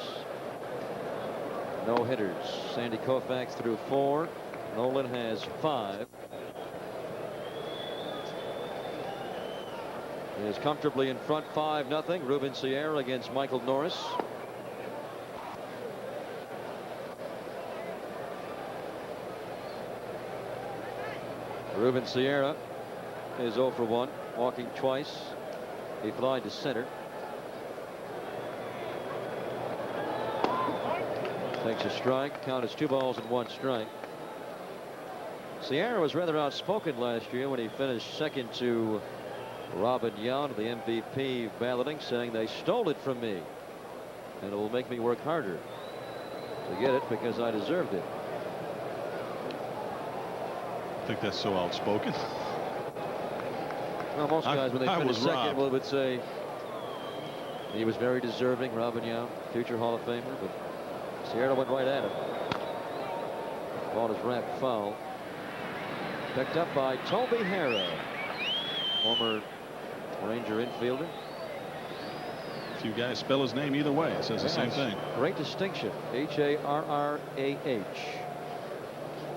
No hitters. Sandy Koufax through 4. Nolan has 5. He is comfortably in front 5-0. Ruben Sierra against Michael Norris. Ruben Sierra is 0 for 1, walking twice. He flied to center. Takes a strike. Count is 2 balls and 1 strike. Sierra was rather outspoken last year when he finished second to Robin Yount, the MVP balloting, saying they stole it from me and it will make me work harder to get it because I deserved it. I think that's so outspoken. Well, most guys, when they finish second, robbed. would say he was very deserving, Robin Yount, future Hall of Famer, but Sierra went right at him. Ball is wrapped foul. Picked up by Toby Harrah, former Ranger infielder. A few guys spell his name either way. It says the same thing. Great distinction. H-A-R-R-A-H.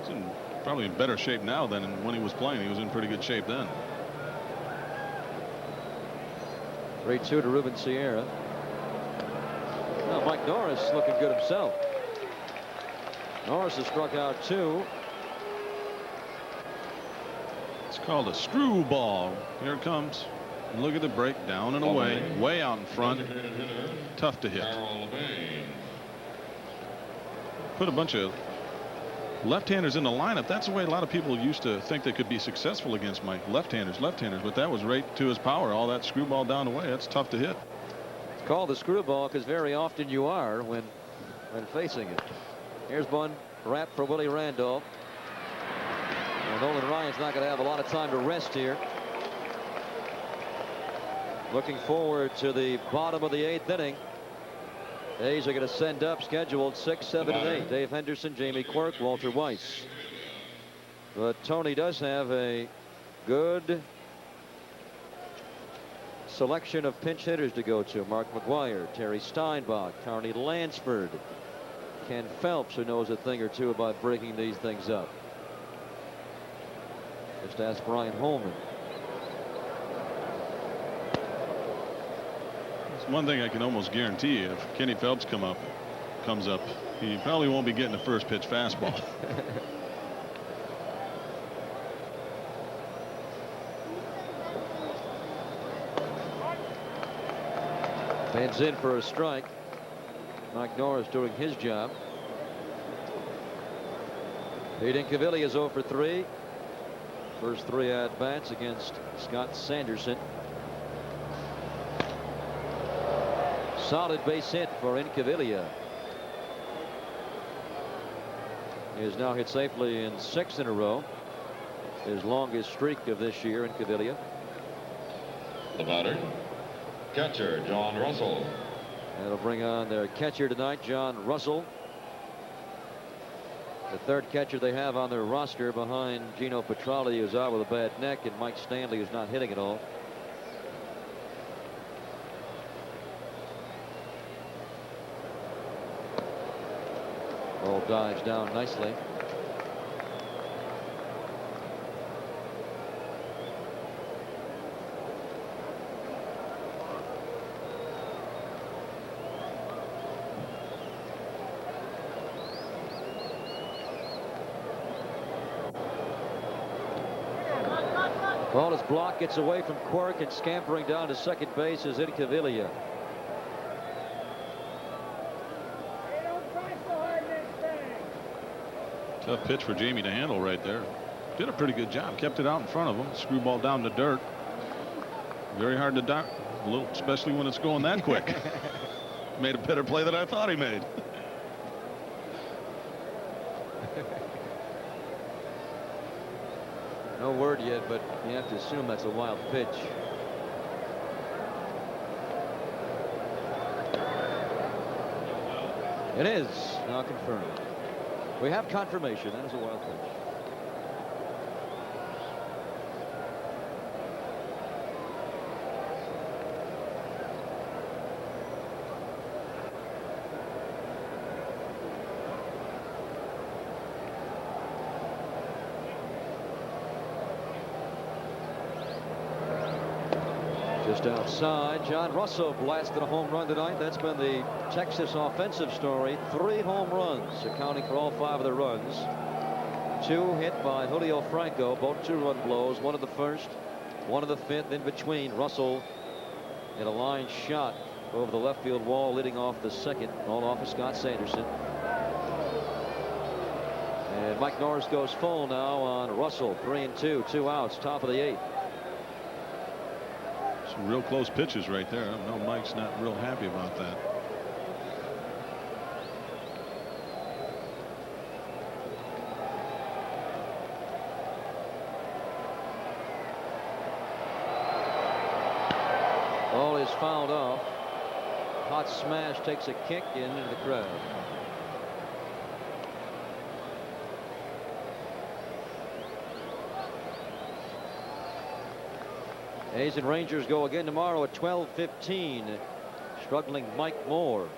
He's probably in better shape now than when he was playing. He was in pretty good shape then. 3-2 to Ruben Sierra. Now Mike Norris looking good himself. Norris has struck out 2. It's called a screwball. Here it comes. And look at the break, down and away, way out in front. Tough to hit. Put a bunch of left-handers in the lineup. That's the way a lot of people used to think they could be successful against Mike. Left-handers, but that was right to his power. All that screwball down the way. That's tough to hit. It's called the screwball because very often you are when facing it. Here's one wrap for Willie Randolph. And Nolan Ryan's not going to have a lot of time to rest here. Looking forward to the bottom of the 8th inning. A's are going to send up scheduled 6, 7, and 8. Dave Henderson, Jamie Quirk, Walter Weiss. But Tony does have a good selection of pinch hitters to go to. Mark McGuire, Terry Steinbach, Carney Lansford, Ken Phelps, who knows a thing or two about breaking these things up. Just ask Brian Holman. One thing I can almost guarantee you, if Kenny Phelps comes up, he probably won't be getting the first pitch fastball. Bends in for a strike. Mike Norris doing his job. Pete Incaviglia is 0 for 3. First 3 at-bats against Scott Sanderson. Solid base hit for Incaviglia. He has now hit safely in 6 in a row. His longest streak of this year, Incaviglia. The batter, catcher John Russell. That'll bring on their catcher tonight, John Russell. The 3rd catcher they have on their roster behind Gino Petralli, who's out with a bad neck, and Mike Stanley, who's not hitting at all. Ball dives down nicely. Ball is blocked, gets away from Quirk, and scampering down to second base is Incaviglia. Tough pitch for Jamie to handle right there. Did a pretty good job. Kept it out in front of him. Screwball down to dirt. Very hard to dock, especially when it's going that quick. Made a better play than I thought he made. No word yet, but you have to assume that's a wild pitch. It is now confirmed. We have confirmation. That is a wild pitch. Just outside, John Russell blasted a home run tonight. That's been the Texas offensive story. 3 home runs, accounting for all 5 of the runs. 2 hit by Julio Franco, both 2-run blows. 1 of the first, 1 of the 5th. In between, Russell hit a line shot over the left field wall, leading off the second, all off of Scott Sanderson. And Mike Norris goes full now on Russell. 3-2, 2 outs, top of the 8th. Some real close pitches right there. I know Mike's not real happy about that. Ball is fouled off. Hot smash takes a kick into the crowd. A's and Rangers go again tomorrow at 12:15. Struggling Mike Moore,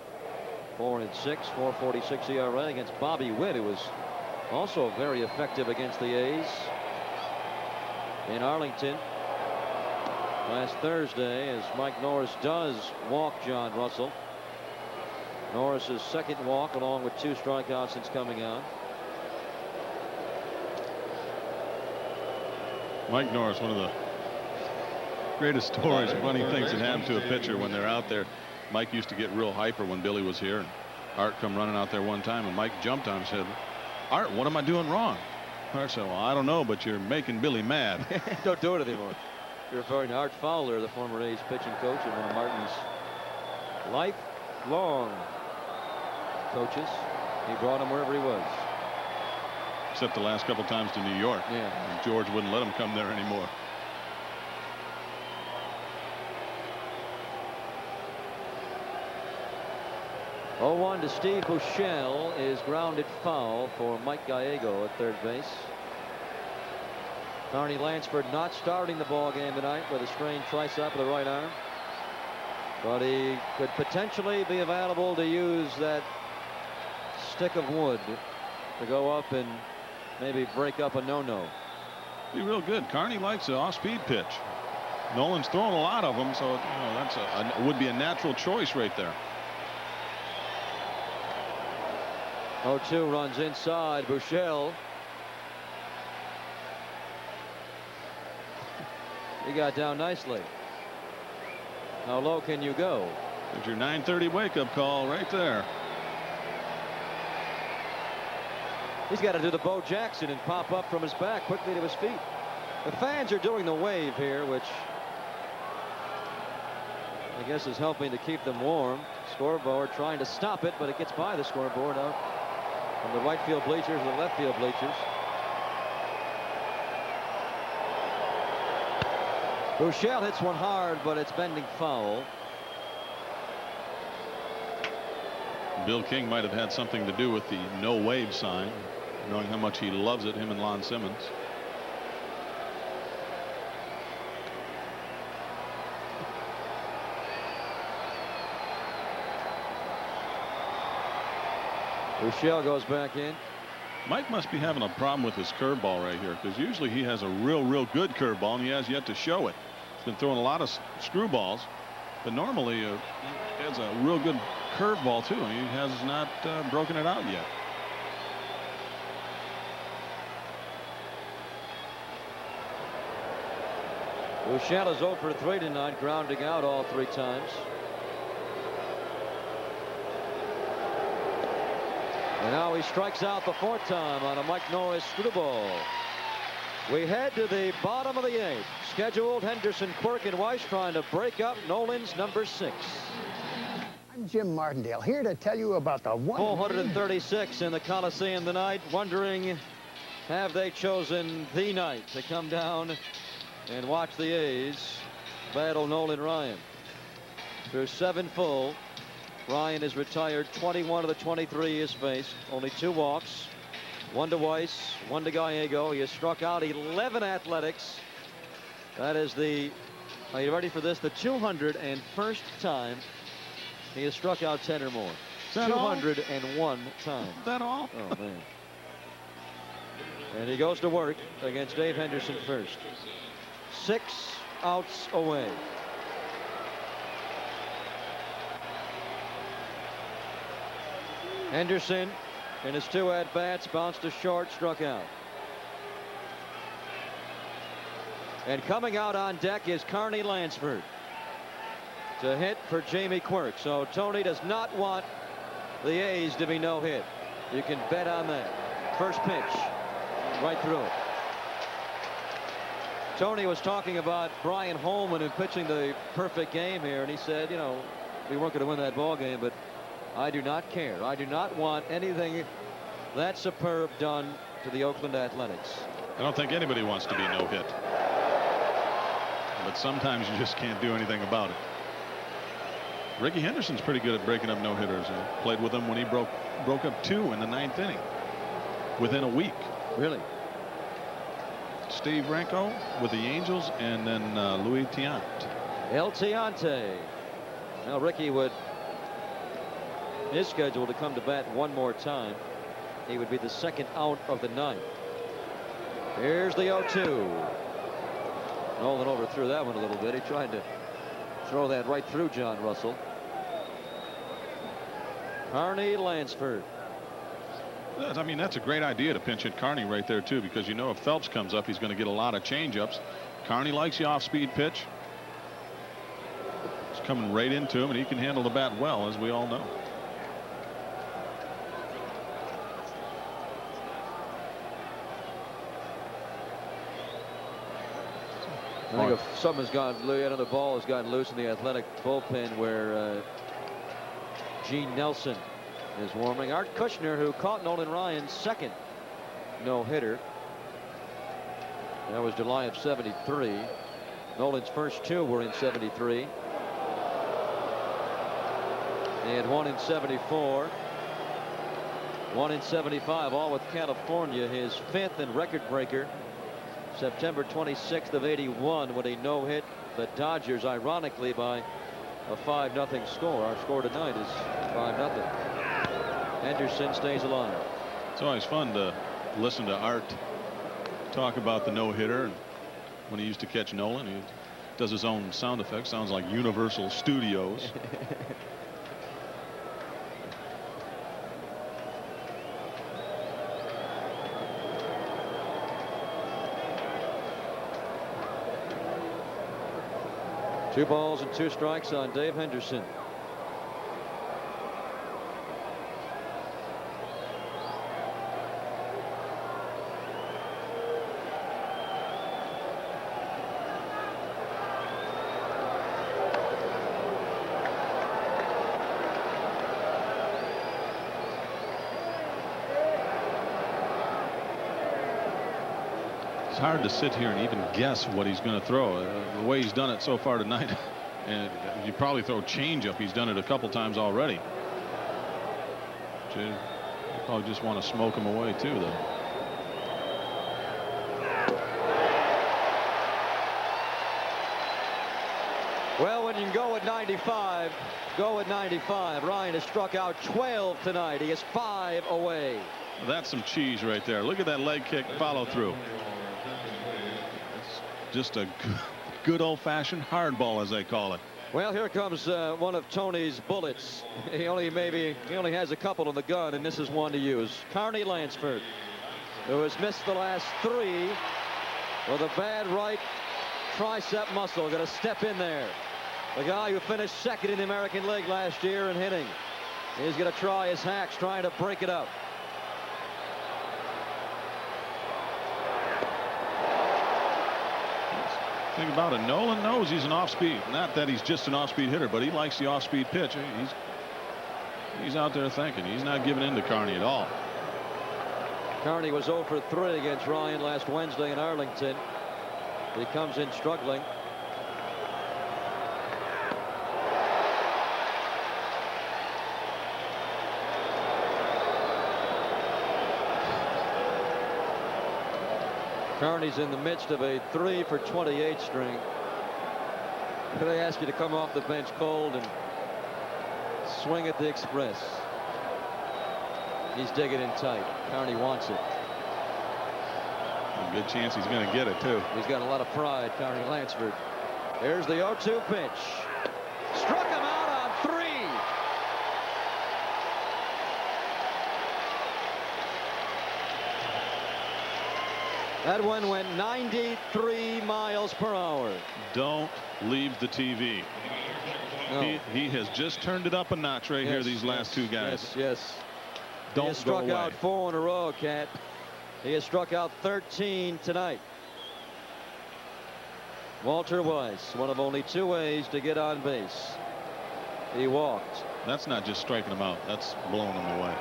4-6, 4.46 ERA against Bobby Witt, who was also very effective against the A's in Arlington last Thursday, as Mike Norris does walk John Russell. Norris's second walk, along with 2 strikeouts since coming on. Mike Norris, one of the greatest stories, funny things that happen to a pitcher when they're out there. Mike used to get real hyper when Billy was here, and Art come running out there one time, and Mike jumped on him and said, "Art, what am I doing wrong?" Art said, "Well, I don't know, but you're making Billy mad." Don't do it anymore. You're referring to Art Fowler, the former A's pitching coach and one of Martin's lifelong coaches. He brought him wherever he was. Except the last couple times to New York. Yeah. And George wouldn't let him come there anymore. Oh, 1 to Steve Buechele is grounded foul for Mike Gallego at third base. Carney Lansford not starting the ball game tonight with a strained tricep of the right arm, but he could potentially be available to use that stick of wood to go up and maybe break up a no-no. Be real good. Carney likes an off-speed pitch. Nolan's throwing a lot of them, so that's would be a natural choice right there. 0-2 runs inside. Buechele. He got down nicely. How low can you go? There's your 9:30 wake-up call right there. He's got to do the Bo Jackson and pop up from his back quickly to his feet. The fans are doing the wave here, which I guess is helping to keep them warm. Scoreboard trying to stop it, but it gets by the scoreboard out from the right field bleachers to the left field bleachers. Buechele hits one hard, but it's bending foul. Bill King might have had something to do with the no wave sign, knowing how much he loves it, him and Lon Simmons. Buechele goes back in. Mike must be having a problem with his curveball right here, because usually he has a real good curveball, and he has yet to show it. He's been throwing a lot of screwballs, but normally he has a real good curveball too, and he has not broken it out yet. Buechele is 0 for 3 tonight, grounding out all 3 times. And now he strikes out the 4th time on a Mike Norris screwball. We head to the bottom of the 8th. Scheduled Henderson, Quirk, and Weiss trying to break up Nolan's number 6. I'm Jim Martindale, here to tell you about the 436 in the Coliseum tonight, wondering, have they chosen the night to come down and watch the A's battle Nolan Ryan? Through 7 full, Ryan has retired 21 of the 23 he has faced. Only 2 walks, 1 to Weiss, 1 to Gallego. He has struck out 11 Athletics. That is the, are you ready for this? The 201st time he has struck out 10 or more. 201 times. Is that all? Oh, man. And he goes to work against Dave Henderson first. 6 outs away. Henderson, in his 2 at-bats, bounced to short, struck out. And coming out on deck is Carney Lansford to hit for Jamie Quirk. So Tony does not want the A's to be no hit. You can bet on that. First pitch, right through it. Tony was talking about Brian Holman and pitching the perfect game here, and he said, you know, we weren't going to win that ball game, but I do not care. I do not want anything that superb done to the Oakland Athletics. I don't think anybody wants to be no hit. But sometimes you just can't do anything about it. Ricky Henderson's pretty good at breaking up no-hitters. I played with him when he broke up 2 in the 9th inning within a week. Really? Steve Renko with the Angels, and then Louis Tiant. El Tiante. Now Ricky is scheduled to come to bat 1 more time. He would be the 2nd out of the 9th. Here's the 0-2. Nolan overthrew that one a little bit. He tried to throw that right through John Russell. Carney Lansford. I mean, that's a great idea to pinch hit Carney right there too, because you know if Phelps comes up, he's going to get a lot of changeups. Carney likes the off-speed pitch. It's coming right into him, and he can handle the bat well, as we all know. I think if something has gone, another ball has gotten loose in the Athletic bullpen where Gene Nelson is warming. Art Kushner, who caught Nolan Ryan's 2nd no-hitter. That was July of '73. Nolan's first 2 were in '73. They had 1 in '74. 1 in '75, all with California. His 5th and record breaker. September 26th of '81 when he no-hit the Dodgers, ironically, by a 5-0 score. Our score tonight is 5-0. Henderson stays alive. It's always fun to listen to Art talk about the no-hitter. When he used to catch Nolan, he does his own sound effects. Sounds like Universal Studios. Two balls and 2 strikes on Dave Henderson. It's hard to sit here and even guess what he's going to throw. The way he's done it so far tonight, and you probably throw changeup. He's done it a couple times already. You probably just want to smoke him away too, though. Well, when you can go at 95, go at 95. Ryan has struck out 12 tonight. He is 5 away. That's some cheese right there. Look at that leg kick follow through. Just a good old-fashioned hard ball, as they call it. Well, here comes one of Tony's bullets. He only has a couple in the gun, and this is one to use. Carney Lansford, who has missed the last 3 with a bad right tricep muscle. Going to step in there. The guy who finished 2nd in the American League last year in hitting. He's going to try his hacks, trying to break it up. Think about it. Nolan knows he's an off-speed. Not that he's just an off-speed hitter, but he likes the off-speed pitch. He's out there thinking. He's not giving in to Carney at all. Carney was 0 for 3 against Ryan last Wednesday in Arlington. He comes in struggling. Carney's in the midst of a 3 for 28 string. They ask you to come off the bench cold and swing at the express. He's digging in tight. Carney wants it. A good chance he's going to get it, too. He's got a lot of pride, Carney Lansford. Here's the 0-2 pitch. Struck him out on 3. That one went 93 miles per hour. Don't leave the TV. No. He has just turned it up a notch right here, these last two guys. Yes. Don't he has struck go away. out 4 in a row, Cat. He has struck out 13 tonight. Walter Weiss, one of only 2 ways to get on base. He walked. That's not just striking him out. That's blowing him away.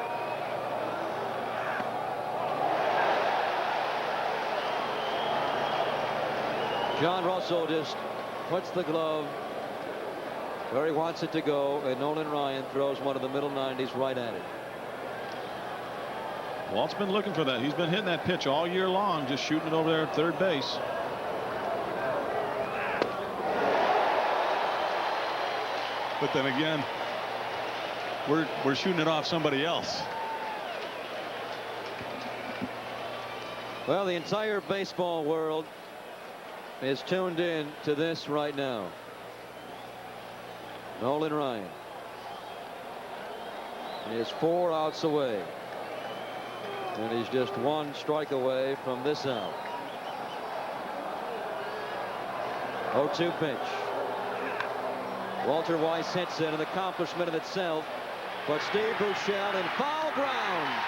John Russell just puts the glove where he wants it to go, and Nolan Ryan throws one of the middle 90s right at it. Walt's been looking for that. He's been hitting that pitch all year long, just shooting it over there at third base. But then again, we're shooting it off somebody else. Well, the entire baseball world is tuned in to this right now. Nolan Ryan is 4 outs away, and he's just 1 strike away from this out. 0-2 pitch. Walter Weiss hits it, an accomplishment in itself, but Steve Buechele in foul ground,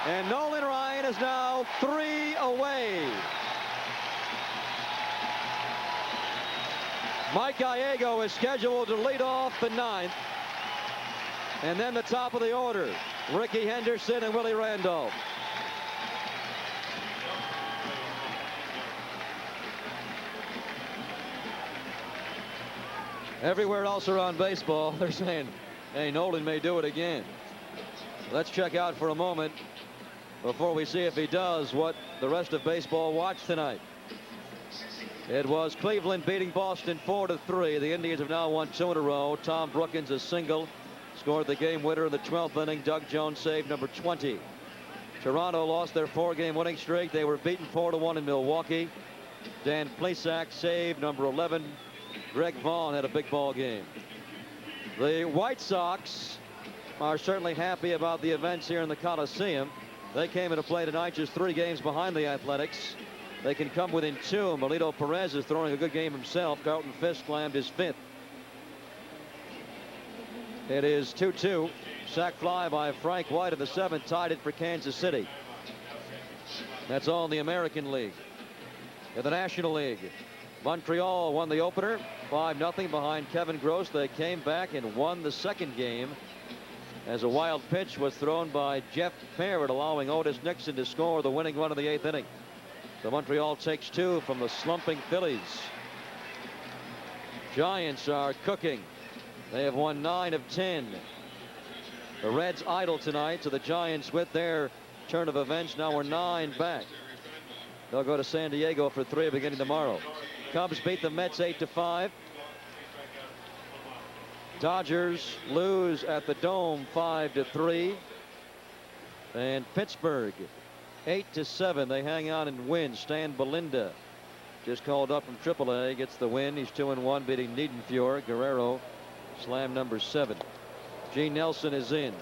and Nolan Ryan is now 3 away. Mike Gallego is scheduled to lead off the 9th. And then the top of the order, Ricky Henderson and Willie Randolph. Everywhere else around baseball, they're saying, hey, Nolan may do it again. Let's check out for a moment before we see if he does what the rest of baseball watched tonight. It was Cleveland beating Boston 4-3. The Indians have now won 2 in a row. Tom Brookins, a single, scored the game winner in the 12th inning. Doug Jones saved number 20. Toronto lost their 4-game winning streak. They were beaten 4-1 in Milwaukee. Dan Plesac saved number 11. Greg Vaughn had a big ball game. The White Sox are certainly happy about the events here in the Coliseum. They came into play tonight just 3 games behind the Athletics. They can come within 2. Melito Perez is throwing a good game himself. Carlton Fisk slammed his 5th. It is 2-2. Sac fly by Frank White in the 7th, tied it for Kansas City. That's all in the American League. In the National League, Montreal won the opener 5-0 behind Kevin Gross. They came back and won the 2nd game as a wild pitch was thrown by Jeff Parrott, allowing Otis Nixon to score the winning run in the 8th inning. So Montreal takes 2 from the slumping Phillies. Giants are cooking. They have won 9 of 10. The Reds idle tonight, so the Giants, with their turn of events, now are 9 back. They'll go to San Diego for 3 beginning tomorrow. Cubs beat the Mets 8-5. Dodgers lose at the Dome 5-3. And Pittsburgh 8-7. They hang on and win. Stan Belinda, just called up from AAA, gets the win. He's 2-1, beating Niedenfuhr. Guerrero slam number 7. Gene Nelson is in,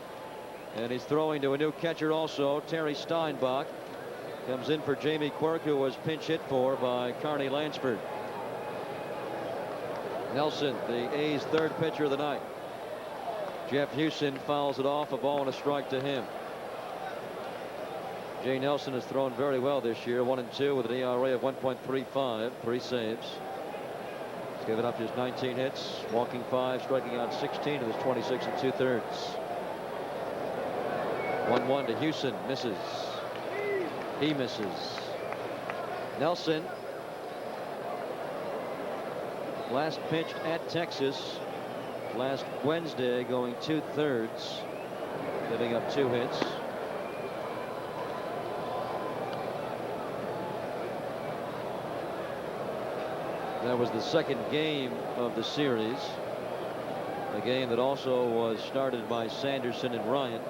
and he's throwing to a new catcher also. Terry Steinbach comes in for Jamie Quirk, who was pinch hit for by Carney Lansford. Nelson, the A's 3rd pitcher of the night. Jeff Hewson fouls it off, a ball and a strike to him. Jay Nelson has thrown very well this year, 1-2 with an ERA of 1.35, 3 saves. He's given up just 19 hits, walking 5, striking out 16 in his 26 2/3. 1-1 to Houston, misses. He misses. Nelson, last pitched at Texas last Wednesday, going 2/3, giving up 2 hits. That was the second game of the series, a game that also was started by Sanderson and Ryan.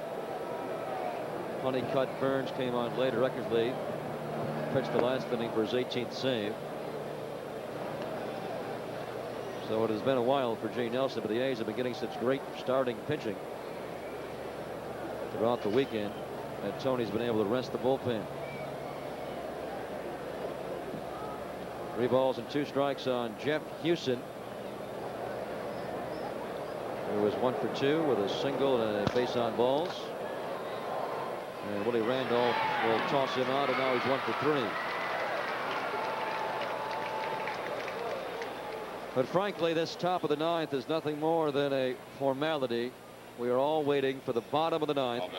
Honeycutt Burns came on later. Eckersley pitched the last inning for his 18th save. So it has been a while for Jay Nelson, but the A's have been getting such great starting pitching throughout the weekend that Tony's been able to rest the bullpen. 3 balls and 2 strikes on Jeff Houston, who was 1 for 2 with a single and a base on balls. And Willie Randolph will toss him out, and now he's 1 for 3. But frankly, this top of the 9th is nothing more than a formality. We are all waiting for the bottom of the 9th.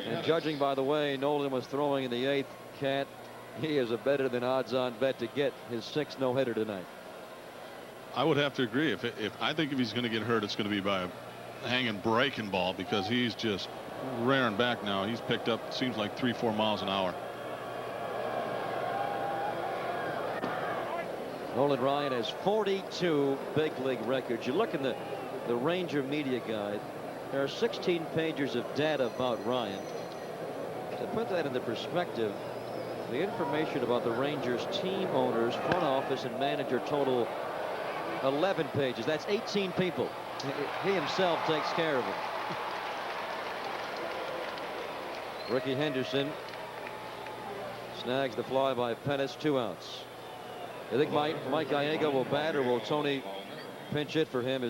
And judging by the way Nolan was throwing in the 8th, Cat, he is a better than odds-on bet to get his 6th no-hitter tonight. I would have to agree. I think if he's going to get hurt, it's going to be by a hanging breaking ball, because he's just rearing back now. He's picked up, seems like 3-4 miles an hour. Nolan Ryan has 42 big league records. You look in the Ranger media guide, there are 16 pages of data about Ryan. To put that into perspective, the information about the Rangers team owners, front office, and manager total 11 pages. That's 18 people. He himself takes care of them. Ricky Henderson snags the fly by Pettis, 2 outs. You think Mike Gallego will bat, or will Tony pinch hit for him?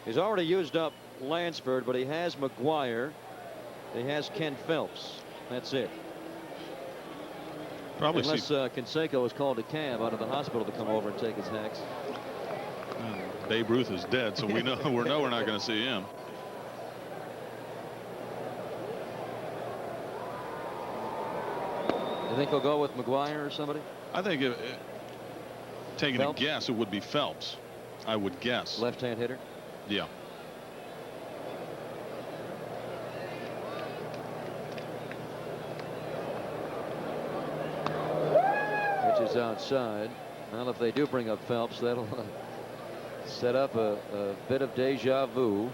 He's already used up Lansford, but he has McGuire. He has Ken Phelps. That's it. Probably unless Canseco is called a cab out of the hospital to come over and take his hacks. Babe Ruth is dead, so we know we're not going to see him. You think he'll go with McGuire or somebody? I think taking Phelps? A guess, it would be Phelps. I would guess. Left-hand hitter? Yeah. Pitches outside. Well, if they do bring up Phelps, that'll set up a bit of deja vu.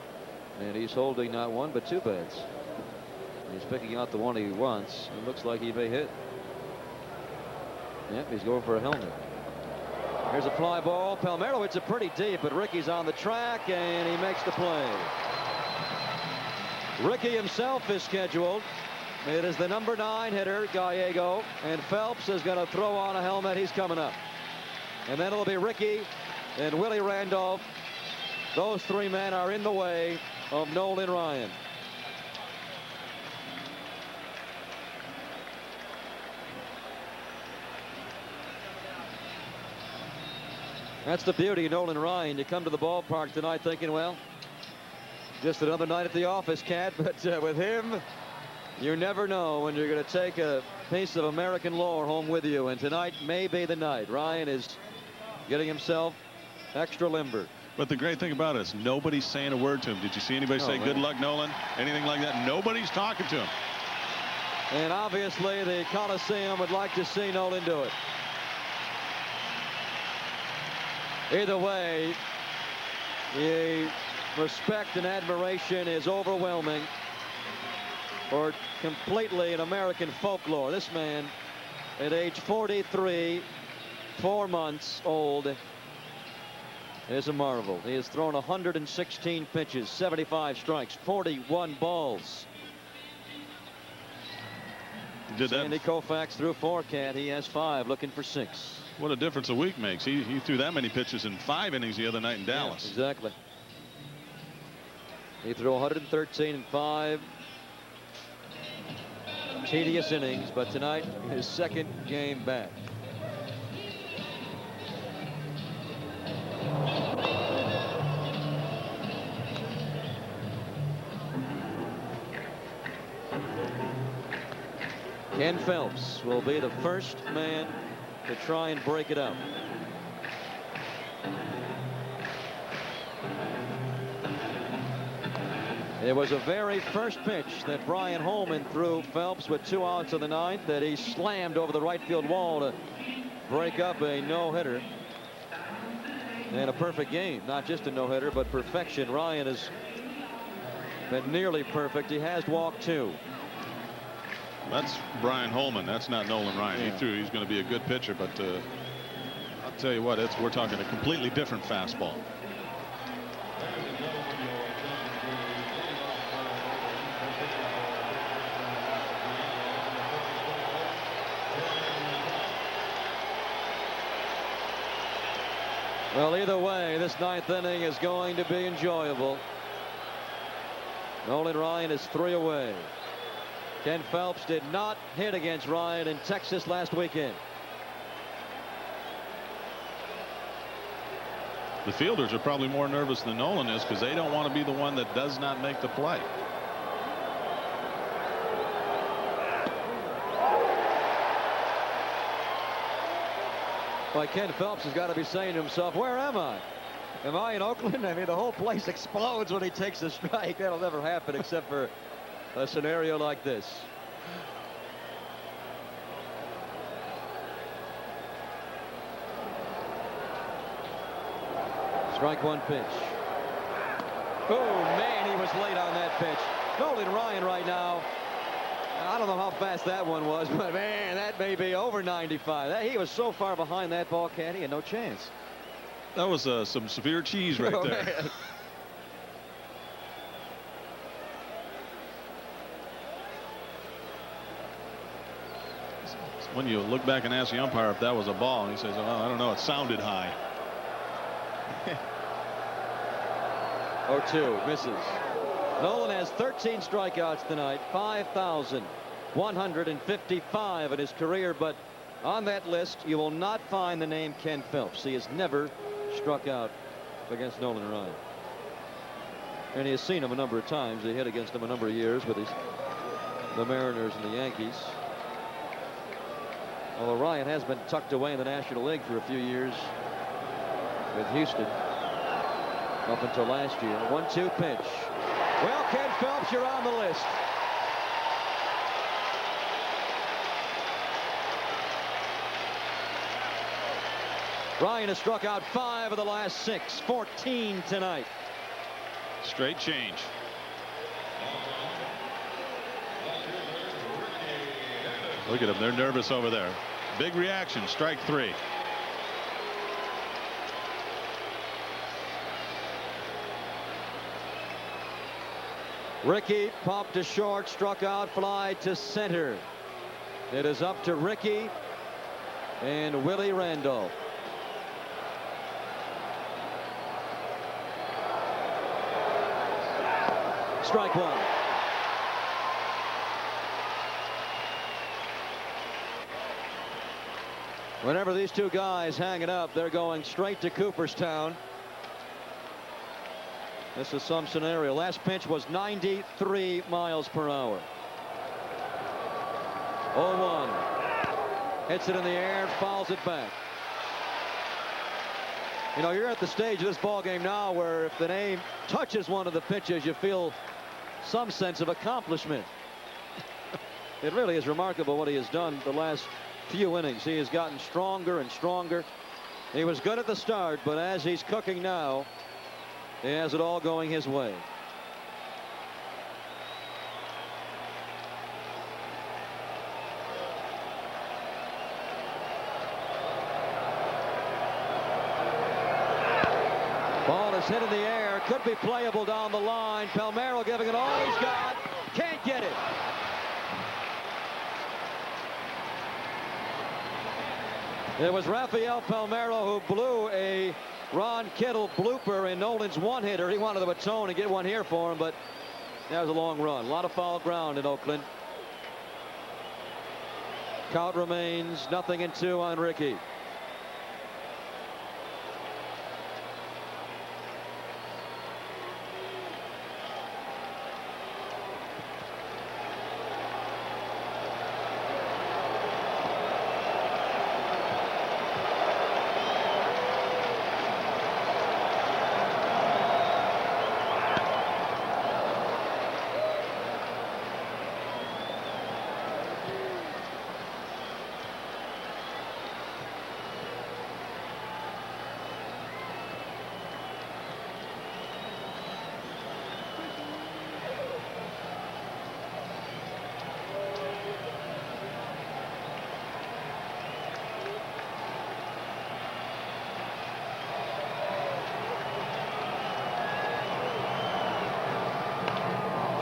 And he's holding not 1 but 2 bats. He's picking out the one he wants. It looks like he may hit. Yep, he's going for a helmet. Here's a fly ball. Palmeiro hits it pretty deep, but Ricky's on the track, and he makes the play. Ricky himself is scheduled. It is the number 9 hitter, Gallego, and Phelps is going to throw on a helmet. He's coming up. And then it'll be Ricky and Willie Randolph. Those 3 men are in the way of Nolan Ryan. That's the beauty of Nolan Ryan. You come to the ballpark tonight thinking, well, just another night at the office, Cat. But with him, you never know when you're going to take a piece of American lore home with you. And tonight may be the night. Ryan is getting himself extra limber. But the great thing about it is nobody's saying a word to him. Did you see anybody say, good luck, Nolan? Anything like that? Nobody's talking to him. And obviously the Coliseum would like to see Nolan do it. Either way, the respect and admiration is overwhelming for completely an American folklore. This man, at age 43, 4 months old, is a marvel. He has thrown 116 pitches, 75 strikes, 41 balls. Sandy Koufax threw 4, Cat. He has 5, looking for 6. What a difference a week makes. He threw that many pitches in 5 innings the other night in Dallas. Yeah, exactly. He threw 113 in 5. tedious innings, but tonight his second game back. Ken Phelps will be the first man to try and break it up. It was a very first pitch that Brian Holman threw Phelps with 2 outs in the ninth that he slammed over the right field wall to break up a no-hitter. And a perfect game. Not just a no-hitter, but perfection. Ryan has been nearly perfect. He has walked 2. That's Brian Holman. That's not Nolan Ryan. Yeah. He threw. He's going to be a good pitcher, but I'll tell you what, we're talking a completely different fastball. Well, either way, this ninth inning is going to be enjoyable. Nolan Ryan is 3 away. Ken Phelps did not hit against Ryan in Texas last weekend. The fielders are probably more nervous than Nolan is because they don't want to be the one that does not make the play. Why, Ken Phelps has got to be saying to himself, where am I? Am I in Oakland? I mean, the whole place explodes when he takes a strike. That'll never happen except for a scenario like this. Strike 1 pitch. Oh, man, he was late on that pitch. Nolan Ryan right now. I don't know how fast that one was, but man, that may be over 95. He was so far behind that ball, Cat, he had no chance. That was some severe cheese right there. Man. When you look back and ask the umpire if that was a ball, and he says, oh, I don't know, it sounded high. 0-2, misses. Nolan has 13 strikeouts tonight, 5,155 in his career, but on that list you will not find the name Ken Phelps. He has never struck out against Nolan Ryan. And he has seen him a number of times. He hit against him a number of years with the Mariners and the Yankees. Although Ryan has been tucked away in the National League for a few years with Houston up until last year. 1-2 pitch. Well, Ken Phelps, you're on the list. Ryan has struck out 5 of the last 6, 14 tonight. Straight change. Look at them. They're nervous over there. Big reaction. Strike 3. Rickey popped to short, struck out, fly to center. It is up to Rickey and Willie Randolph. Strike 1. Whenever these two guys hang it up, they're going straight to Cooperstown. This is some scenario. Last pitch was 93 miles per hour. 0-1. Hits it in the air, fouls it back. You know, you're at the stage of this ball game now where if the name touches one of the pitches, you feel some sense of accomplishment. It really is remarkable what he has done the last few innings. He has gotten stronger and stronger. He was good at the start, but as he's cooking now, he has it all going his way. Ball is hit in the air. Could be playable down the line. Palmeiro giving it all he's got. Can't get it. It was Rafael Palmeiro who blew a Ron Kittle blooper in Nolan's one-hitter. He wanted to atone and get one here for him, but that was a long run. A lot of foul ground in Oakland. Count remains 0-2 on Ricky.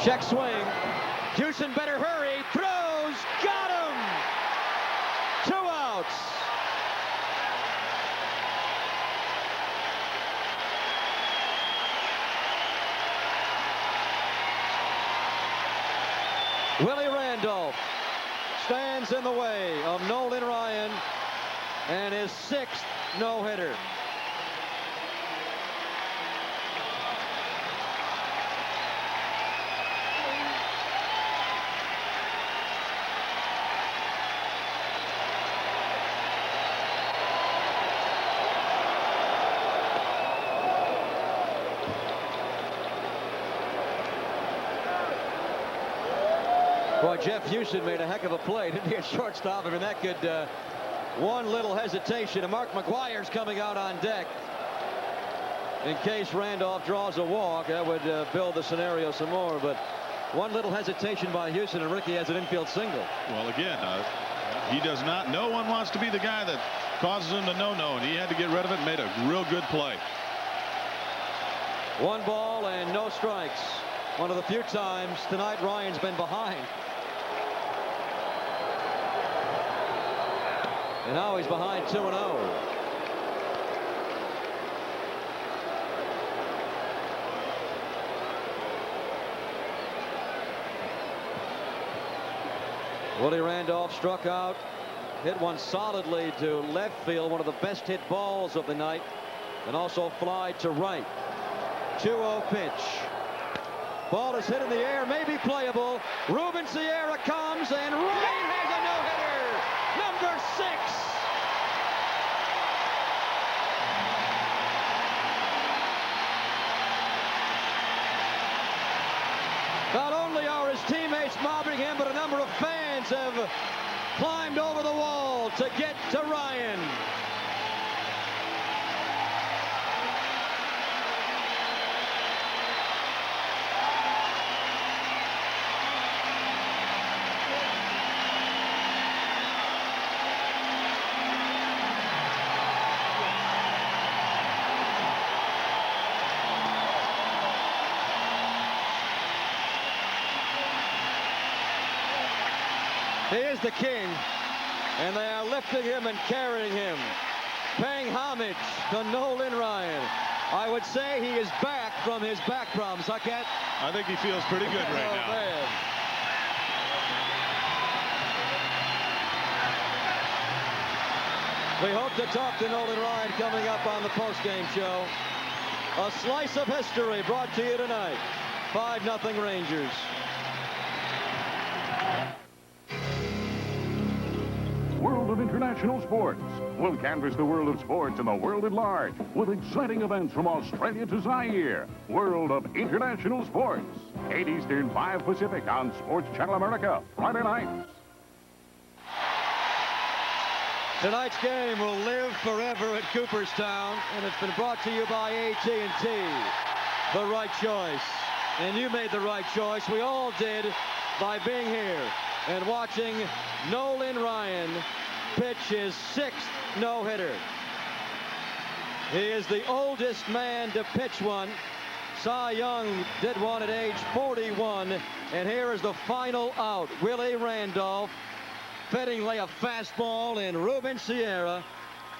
Check swing. Houston better hurry. Throws. Got him. 2 outs. Willie Randolph stands in the way of Nolan Ryan and his 6th no-hitter. Boy, Jeff Houston made a heck of a play, didn't he, at shortstop? I mean, that could, one little hesitation, and Mark McGuire's coming out on deck. In case Randolph draws a walk, that would build the scenario some more, but one little hesitation by Houston, and Ricky has an infield single. Well, again, he does not, no one wants to be the guy that causes him to no-no, and he had to get rid of it and made a real good play. 1 ball and no strikes. One of the few times tonight Ryan's been behind. And now he's behind 2-0. Willie Randolph struck out, hit one solidly to left field, one of the best hit balls of the night, and also fly to right. 2-0 pitch. Ball is hit in the air, may be playable. Ruben Sierra comes, and Ryan has a no-hitter. Number 6. Not only are his teammates mobbing him, but a number of fans have climbed over the wall to get to Ryan. He is the king, and they are lifting him and carrying him, paying homage to Nolan Ryan. I would say he is back from his back problems, huh, Cat? I think he feels pretty good right now. Man. We hope to talk to Nolan Ryan coming up on the postgame show. A slice of history brought to you tonight. 5-0 Rangers. World of International Sports. We'll canvass the world of sports and the world at large with exciting events from Australia to Zaire. World of International Sports. 8 Eastern, 5 Pacific on Sports Channel America, Friday nights. Tonight's game will live forever at Cooperstown, and it's been brought to you by AT&T. The right choice. And you made the right choice. We all did by being here and watching Nolan Ryan pitch his 6th no-hitter. He is the oldest man to pitch one. Cy Young did one at age 41, and here is the final out. Willie Randolph fittingly a fastball, and Ruben Sierra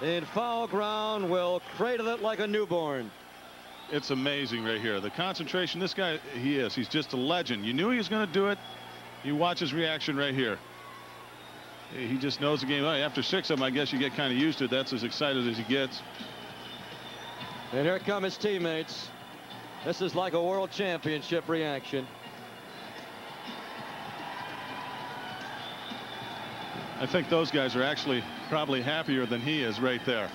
in foul ground will cradle it like a newborn. It's amazing right here. The concentration, this guy, he's just a legend. You knew he was going to do it. You watch his reaction right here. He just knows the game. After 6 of them, I guess you get kind of used to it. That's as excited as he gets. And here come his teammates. This is like a world championship reaction. I think those guys are actually probably happier than he is right there.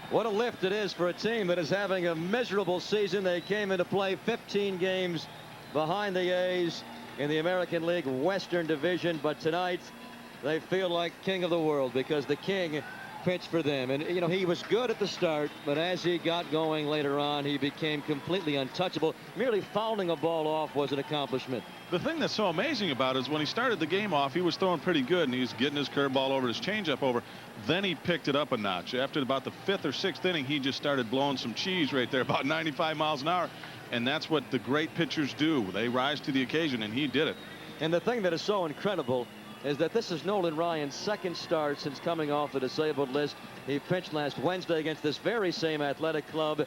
What a lift it is for a team that is having a miserable season. They came into play 15 games behind the A's in the American League Western Division, but tonight they feel like king of the world because the king pitched for them. And you know, he was good at the start, but as he got going later on, he became completely untouchable. Merely fouling a ball off was an accomplishment. The thing that's so amazing about it is when he started the game off, he was throwing pretty good and he was getting his curveball over, his changeup over. Then he picked it up a notch. After about the 5th or 6th inning, he just started blowing some cheese right there, about 95 miles an hour. And that's what the great pitchers do. They rise to the occasion, and he did it. And the thing that is so incredible is that this is Nolan Ryan's 2nd start since coming off the disabled list. He pitched last Wednesday against this very same athletic club.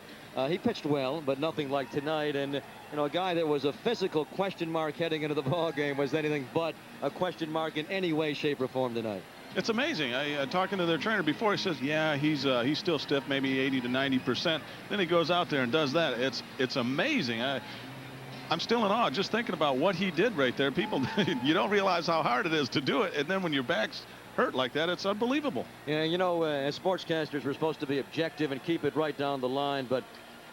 He pitched well, but nothing like tonight. And, you know, a guy that was a physical question mark heading into the ball game was anything but a question mark in any way, shape, or form tonight. It's amazing. Talking to their trainer before, he says, yeah, he's still stiff, maybe 80 to 90%. Then he goes out there and does that. It's amazing. I'm still in awe just thinking about what he did right there. People, you don't realize how hard it is to do it. And then when your back's hurt like that, it's unbelievable. Yeah, you know, as sportscasters, we're supposed to be objective and keep it right down the line. But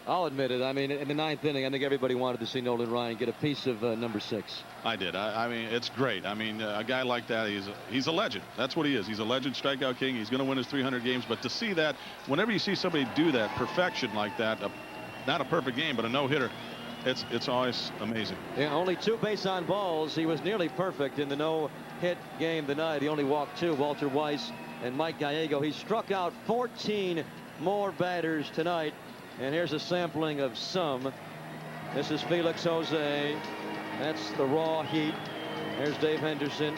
I'll admit it. I mean, in the 9th inning, I think everybody wanted to see Nolan Ryan get a piece of number 6. I did. I mean, it's great. I mean, a guy like that, he's a legend. That's what he is. He's a legend, strikeout king. He's going to win his 300 games. But to see that, whenever you see somebody do that, perfection like that, not a perfect game, but a no-hitter, it's always amazing. Yeah, only 2 base on balls. He was nearly perfect in the no-hit game tonight. He only walked 2, Walter Weiss and Mike Gallego. He struck out 14 more batters tonight. And here's a sampling of some. This is Felix Jose. That's the raw heat. There's Dave Henderson.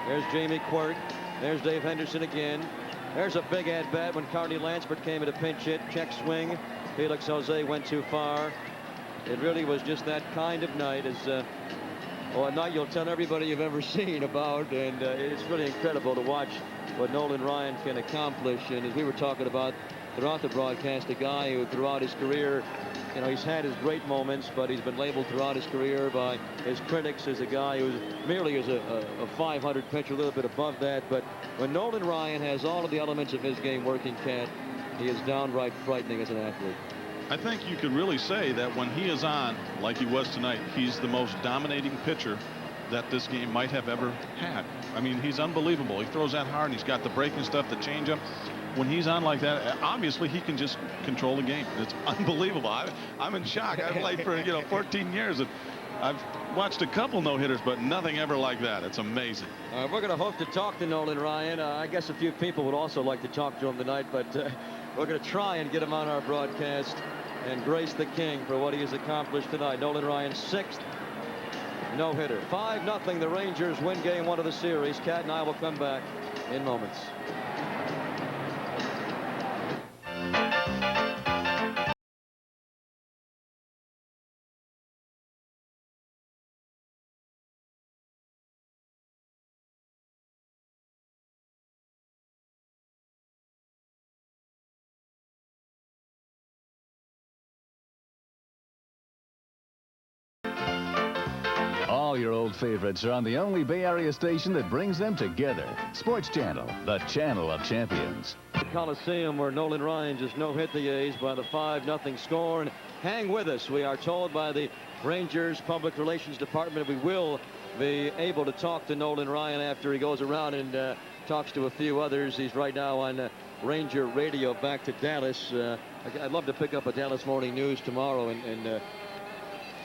There's Jamie Quirk. There's Dave Henderson again. There's a big at-bat when Carney Lansford came in a pinch hit. Check swing. Felix Jose went too far. It really was just that kind of night. A night you'll tell everybody you've ever seen about. And it's really incredible to watch what Nolan Ryan can accomplish. And as we were talking about throughout the broadcast, a guy who throughout his career, you know, he's had his great moments, but he's been labeled throughout his career by his critics as a guy who merely is a 500 pitcher, a little bit above that. But when Nolan Ryan has all of the elements of his game working, Cat, he is downright frightening as an athlete. I think you could really say that when he is on, like he was tonight, he's the most dominating pitcher that this game might have ever had. I mean, he's unbelievable. He throws that hard, and he's got the breaking stuff, the changeup. When he's on like that, obviously he can just control the game. It's unbelievable. I'm in shock. I've played for 14 years, and I've watched a couple no-hitters, but nothing ever like that. It's amazing. We're going to hope to talk to Nolan Ryan. I guess a few people would also like to talk to him tonight, but we're going to try and get him on our broadcast and grace the king for what he has accomplished tonight. Nolan Ryan's 6th no-hitter. 5-0. The Rangers win game 1 of the series. Cat and I will come back in moments. All your old favorites are on the only Bay Area station that brings them together. Sports Channel, the channel of champions. The Coliseum, where Nolan Ryan just no-hit the A's by the 5-0 score. And hang with us. We are told by the Rangers Public Relations Department we will be able to talk to Nolan Ryan after he goes around and talks to a few others. He's right now on Ranger Radio back to Dallas. I'd love to pick up a Dallas Morning News tomorrow and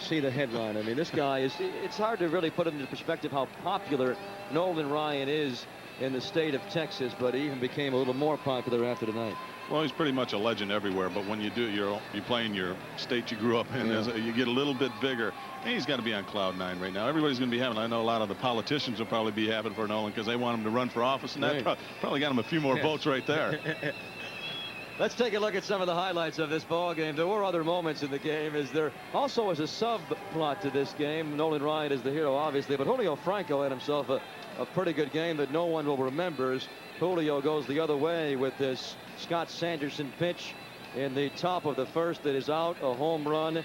see the headline. I mean, this guy it's hard to really put into perspective how popular Nolan Ryan is in the state of Texas, but he even became a little more popular after tonight. Well, he's pretty much a legend everywhere, but when you do, you play in your state you grew up in, you get a little bit bigger. And he's got to be on cloud 9 right now. Everybody's going to be having, I know a lot of the politicians will probably be having for Nolan because they want him to run for office, and that probably got him a few more votes right there. Let's take a look at some of the highlights of this ball game. There were other moments in the game, as there also was a subplot to this game. Nolan Ryan is the hero, obviously, but Julio Franco had himself a pretty good game that no one will remember, as Julio goes the other way with this Scott Sanderson pitch in the top of the first that is out, a home run.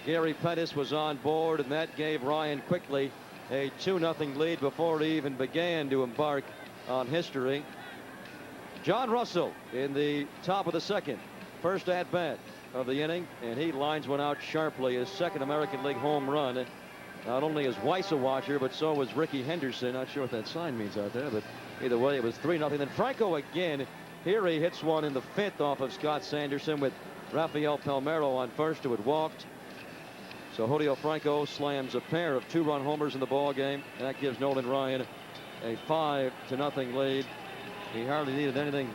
Gary Pettis was on board, and that gave Ryan quickly a 2-0 lead before he even began to embark on history. John Russell in the top of the second, first at bat of the inning, and he lines one out sharply, his second American League home run. Not only is Weiss a watcher, but so was Ricky Henderson. Not sure what that sign means out there, but either way, it was 3-0. Then Franco again. Here he hits one in the fifth off of Scott Sanderson with Rafael Palmeiro on first, who had walked. So Julio Franco slams a pair of 2-run homers in the ball game. That gives Nolan Ryan a 5-0 lead. He hardly needed anything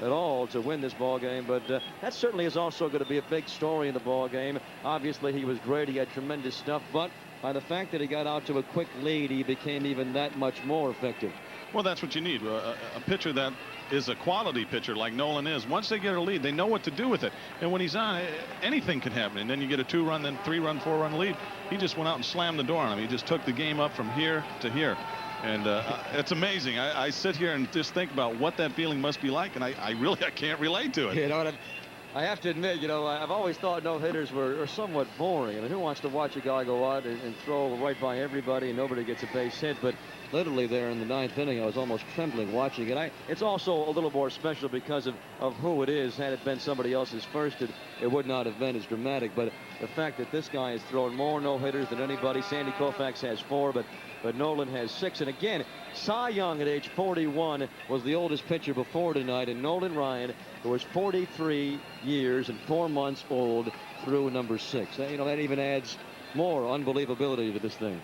at all to win this ball game, but that certainly is also going to be a big story in the ball game. Obviously, he was great. He had tremendous stuff, but by the fact that he got out to a quick lead, he became even that much more effective. Well, that's what you need. A pitcher that is a quality pitcher like Nolan is. Once they get a lead, they know what to do with it. And when he's on, anything can happen. And then you get a 2-run, then 3-run, 4-run lead. He just went out and slammed the door on him. He just took the game up from here to here. And it's amazing. I sit here and just think about what that feeling must be like, and I can't relate to it. You know what? I have to admit, you know, I've always thought no-hitters were somewhat boring. I mean, who wants to watch a guy go out and throw right by everybody and nobody gets a base hit? But literally there in the ninth inning, I was almost trembling watching it. It's also a little more special because of who it is. Had it been somebody else's first, it would not have been as dramatic. But the fact that this guy has thrown more no-hitters than anybody. Sandy Koufax has 4, but Nolan has 6. And again, Cy Young at age 41 was the oldest pitcher before tonight, and Nolan Ryan, who was 43 years and 4 months old, through number 6. You know, that even adds more unbelievability to this thing.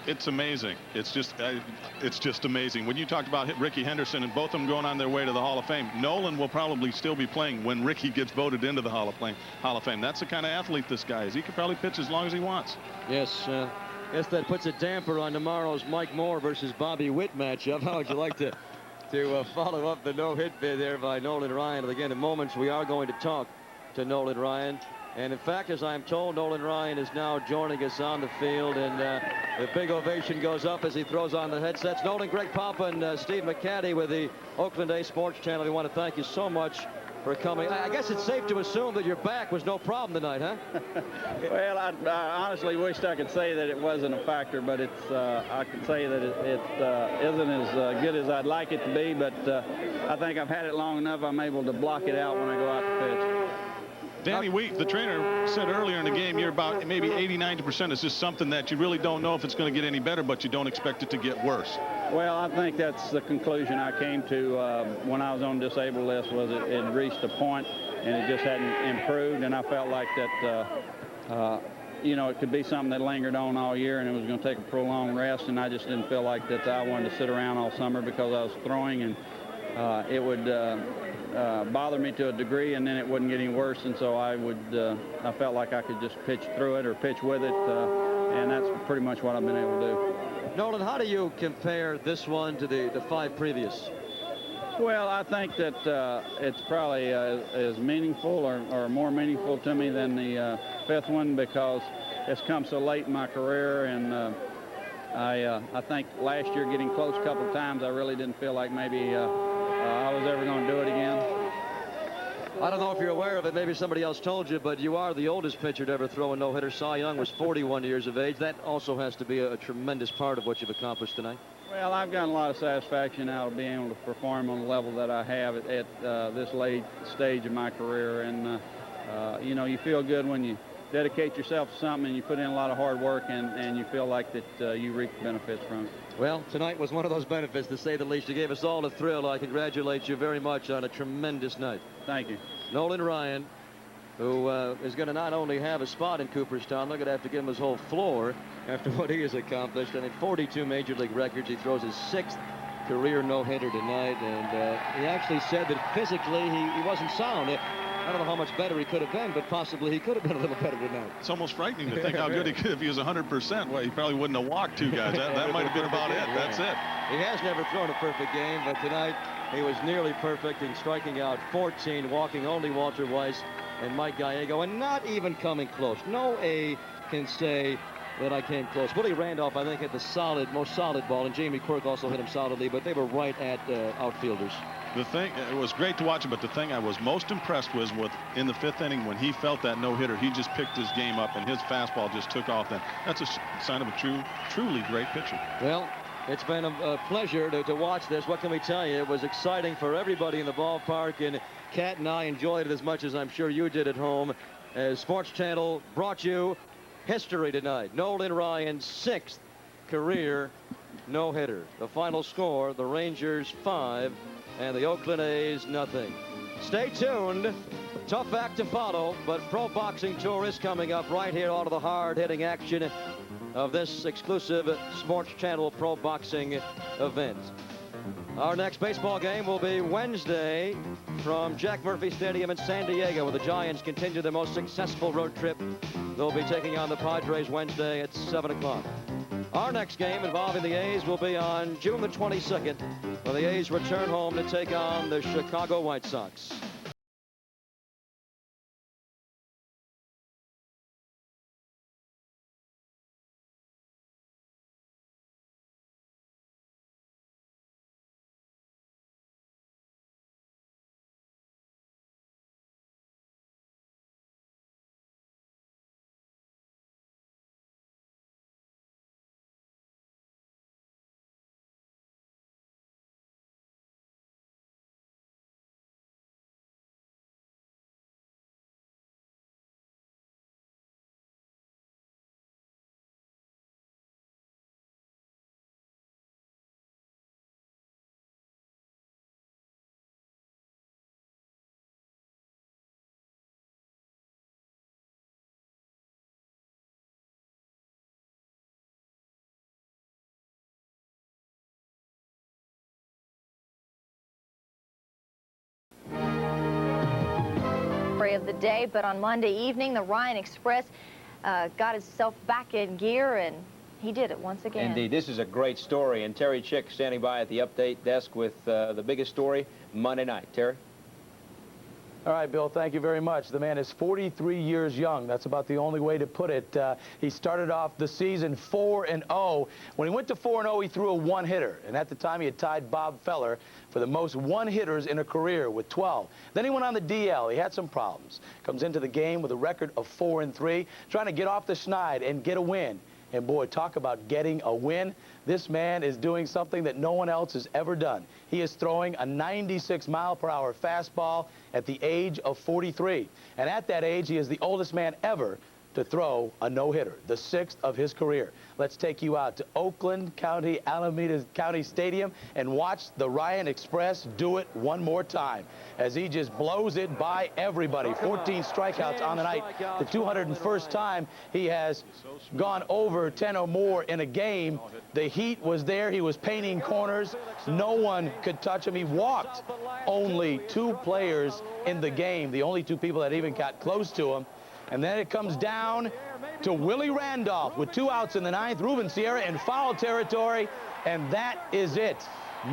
It's amazing. It's just amazing. When you talked about Ricky Henderson and both of them going on their way to the Hall of Fame, Nolan will probably still be playing when Ricky gets voted into the Hall of Fame. That's the kind of athlete this guy is. He could probably pitch as long as he wants. Yes. Guess that puts a damper on tomorrow's Mike Moore versus Bobby Witt matchup. How would you like to follow up the no-hit bid there by Nolan Ryan? And again, in moments, we are going to talk to Nolan Ryan. And in fact, as I'm told, Nolan Ryan is now joining us on the field, and the big ovation goes up as he throws on the headsets. Nolan, Greg Papa, and Steve McCaddy with the Oakland A Sports Channel. We want to thank you so much for coming. I guess it's safe to assume that your back was no problem tonight, huh? Well, I honestly wished I could say that it wasn't a factor, but it's I can say that it isn't as good as I'd like it to be, but I think I've had it long enough. I'm able to block it out when I go out to pitch. Danny Wheat, the trainer, said earlier in the game you're about maybe 80–90%. It's just something that you really don't know if it's going to get any better, but you don't expect it to get worse. Well, I think that's the conclusion I came to when I was on the disabled list, was it reached a point and it just hadn't improved, and I felt like that you know, it could be something that lingered on all year and it was going to take a prolonged rest, and I just didn't feel like that I wanted to sit around all summer because I was throwing, and it would bother me to a degree, and then it wouldn't get any worse, and so I felt like I could just pitch through it or pitch with it, and that's pretty much what I've been able to do. Nolan, how do you compare this one to the 5 previous? Well, I think that it's probably as meaningful or more meaningful to me than the 5th one, because it's come so late in my career, and I think last year getting close a couple of times, I really didn't feel like maybe I was ever going to do it again. I don't know if you're aware of it. Maybe somebody else told you, but you are the oldest pitcher to ever throw a no-hitter. Cy Young was 41 years of age. That also has to be a tremendous part of what you've accomplished tonight. Well, I've gotten a lot of satisfaction out of being able to perform on the level that I have at this late stage of my career. And, you know, you feel good when you dedicate yourself to something and you put in a lot of hard work, and you feel like that you reap the benefits from it. Well, tonight was one of those benefits, to say the least. You gave us all a thrill. I congratulate you very much on a tremendous night. Thank you. Nolan Ryan, who is going to not only have a spot in Cooperstown, they're going to have to give him his whole floor after what he has accomplished. I think 42 Major League records. He throws his 6th career no-hitter tonight, and he actually said that physically he wasn't sound. I don't know how much better he could have been, but possibly he could have been a little better tonight. It's almost frightening to think how good he could if he was 100%. Well, he probably wouldn't have walked 2 guys. That might have been about it. That's it. He has never thrown a perfect game, but tonight He was nearly perfect in striking out 14, walking only Walter Weiss and Mike Gallego, and not even coming close. No A can say that I came close. Willie Randolph, I think, hit the most solid ball, and Jamie Quirk also hit him solidly, but they were right at outfielders. The thing, it was great to watch him, but the thing I was most impressed with in the 5th inning when he felt that no-hitter, he just picked his game up and his fastball just took off. That's a sign of a truly great pitcher. Well, it's been a pleasure to watch this. What can we tell you? It was exciting for everybody in the ballpark, and Cat and I enjoyed it as much as I'm sure you did at home, as Sports Channel brought you history tonight. Nolan Ryan's 6th career no-hitter. The final score, the Rangers 5 and the Oakland A's nothing. Stay tuned. Tough act to follow, but Pro Boxing Tour is coming up right here out of the hard-hitting action of this exclusive Sports Channel Pro Boxing event. Our next baseball game will be Wednesday from Jack Murphy Stadium in San Diego, where the Giants continue their most successful road trip. They'll be taking on the Padres Wednesday at 7 o'clock. Our next game involving the A's will be on June the 22nd, when the A's return home to take on the Chicago White Sox. Of the day, but on Monday evening, the Ryan Express got itself back in gear, and he did it once again. Indeed, this is a great story, and Terry Chick standing by at the update desk with the biggest story Monday night. Terry? All right, Bill, thank you very much. The man is 43 years young. That's about the only way to put it. He started off the season 4-0. When he went to 4-0, he threw a one-hitter, and at the time he had tied Bob Feller for the most one-hitters in a career with 12. Then he went on the DL. He had some problems. Comes into the game with a record of 4-3, trying to get off the schneid and get a win. And boy, talk about getting a win. This man is doing something that no one else has ever done. He is throwing a 96-mile-per-hour fastball at the age of 43. And at that age, he is the oldest man ever to throw a no-hitter, the 6th of his career. Let's take you out to Oakland County, Alameda County Stadium, and watch the Ryan Express do it one more time as he just blows it by everybody. 14 strikeouts on the night. The 201st time he has gone over 10 or more in a game. The heat was there. He was painting corners. No one could touch him. He walked only 2 players in the game, the only 2 people that even got close to him. And then it comes down to Willie Randolph with 2 outs in the 9th. Ruben Sierra in foul territory, and that is it.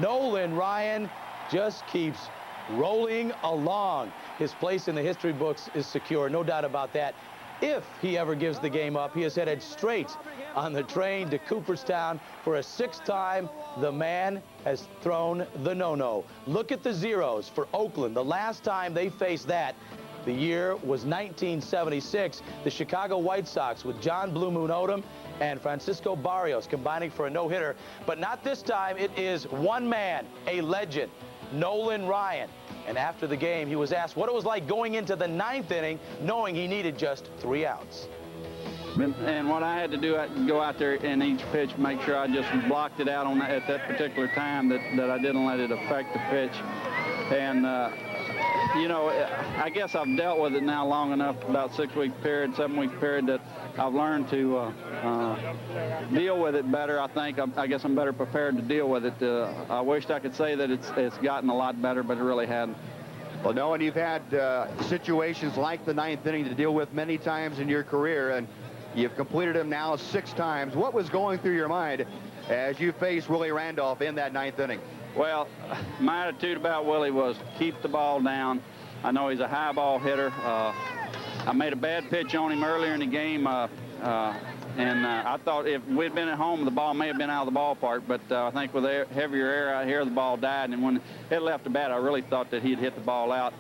Nolan Ryan just keeps rolling along. His place in the history books is secure, no doubt about that. If he ever gives the game up, he is headed straight on the train to Cooperstown for a 6th time. The man has thrown the no-no. Look at the zeros for Oakland. The last time they faced that, the year was 1976. The Chicago White Sox with John Blue Moon Odom and Francisco Barrios combining for a no-hitter. But not this time. It is one man, a legend, Nolan Ryan. And after the game, he was asked what it was like going into the 9th inning, knowing he needed just 3 outs. And what I had to do, I had to go out there in each pitch, make sure I just blocked it out on at that particular time, that I didn't let it affect the pitch. And you know, I guess I've dealt with it now long enough, about 6-week period, 7-week period, that I've learned to deal with it better. I guess I'm better prepared to deal with it. I wished I could say that it's gotten a lot better, but it really hadn't. Well, Nolan, you've had situations like the 9th inning to deal with many times in your career, and you've completed them now 6 times. What was going through your mind as you faced Willie Randolph in that 9th inning? Well, my attitude about Willie was keep the ball down. I know he's a high ball hitter. I made a bad pitch on him earlier in the game, and I thought if we'd been at home, the ball may have been out of the ballpark, but I think with heavier air out here, the ball died, and when it left the bat, I really thought that he'd hit the ball out.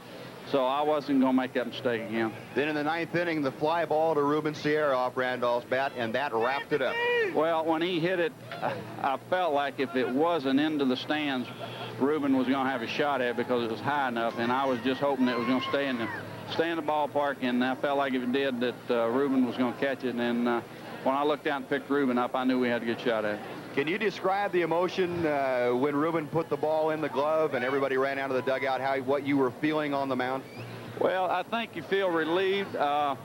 So I wasn't going to make that mistake again. Then in the 9th inning, the fly ball to Ruben Sierra off Randolph's bat, and that wrapped it up. Well, when he hit it, I felt like if it wasn't into the stands, Ruben was going to have a shot at it because it was high enough, and I was just hoping it was going to stay in the ballpark, and I felt like if it did, that Ruben was going to catch it. And when I looked out and picked Ruben up, I knew we had a good shot at it. Can you describe the emotion when Ruben put the ball in the glove and everybody ran out of the dugout, what you were feeling on the mound? Well, I think you feel relieved. I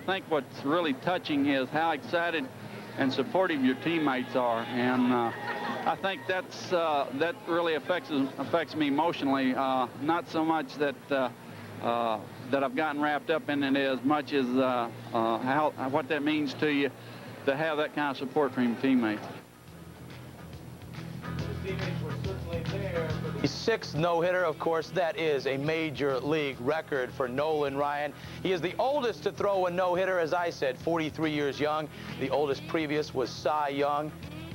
think what's really touching is how excited and supportive your teammates are, and I think that really affects me emotionally. Not so much that that I've gotten wrapped up in it as much as what that means to you to have that kind of support from your teammates. The 6th no-hitter, of course, that is a major league record for Nolan Ryan. He is the oldest to throw a no-hitter, as I said, 43 years young. The oldest previous was Cy Young.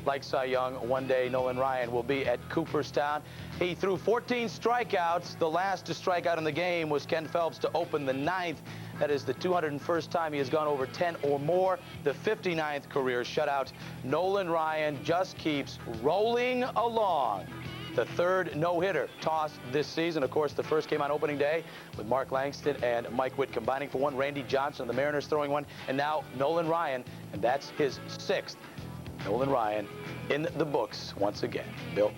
Like Cy Young, one day Nolan Ryan will be at Cooperstown. He threw 14 strikeouts. The last to strike out in the game was Ken Phelps to open the 9th. That is the 201st time he has gone over 10 or more. The 59th career shutout. Nolan Ryan just keeps rolling along. The 3rd no-hitter tossed this season. Of course, the first came on opening day with Mark Langston and Mike Witt combining for one. Randy Johnson, the Mariners, throwing one. And now Nolan Ryan, and that's his 6th. Nolan Ryan in the books once again. Bill?